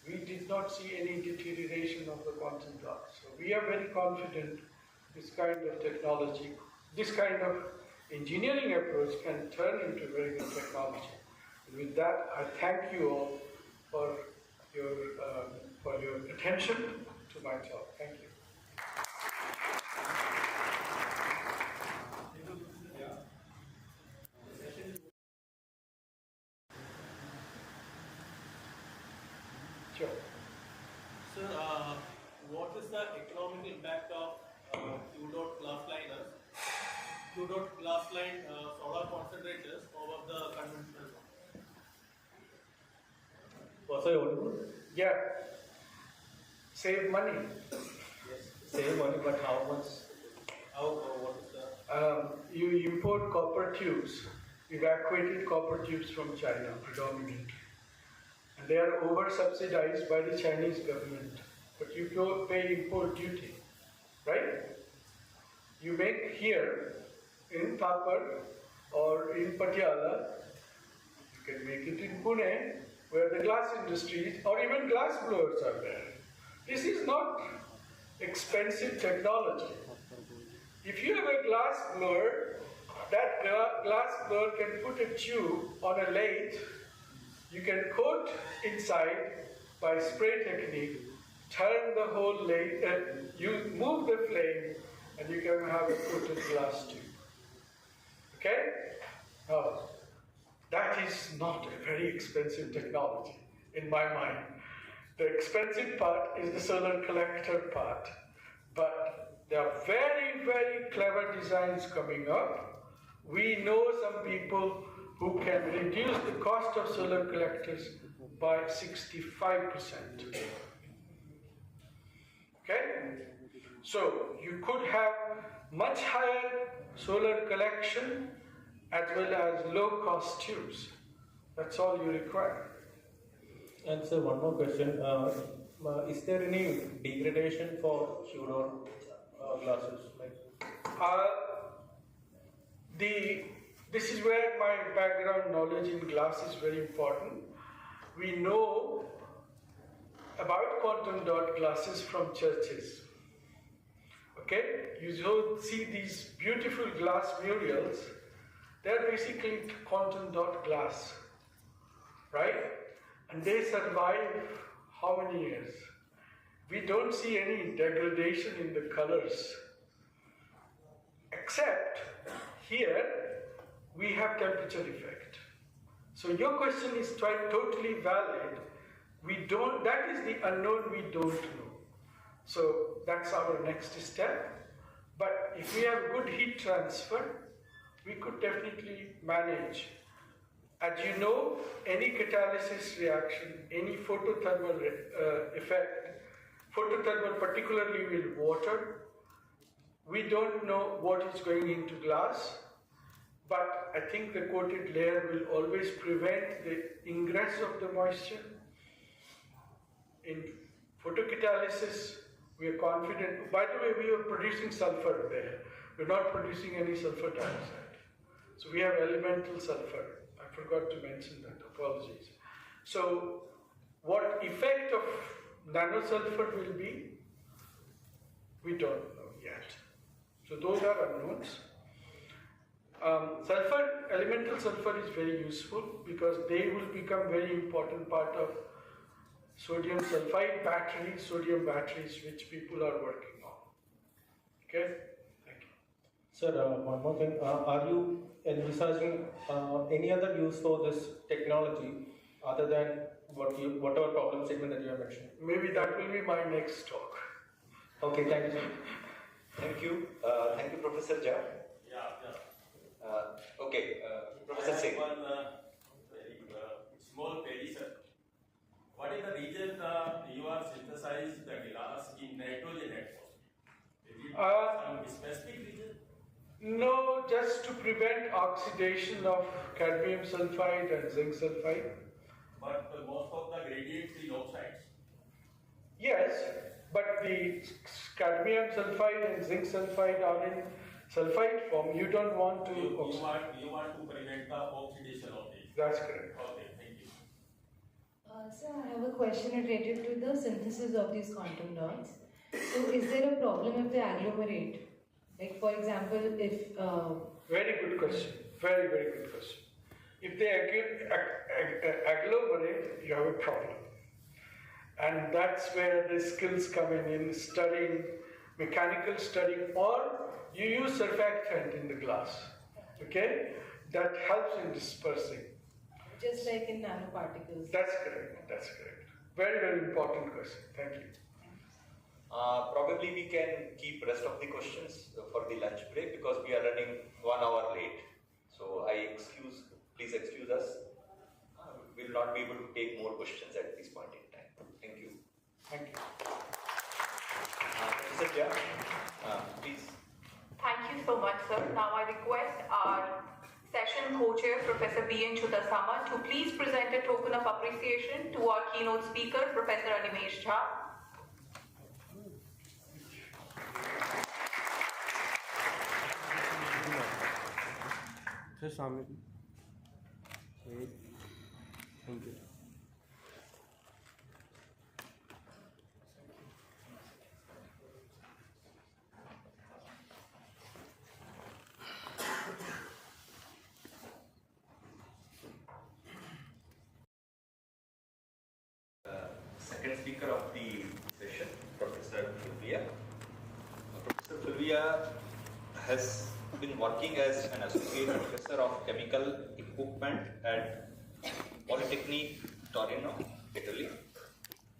We did not see any deterioration of the quantum dots. So we are very confident this kind of technology, this kind of engineering approach can turn into very good technology. And with that, I thank you all for your attention to my talk. Thank you. Sure. Sir, what is the economic impact of Q-dot glass liners, Q-dot glass line solar concentrators over the conventional one? Was I audible? Yeah. Save money. Yes, save money, but how much? What is the? You import copper tubes, evacuated copper tubes from China predominantly. And they are over-subsidized by the Chinese government. But you don't pay import duty, right? You make here in Thapar or in Patiala, you can make it in Pune, where the glass industry or even glass blowers are there. This is not expensive technology. If you have a glass blower, that glass blower can put a tube on a lathe. You can coat inside by spray technique, turn the whole lathe, you move the flame, and you can have a coated glass tube. Okay? Now, that is not a very expensive technology in my mind. The expensive part is the solar collector part. But there are very, very clever designs coming up. We know some people who can reduce the cost of solar collectors by 65%. Okay? So you could have much higher solar collection as well as low cost tubes. That's all you require. And sir, one more question. Is there any degradation for Q-dot glasses? This is where my background knowledge in glass is very important. We know about quantum dot glasses from churches. Okay, you see these beautiful glass murals. They're basically quantum dot glass, right? And they survive how many years? We don't see any degradation in the colors, except here we have temperature effect. So your question is totally valid. That is the unknown we don't know. So that's our next step. But if we have good heat transfer, we could definitely manage. As you know, any catalysis reaction, any photothermal effect, photothermal particularly with water, we don't know what is going into glass, but I think the coated layer will always prevent the ingress of the moisture. In photocatalysis, we are confident. By the way, we are producing sulfur there. We're not producing any sulfur dioxide. So we have elemental sulfur. I forgot to mention that, apologies. So what effect of nanosulfur will be, we don't know yet. So those are unknowns. Elemental sulfur is very useful because they will become very important part of sodium sulfide batteries, sodium batteries, which people are working on. Okay? Thank you. Sir, one more thing. Are you envisaging any other use for this technology other than whatever problem statement that you have mentioned? Maybe that will be my next talk. Okay, thank you, sir. Thank you. Thank you, Professor Jha. Okay, Professor Singh. One very small query, sir. What is the reason you are synthesized the glass in nitrogen atmosphere? Is it some specific reason? No, just to prevent oxidation of cadmium sulfide and zinc sulfide. But most of the gradients in oxides. Yes, but the cadmium sulfide and zinc sulfide are in sulfide form. You don't want to You want to prevent the oxidation of these. That's correct. Okay, thank you. Sir, I have a question related to the synthesis of these quantum dots. So, is there a problem if they agglomerate? Like, for example, if... Very good question. Very, very good question. If they agglomerate, you have a problem. And that's where the skills come in studying, mechanical studying, or you use surfactant in the glass. Okay? That helps in dispersing. Just like in nanoparticles. That's correct. That's correct. Very, very important question. Thank you. Probably we can keep rest of the questions for the lunch break because we are running 1 hour late. So please excuse us. We will not be able to take more questions at this point in time. Thank you. Thank you. Professor Jha, please. Thank you so much, sir. Now I request our session co-chair, Professor B.N. Chudasama, to please present a token of appreciation to our keynote speaker, Professor Animesh Jha. Thank you. Second speaker of the session, Professor Fulvia. Professor Fulvia has been working as an associate professor of chemical equipment at Polytechnic Torino, Italy.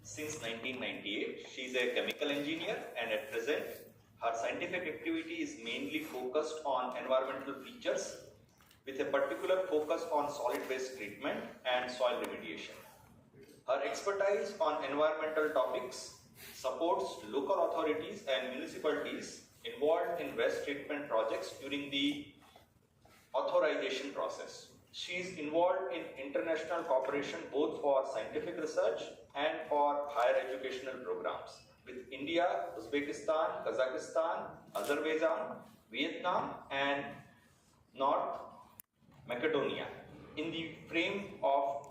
Since 1998, she is a chemical engineer, and at present, her scientific activity is mainly focused on environmental features with a particular focus on solid waste treatment and soil remediation. Her expertise on environmental topics supports local authorities and municipalities involved in waste treatment projects during the authorization process. She is involved in international cooperation both for scientific research and for higher educational programs with India, Uzbekistan, Kazakhstan, Azerbaijan, Vietnam, and North Macedonia in the frame of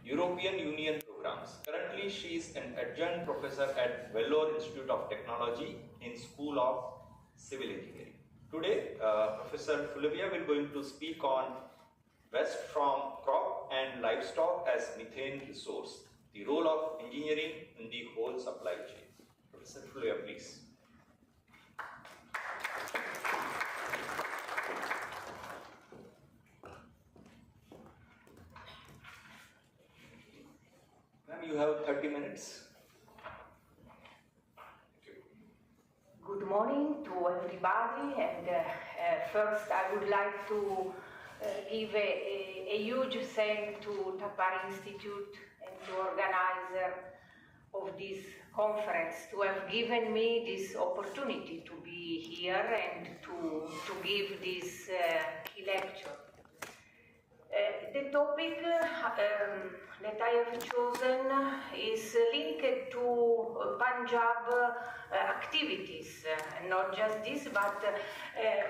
European Union programs. Currently, she is an adjunct professor at Vellore Institute of Technology in School of Civil Engineering. Today, Professor Fulvia will going to speak on waste from crop and livestock as methane resource, the role of engineering in the whole supply chain. Professor Fulvia, please. Ma'am, you have 30 minutes. Good morning to everybody, and first I would like to give a huge thanks to Thapar Institute and the organizer of this conference to have given me this opportunity to be here and to give this key lecture. The topic that I have chosen is linked to Punjab activities, not just this, but a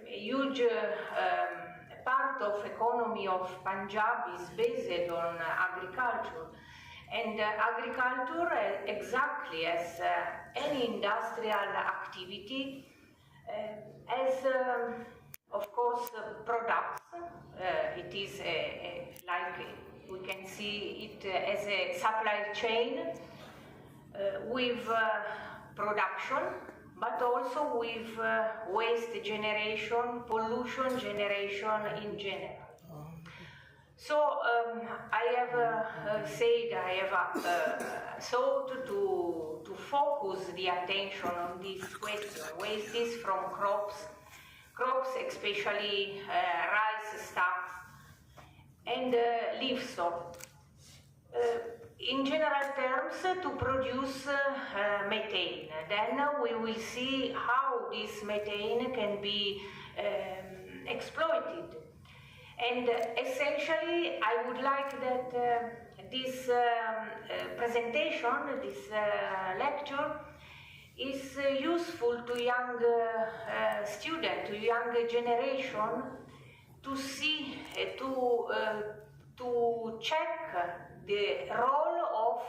huge part of economy of Punjab is based on agriculture. And agriculture, exactly as any industrial activity, has of course products. It is like we can see it as a supply chain with production, but also with waste generation, pollution generation in general. So I have said, I have sought to focus the attention on this question, wastes from crops, especially rice stocks and livestock. In general terms, to produce methane. Then we will see how this methane can be exploited. And essentially, I would like that this presentation, this lecture, is useful to young students, to young generation, to see, to check the role of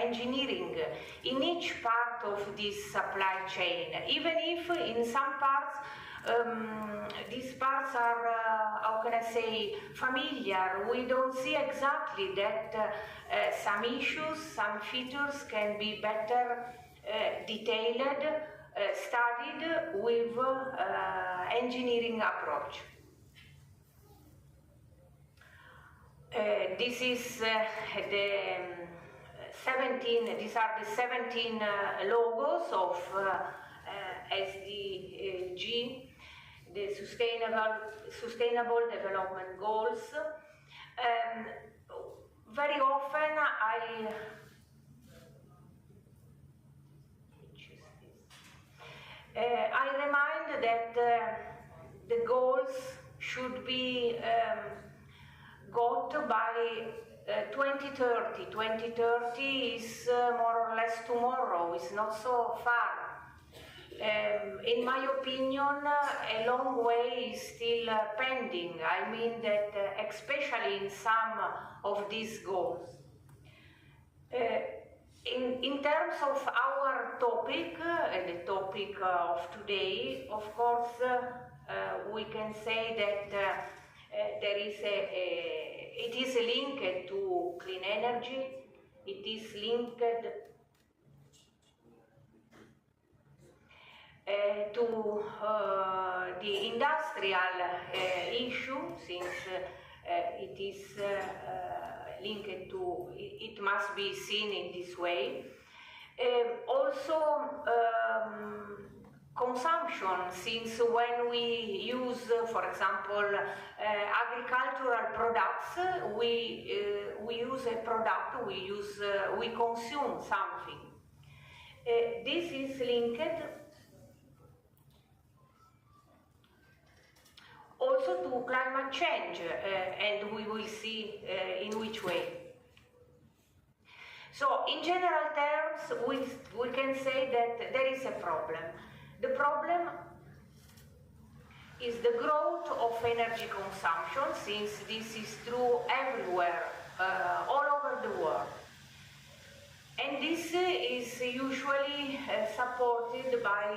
engineering in each part of this supply chain, even if in some parts these parts are, how can I say, familiar. We don't see exactly that some issues, some features can be better detailed, studied with engineering approach. This is the 17, these are the 17 logos of SDG, the Sustainable Development Goals. Very often I remind that the goals should be got by 2030. 2030 is more or less tomorrow, it's not so far. In my opinion, a long way is still pending. I mean that especially in some of these goals. In terms of our topic, the topic of today, of course, we can say that there is it is linked to clean energy, it is linked to the industrial issue, since it is linked to, it must be seen in this way. Also, consumption, since when we use, for example, agricultural products, we use a product, we consume something. This is linked also to climate change, and we will see in which way. So, in general terms, we can say that there is a problem. The problem is the growth of energy consumption, since this is true everywhere, all over the world. And this is usually supported by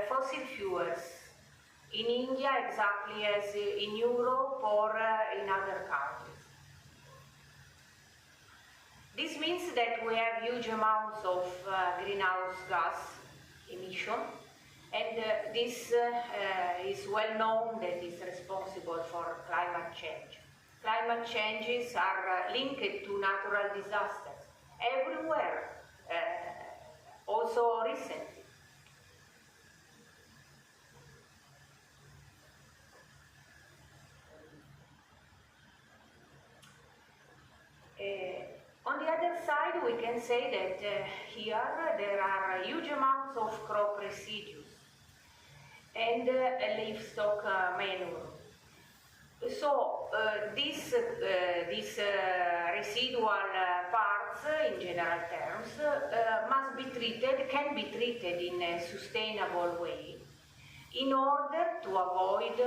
fossil fuels, in India exactly as in Europe or in other countries. This means that we have huge amounts of greenhouse gas emission, and this is well known that is responsible for climate change. Climate changes are linked to natural disasters everywhere, also recently. On the other side, we can say that here there are huge amounts of crop residues and livestock manure. So these residual parts, in general terms, must be treated, can be treated in a sustainable way in order to avoid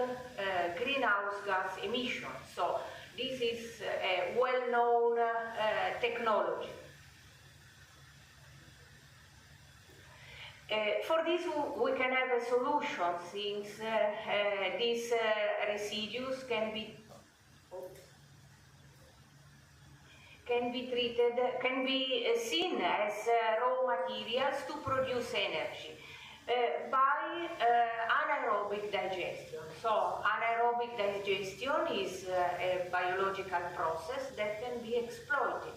greenhouse gas emissions. So this is a well-known technology. For this, we can have a solution, since these residues can be treated, can be seen as raw materials to produce energy by anaerobic digestion. So anaerobic digestion is a biological process that can be exploited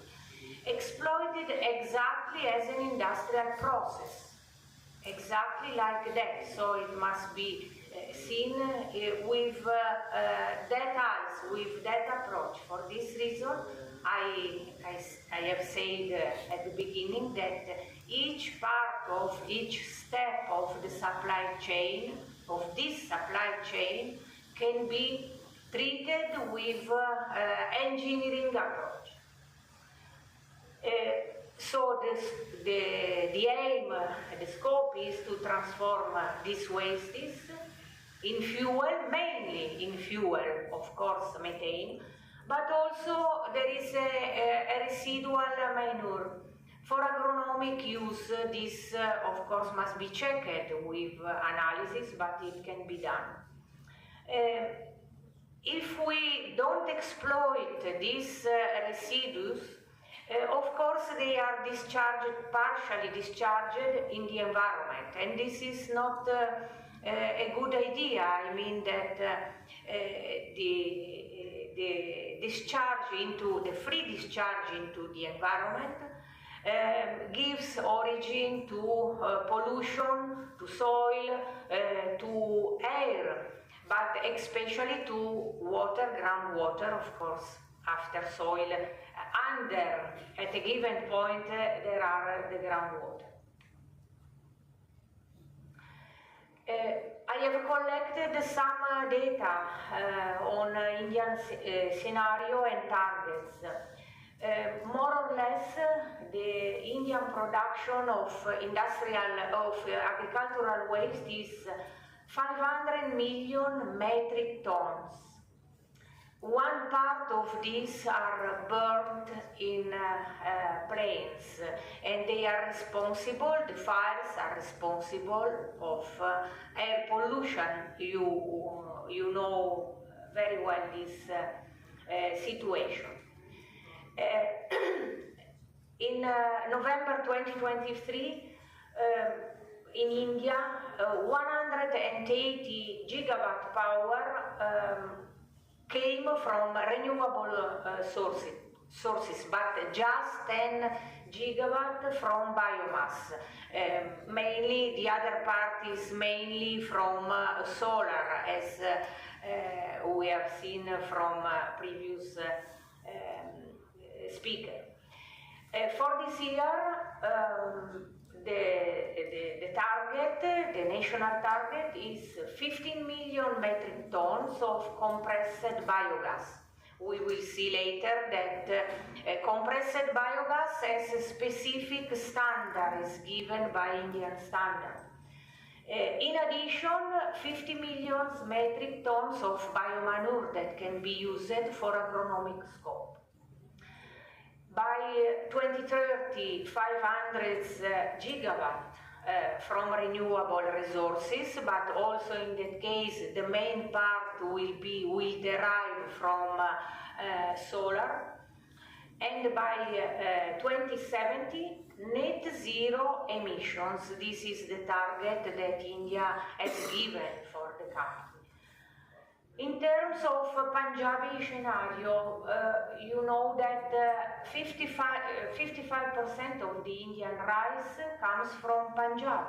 exactly as an industrial process. Exactly like that, so it must be seen with that eyes, with that approach. For this reason, I have said at the beginning that each part of each step of the supply chain, of this supply chain, can be treated with engineering approach. So the aim, the scope is to transform these wastes in fuel, mainly in fuel, of course, methane, but also there is a residual manure. For agronomic use, this, of course, must be checked with analysis, but it can be done. If we don't exploit these residues, of course, they are discharged, partially discharged in the environment, and this is not a good idea. I mean that the discharge into, the free discharge into the environment gives origin to pollution, to soil, to air, but especially to water, groundwater, of course, after soil. Under, at a given point, there are the groundwater. I have collected some data on Indian scenario and targets. More or less, the Indian production of agricultural waste is 500 million metric tons. One part of these are burnt in plains, and they are responsible, the fires are responsible of air pollution. You know very well this situation. In November 2023, in India, 180 gigawatt power came from renewable sources, but just 10 gigawatt from biomass. Mainly, the other part is mainly from solar, as we have seen from previous speaker. For this year, the target, the national target, is 15 million metric tons of compressed biogas. We will see later that compressed biogas has a specific standard, is given by Indian standard. In addition, 50 million metric tons of biomanure that can be used for agronomic scope. By 2030, 500 gigawatt from renewable resources, but also in that case the main part will derive from solar. And by 2070, net zero emissions. This is the target that India has given for the country. In terms of Punjabi scenario, you know that 55% of the Indian rice comes from Punjab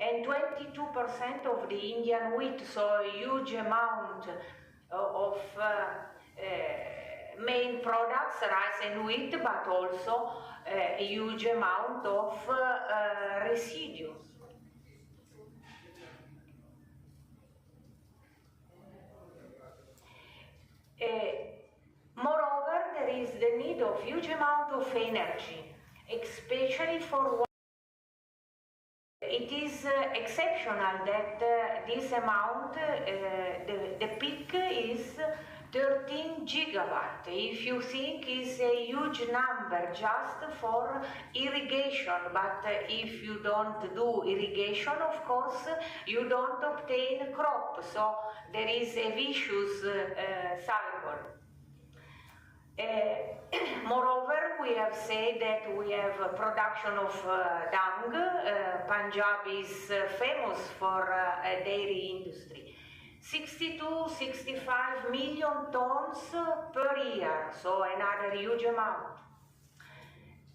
and 22% of the Indian wheat, so a huge amount of main products, rice and wheat, but also a huge amount of residues. Moreover, there is the need of huge amount of energy, especially for it is exceptional that this amount, the peak is 13 gigawatt. If you think it's a huge number just for irrigation, but if you don't do irrigation, of course, you don't obtain crop. So there is a vicious cycle. Moreover, we have said that we have a production of dung. Punjab is famous for dairy industry. 62-65 million tons per year, so another huge amount.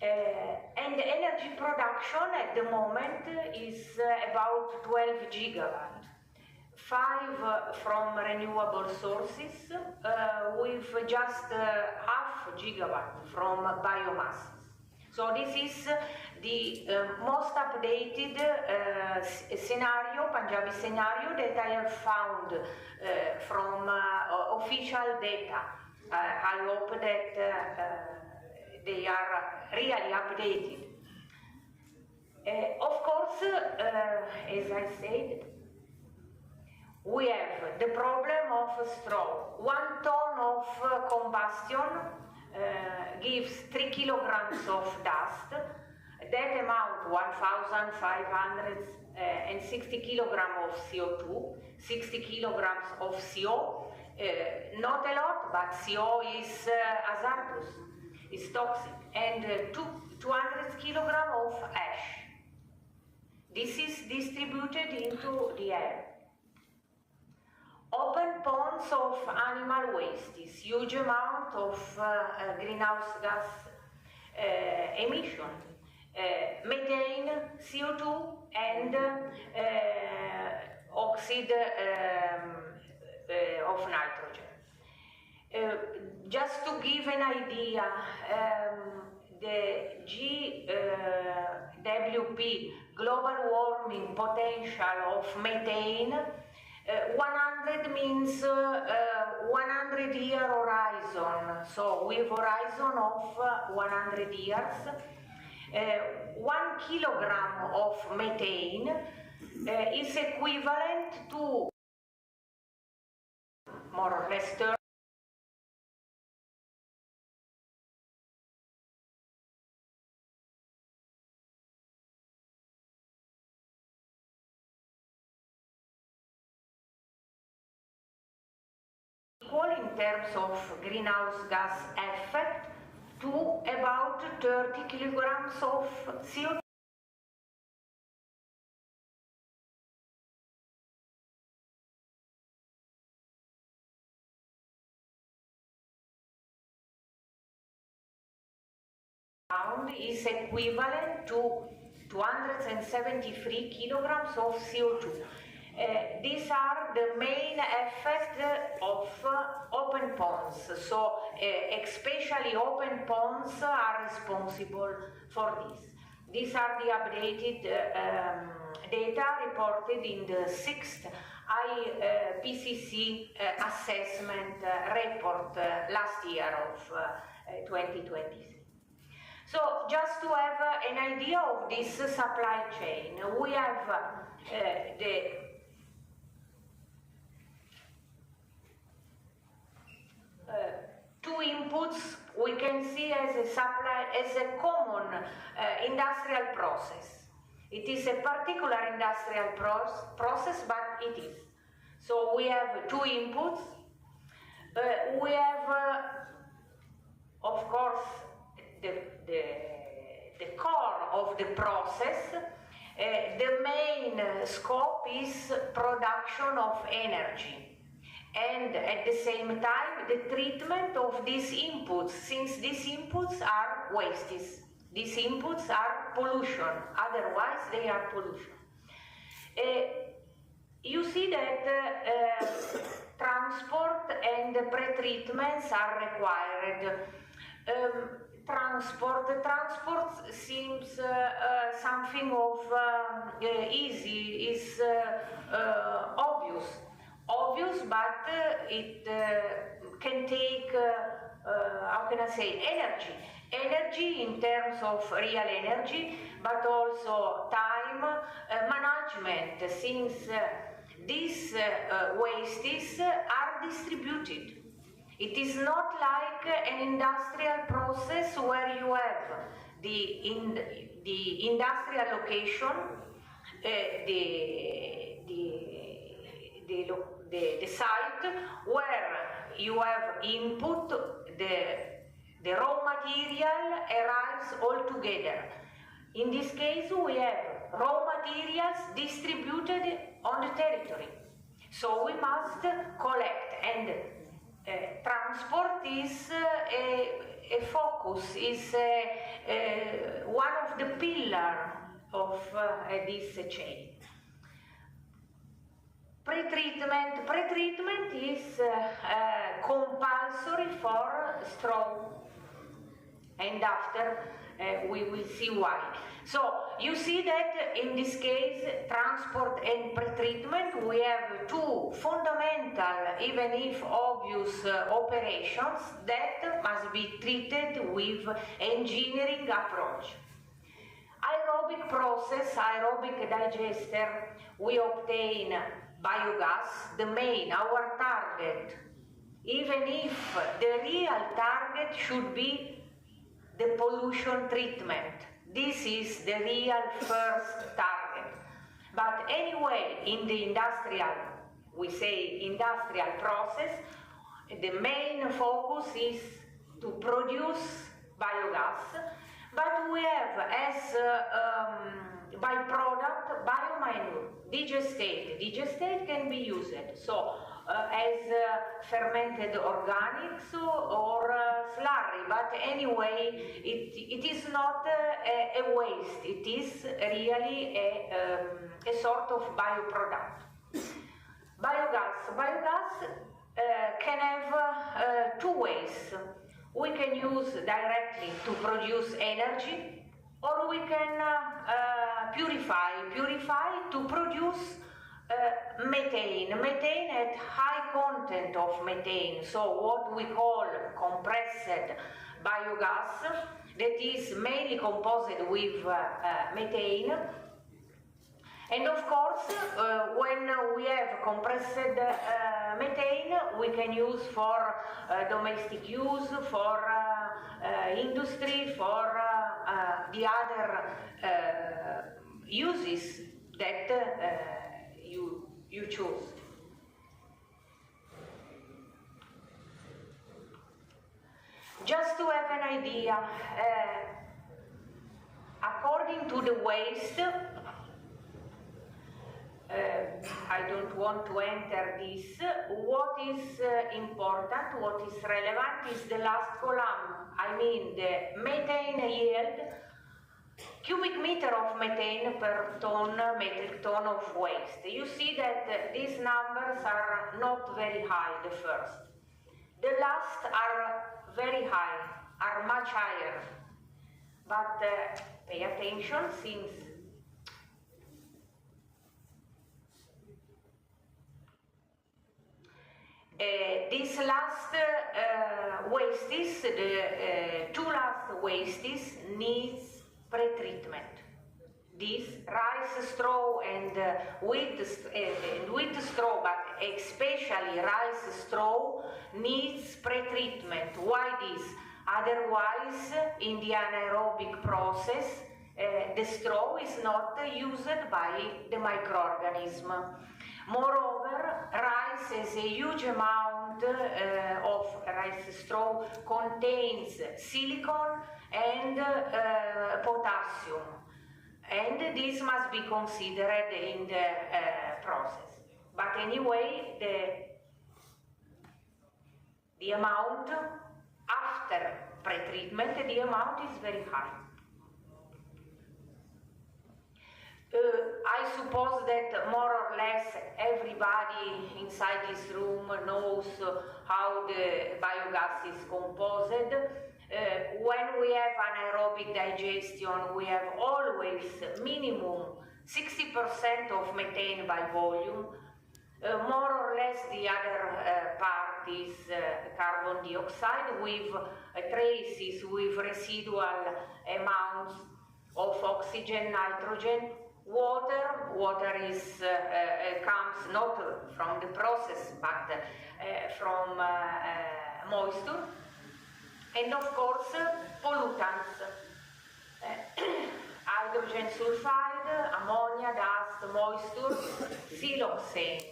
And the energy production at the moment is about 12 gigawatt. 5 from renewable sources, with just half gigawatt from biomass. So this is the most updated scenario, Punjabi scenario, that I have found from official data. I hope that they are really updated. Of course, as I said, we have the problem of straw. 1 ton of combustion gives 3 kilograms of dust. That amount, 1,560 kilograms of CO2, 60 kilograms of CO. Not a lot, but CO is hazardous, is toxic, and 200 kilograms of ash. This is distributed into the air. Open ponds of animal waste is huge amount of greenhouse gas emission, methane, CO2, and oxide of nitrogen. Just to give an idea, the GWP, global warming potential of methane, 100 means 100-year horizon, so with horizon of 100 years. 1 kilogram of methane is equivalent to more or less 30 in terms of greenhouse gas effect to about 30 kilograms of CO2. Is equivalent to 273 kilograms of CO2. These are the main effects of open ponds. So, especially open ponds are responsible for this. These are the updated data reported in the 6th IPCC assessment report last year of 2023. So, just to have an idea of this supply chain, we have as a common industrial process. It is a particular industrial process, but it is. So we have two inputs. We have, of course, the core of the process. The main scope is production of energy, and at the same time the treatment of these inputs, since these inputs are wastes. These inputs are pollution, otherwise they are pollution. You see that transport and pre-treatments are required. Transport seems something of easy, is obvious, but it can take, how can I say, energy in terms of real energy, but also time management, since these wastes are distributed. It is not like an industrial process where you have the industrial location, the site where you have input, the raw material arrives all together. In this case, we have raw materials distributed on the territory. So we must collect, and transport is a focus, is one of the pillars of this chain. Pre-treatment is compulsory for straw, and after we will see why. So you see that in this case, transport and pre-treatment, we have two fundamental, even if obvious, operations that must be treated with engineering approach. Aerobic process, aerobic digester, we obtain biogas, the main, our target, even if the real target should be the pollution treatment. This is the real first target. But anyway, in the industrial, we say industrial process, the main focus is to produce biogas, but we have as byproduct biomanure, digestate. Digestate can be used. So as fermented organics or slurry, but anyway, it is not a waste. It is really a sort of bioproduct. Biogas can have two ways. We can use directly to produce energy, or we can purify to produce methane at high content of methane, so what we call compressed biogas, that is mainly composed with methane. And of course, when we have compressed methane, we can use for domestic use, for industry, for the other uses that you choose. Just to have an idea, according to the waste, I don't want to enter this. What is important, what is relevant is the last column. I mean the methane yield, cubic meter of methane per ton, metric ton of waste. You see that these numbers are not very high, the first. The last are very high, are much higher. But pay attention, since these last wastes, the two last wastes needs pre-treatment. This rice straw and wheat straw, but especially rice straw, needs pre-treatment. Why this? Otherwise, in the anaerobic process, the straw is not used by the microorganism. Moreover, rice has a huge amount of rice straw contains silicon and potassium, and this must be considered in the process. But anyway, the amount after pre-treatment, the amount is very high. I suppose that more or less everybody inside this room knows how the biogas is composed. When we have anaerobic digestion, we have always minimum 60% of methane by volume. More or less the other part is carbon dioxide with traces with residual amounts of oxygen, nitrogen. Water is comes not from the process but from moisture, and of course pollutants, hydrogen sulfide, ammonia, dust, moisture, siloxanes.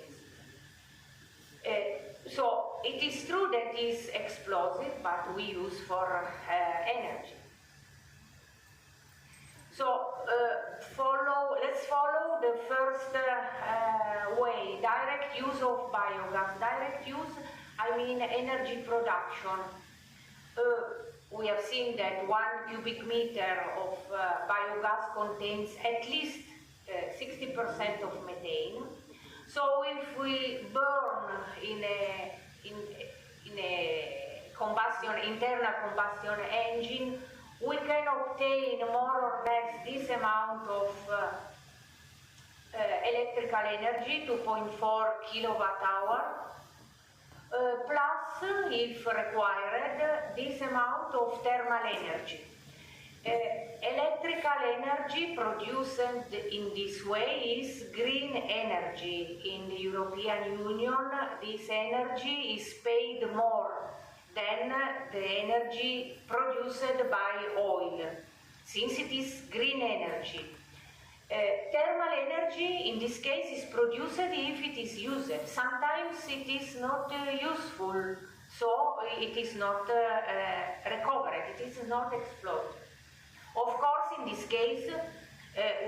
So it is true that it is explosive, but we use for energy. So let's follow the first way, direct use of biogas. Direct use, I mean energy production. We have seen that 1 cubic meter of biogas contains at least 60% of methane. So if we burn in a internal combustion engine, we can obtain more or less this amount of electrical energy, 2.4 kilowatt hour, plus, if required, this amount of thermal energy. Electrical energy produced in this way is green energy. In the European Union, this energy is paid more than the energy produced by oil, since it is green energy. Thermal energy, in this case, is produced if it is used. Sometimes it is not useful, so it is not recovered, it is not exploited. Of course, in this case,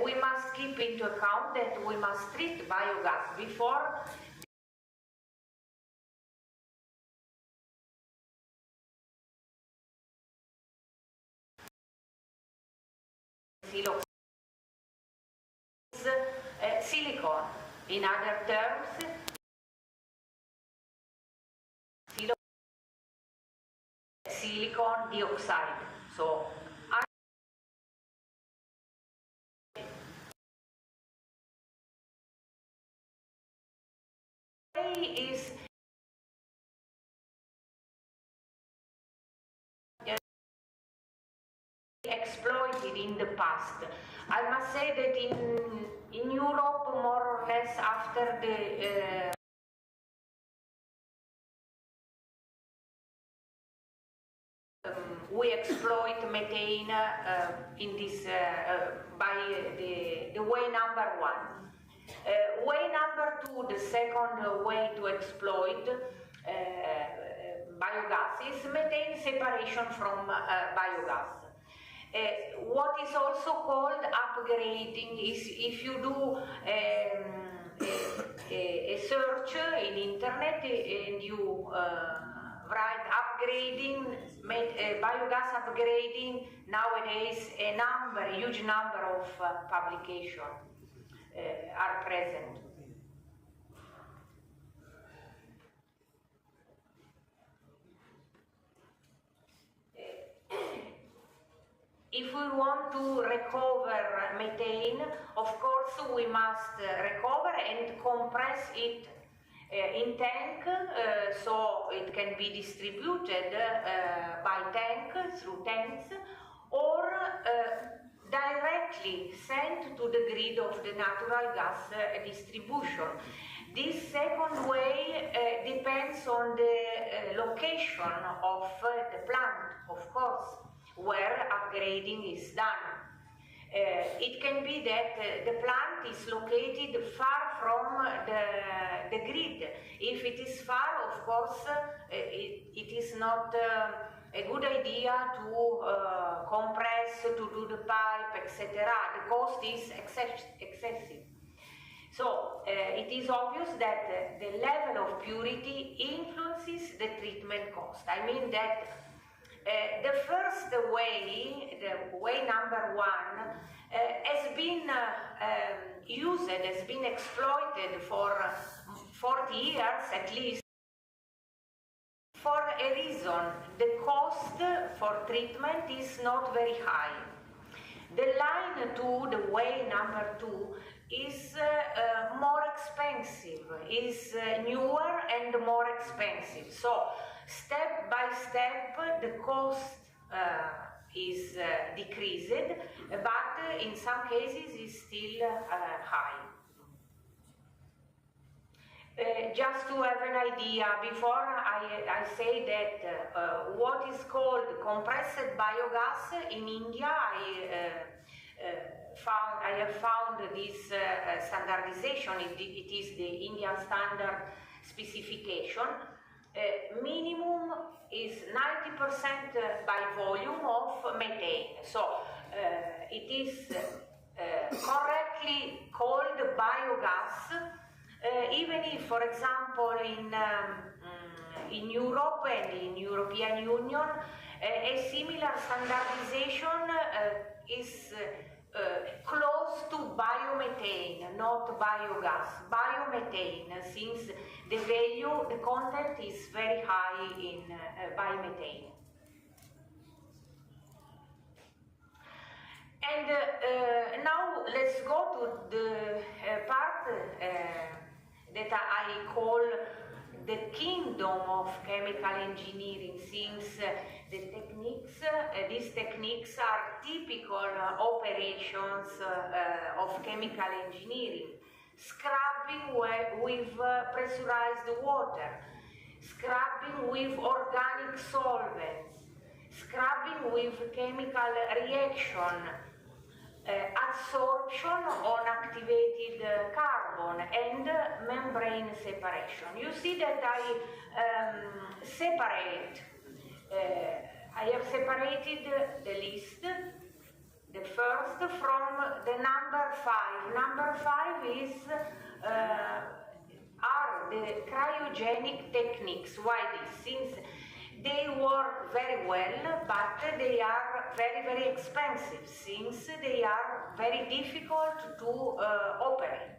we must keep into account that we must treat biogas before silicon. In other terms, silicon dioxide. So is exploited in the past. I must say that in Europe, more or less after the we exploit methane in this by the way number 1. Way number 2, the second way to exploit biogas is methane separation from biogas. What is also called upgrading is if you do a search in internet and you write upgrading, biogas upgrading, nowadays a huge number of publications are present. If we want to recover methane, of course we must recover and compress it in tank, so it can be distributed by tank, through tanks, or directly sent to the grid of the natural gas distribution. This second way depends on the location of the plant. of course, where upgrading is done. It can be that the plant is located far from the grid. If it is far, of course, it is not a good idea to compress, to do the pipe, etc. The cost is excessive. So it is obvious that the level of purity influences the treatment cost. I mean that the first way, the way number one, has been used, has been exploited for 40 years at least, for a reason. The cost for treatment is not very high. The line 2, the way number 2, is more expensive, is newer and more expensive. So step by step the cost is decreased, but in some cases is still high. Just to have an idea, before I say that what is called compressed biogas in India, I have found this standardization. It is the Indian standard specification. Minimum is 90% by volume of methane. So it is correctly called biogas. Even if, for example, in Europe and in European Union, a similar standardization is close to biomethane, not biogas. Biomethane, since the value, the content is very high in biomethane. And now let's go to the part that I call the kingdom of chemical engineering, since the techniques, these techniques are typical operations of chemical engineering. Scrubbing with pressurized water, scrubbing with organic solvents, scrubbing with chemical reaction, adsorption on activated carbon, and membrane separation. You see that I separate. I have separated the list, the first from the number 5. Number 5 is are the cryogenic techniques. Why this? Since they work very well, but they are very, very expensive, since they are very difficult to operate.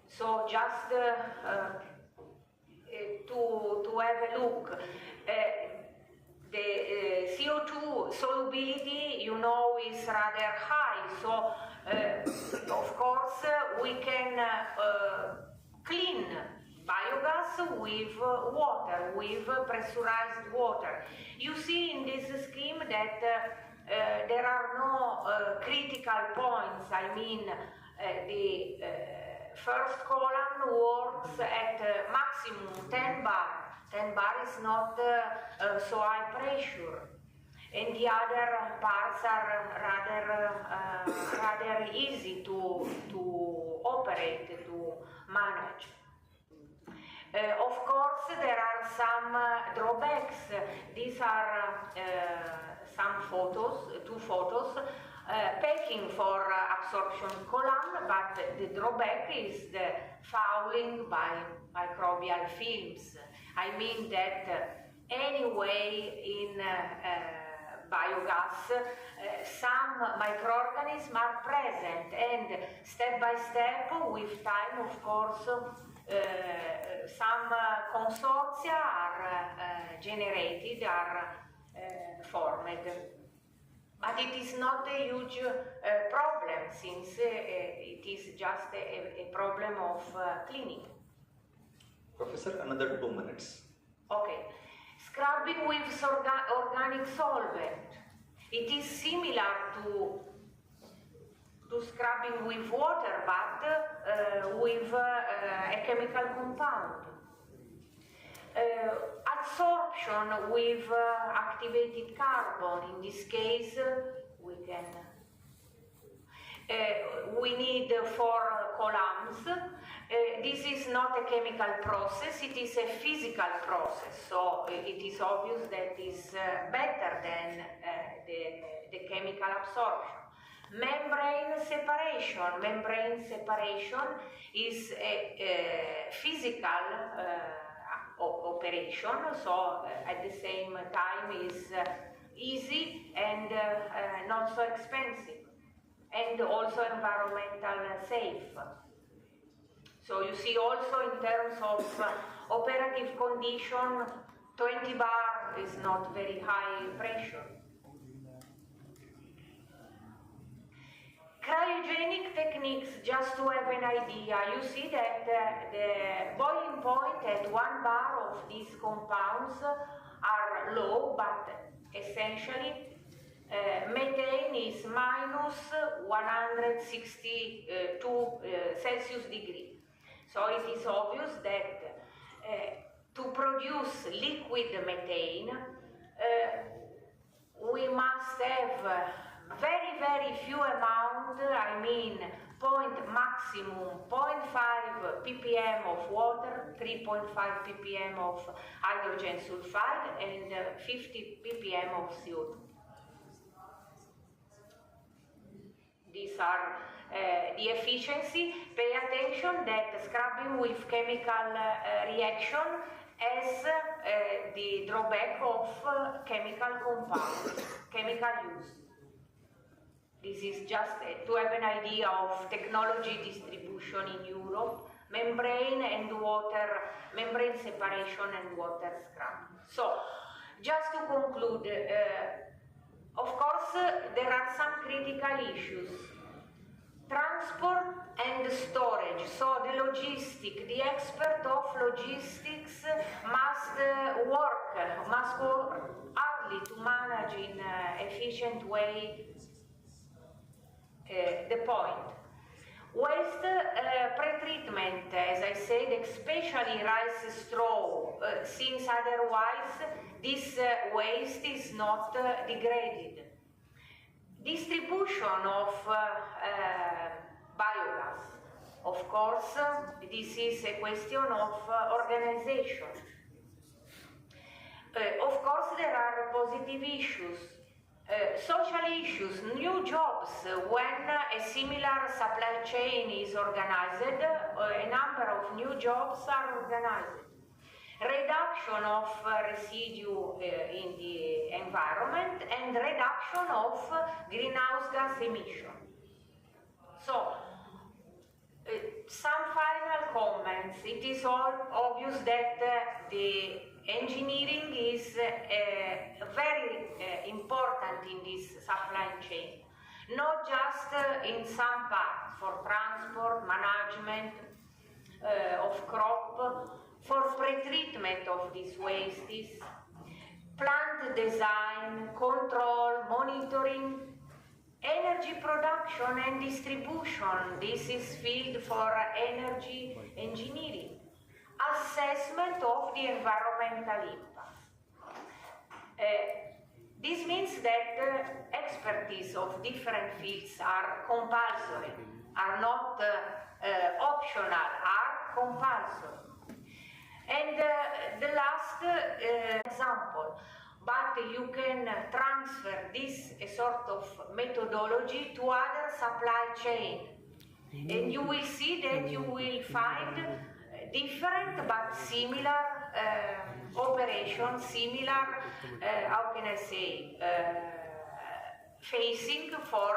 So just to have a look, the CO2 solubility, you know, is rather high. So of course we can clean biogas with water, with pressurized water. You see in this scheme that there are no critical points. I mean, the first column works at maximum 10 bar. 10 bar is not so high pressure, and the other parts are rather easy to operate, to manage. Of course, there are some drawbacks. These are some photos, 2 photos, packing for absorption column, but the drawback is the fouling by microbial films. I mean that anyway in biogas, some microorganisms are present, and step by step, with time, of course, some consortia are generated, are formed. But it is not a huge problem, since it is just a problem of cleaning. Professor, another 2 minutes. Okay. Scrubbing with organic solvent. It is similar to scrubbing with water, but with a chemical compound. Absorption with activated carbon. In this case, we need 4 columns. This is not a chemical process, it is a physical process, so it is obvious that it is better than the chemical absorption. Membrane separation is a physical operation, so at the same time is easy and not so expensive, and also environmental safe. So you see also in terms of operative condition, 20 bar is not very high pressure. Cryogenic techniques, just to have an idea, you see that the boiling point at 1 bar of these compounds are low, but essentially methane is minus 162 Celsius degree. So it is obvious that to produce liquid methane, we must have very few amount, I mean maximum 0.5 ppm of water, 3.5 ppm of hydrogen sulfide, and 50 ppm of CO2. These are the efficiency. Pay attention that scrubbing with chemical reaction has the drawback of chemical compounds, chemical use. This is just to have an idea of technology distribution in Europe, membrane separation and water scrub. So, just to conclude, of course, there are some critical issues. Transport and storage. So the the expert of logistics must work hardly to manage in an efficient way the point. Waste pretreatment, as I said, especially rice straw, since otherwise this waste is not degraded. Distribution of biogas. Of course, this is a question of organization. Of course, there are positive issues. Social issues, new jobs. When a similar supply chain is organized, a number of new jobs are organized. Reduction of residue in the environment and reduction of greenhouse gas emission. So, some final comments. It is all obvious that the engineering is very important in this supply chain, not just in some parts, for transport, management of crop, for pretreatment of these wastes, plant design, control, monitoring, energy production and distribution. This is field for energy engineering. Assessment of the environmental impact. This means that expertise of different fields are compulsory, are not optional, are compulsory. And the last example, but you can transfer this sort of methodology to other supply chain, and you will see that you will find different but similar operations, similar, how can I say, facing for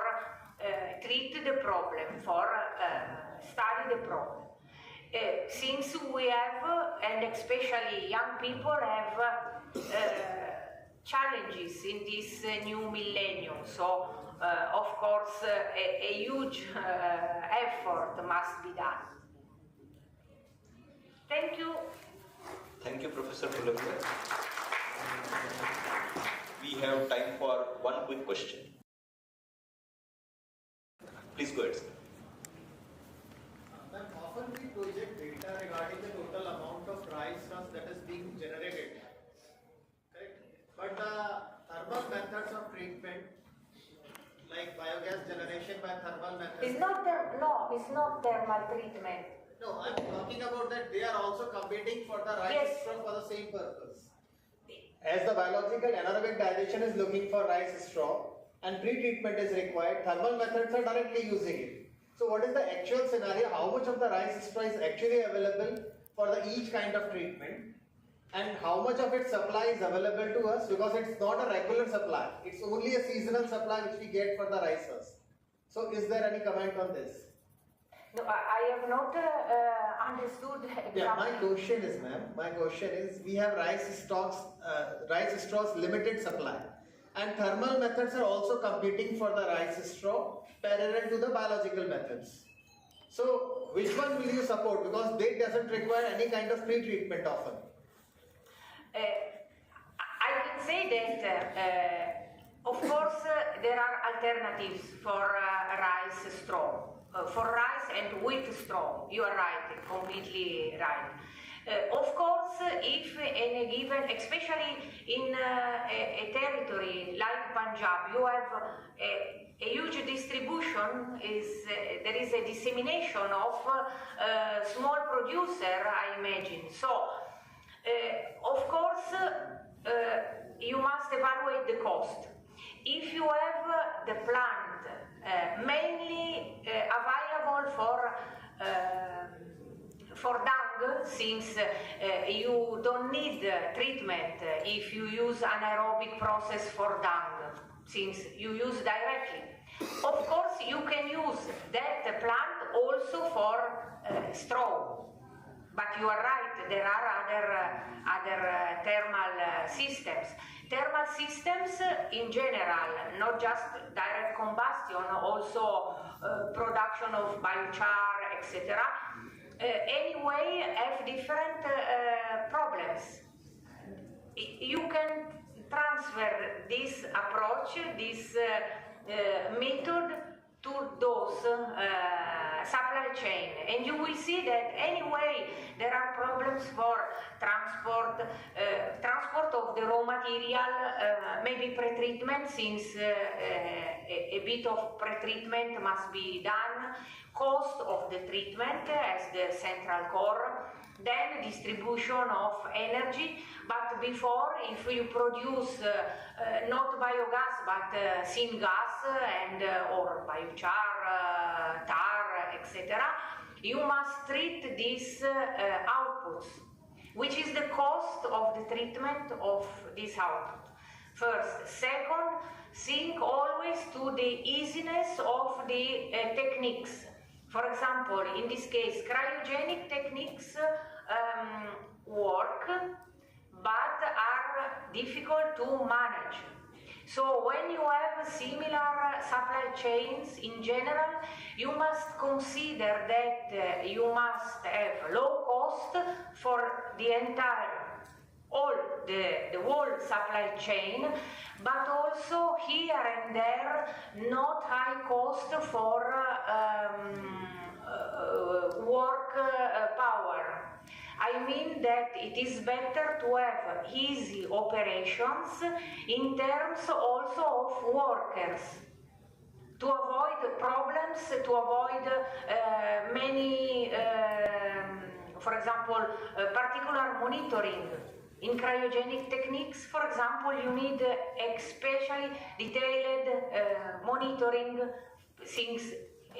treat the problem, for study the problem. Since we have, and especially young people have challenges in this new millennium, so of course a huge effort must be done. Thank you. Thank you, Professor Pulavia. We have time for one quick question. Please go ahead, sir. Often we project data regarding the total amount of rice that is being generated. No, it's not thermal treatment. No, I'm talking about that they are also competing for the rice straw for the same purpose. As the biological anaerobic digestion is looking for rice straw and pre-treatment is required, thermal methods are directly using it. So what is the actual scenario? How much of the rice straw is actually available for each kind of treatment? And how much of its supply is available to us? Because it's not a regular supply. It's only a seasonal supply which we get for the rices. So is there any comment on this? No, I have not understood exactly. Yeah, my question is, we have rice straws limited supply, and thermal methods are also competing for the rice straw parallel to the biological methods. So, which one will you support? Because they doesn't require any kind of pre-treatment often. I can say that, of course, there are alternatives for rice straw. For rice and wheat straw, you are right, completely right. Of course, if in a given, especially in a territory like Punjab, you have a huge distribution, there is a dissemination of small producer, I imagine. So, of course, you must evaluate the cost. If you have the plant mainly available for dung, since you don't need treatment if you use anaerobic process for dung, since you use directly. Of course, you can use that plant also for straw. But you are right, there are other thermal systems. Thermal systems in general, not just direct combustion, also production of biochar, etc. Anyway, have different problems. You can transfer this approach, this method to those supply chain, and you will see that anyway there are problems for transport of the raw material, maybe pretreatment, since a bit of pretreatment must be done, cost of the treatment as the central core, then distribution of energy. But before, if you produce not biogas but syngas and or biochar, tar, etc., you must treat these outputs. Which is the cost of the treatment of this output? First. Second, think always to the easiness of the techniques. For example, in this case, cryogenic techniques work, but are difficult to manage. So when you have similar supply chains in general, you must consider that you must have low cost for the entire, the whole supply chain, but also here and there not high cost for work power. I mean that it is better to have easy operations in terms also of workers, to avoid problems, to avoid many, for example, particular monitoring. In cryogenic techniques, for example, you need especially detailed monitoring, since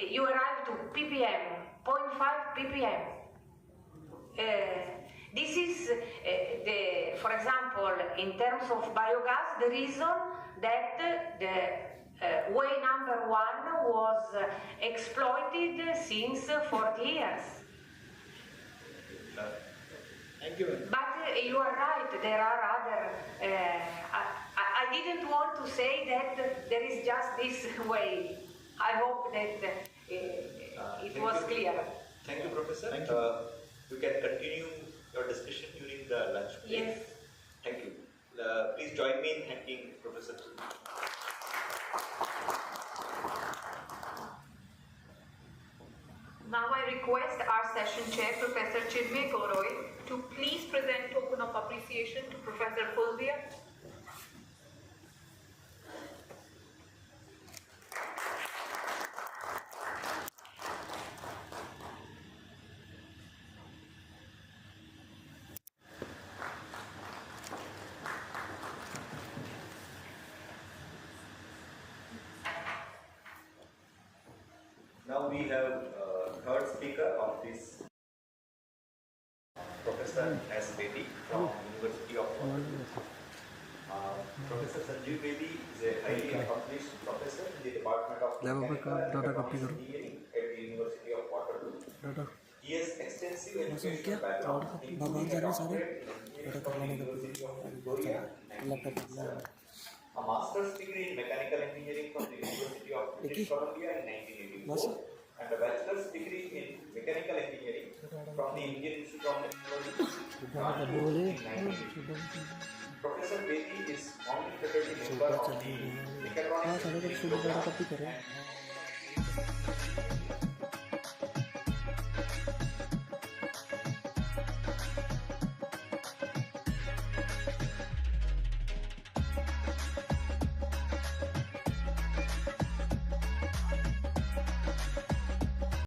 you arrive to ppm, 0.5 ppm. This is, for example, in terms of biogas, the reason that the way number 1 was exploited since 40 years. Thank you. But you are right, there are other, I didn't want to say that there is just this way. I hope that it was clear. Thank you, Professor. Thank you. You can continue your discussion during the lunch break. Yes. Thank you. Please join me in thanking Professor. Now I request our session chair, Professor Chinmay Goroy, to please present token of appreciation to Professor Fulvia. now we have third speaker of this, Professor S. Bedi from University of Waterloo. Professor Sanjeev Bedi is a highly accomplished professor in the Department of Mechanical and Electronics Engineering at the University of Waterloo. He has extensive educational background, including a doctorate in engineering from the University of Victoria in 1987, a master's degree in mechanical engineering from the University of British Columbia in 1984, and a bachelor's degree in mechanical engineering from the Indian Institute of Technology in 1980. Professor Bedi is founding faculty member of the Mechatronics Engineering Program.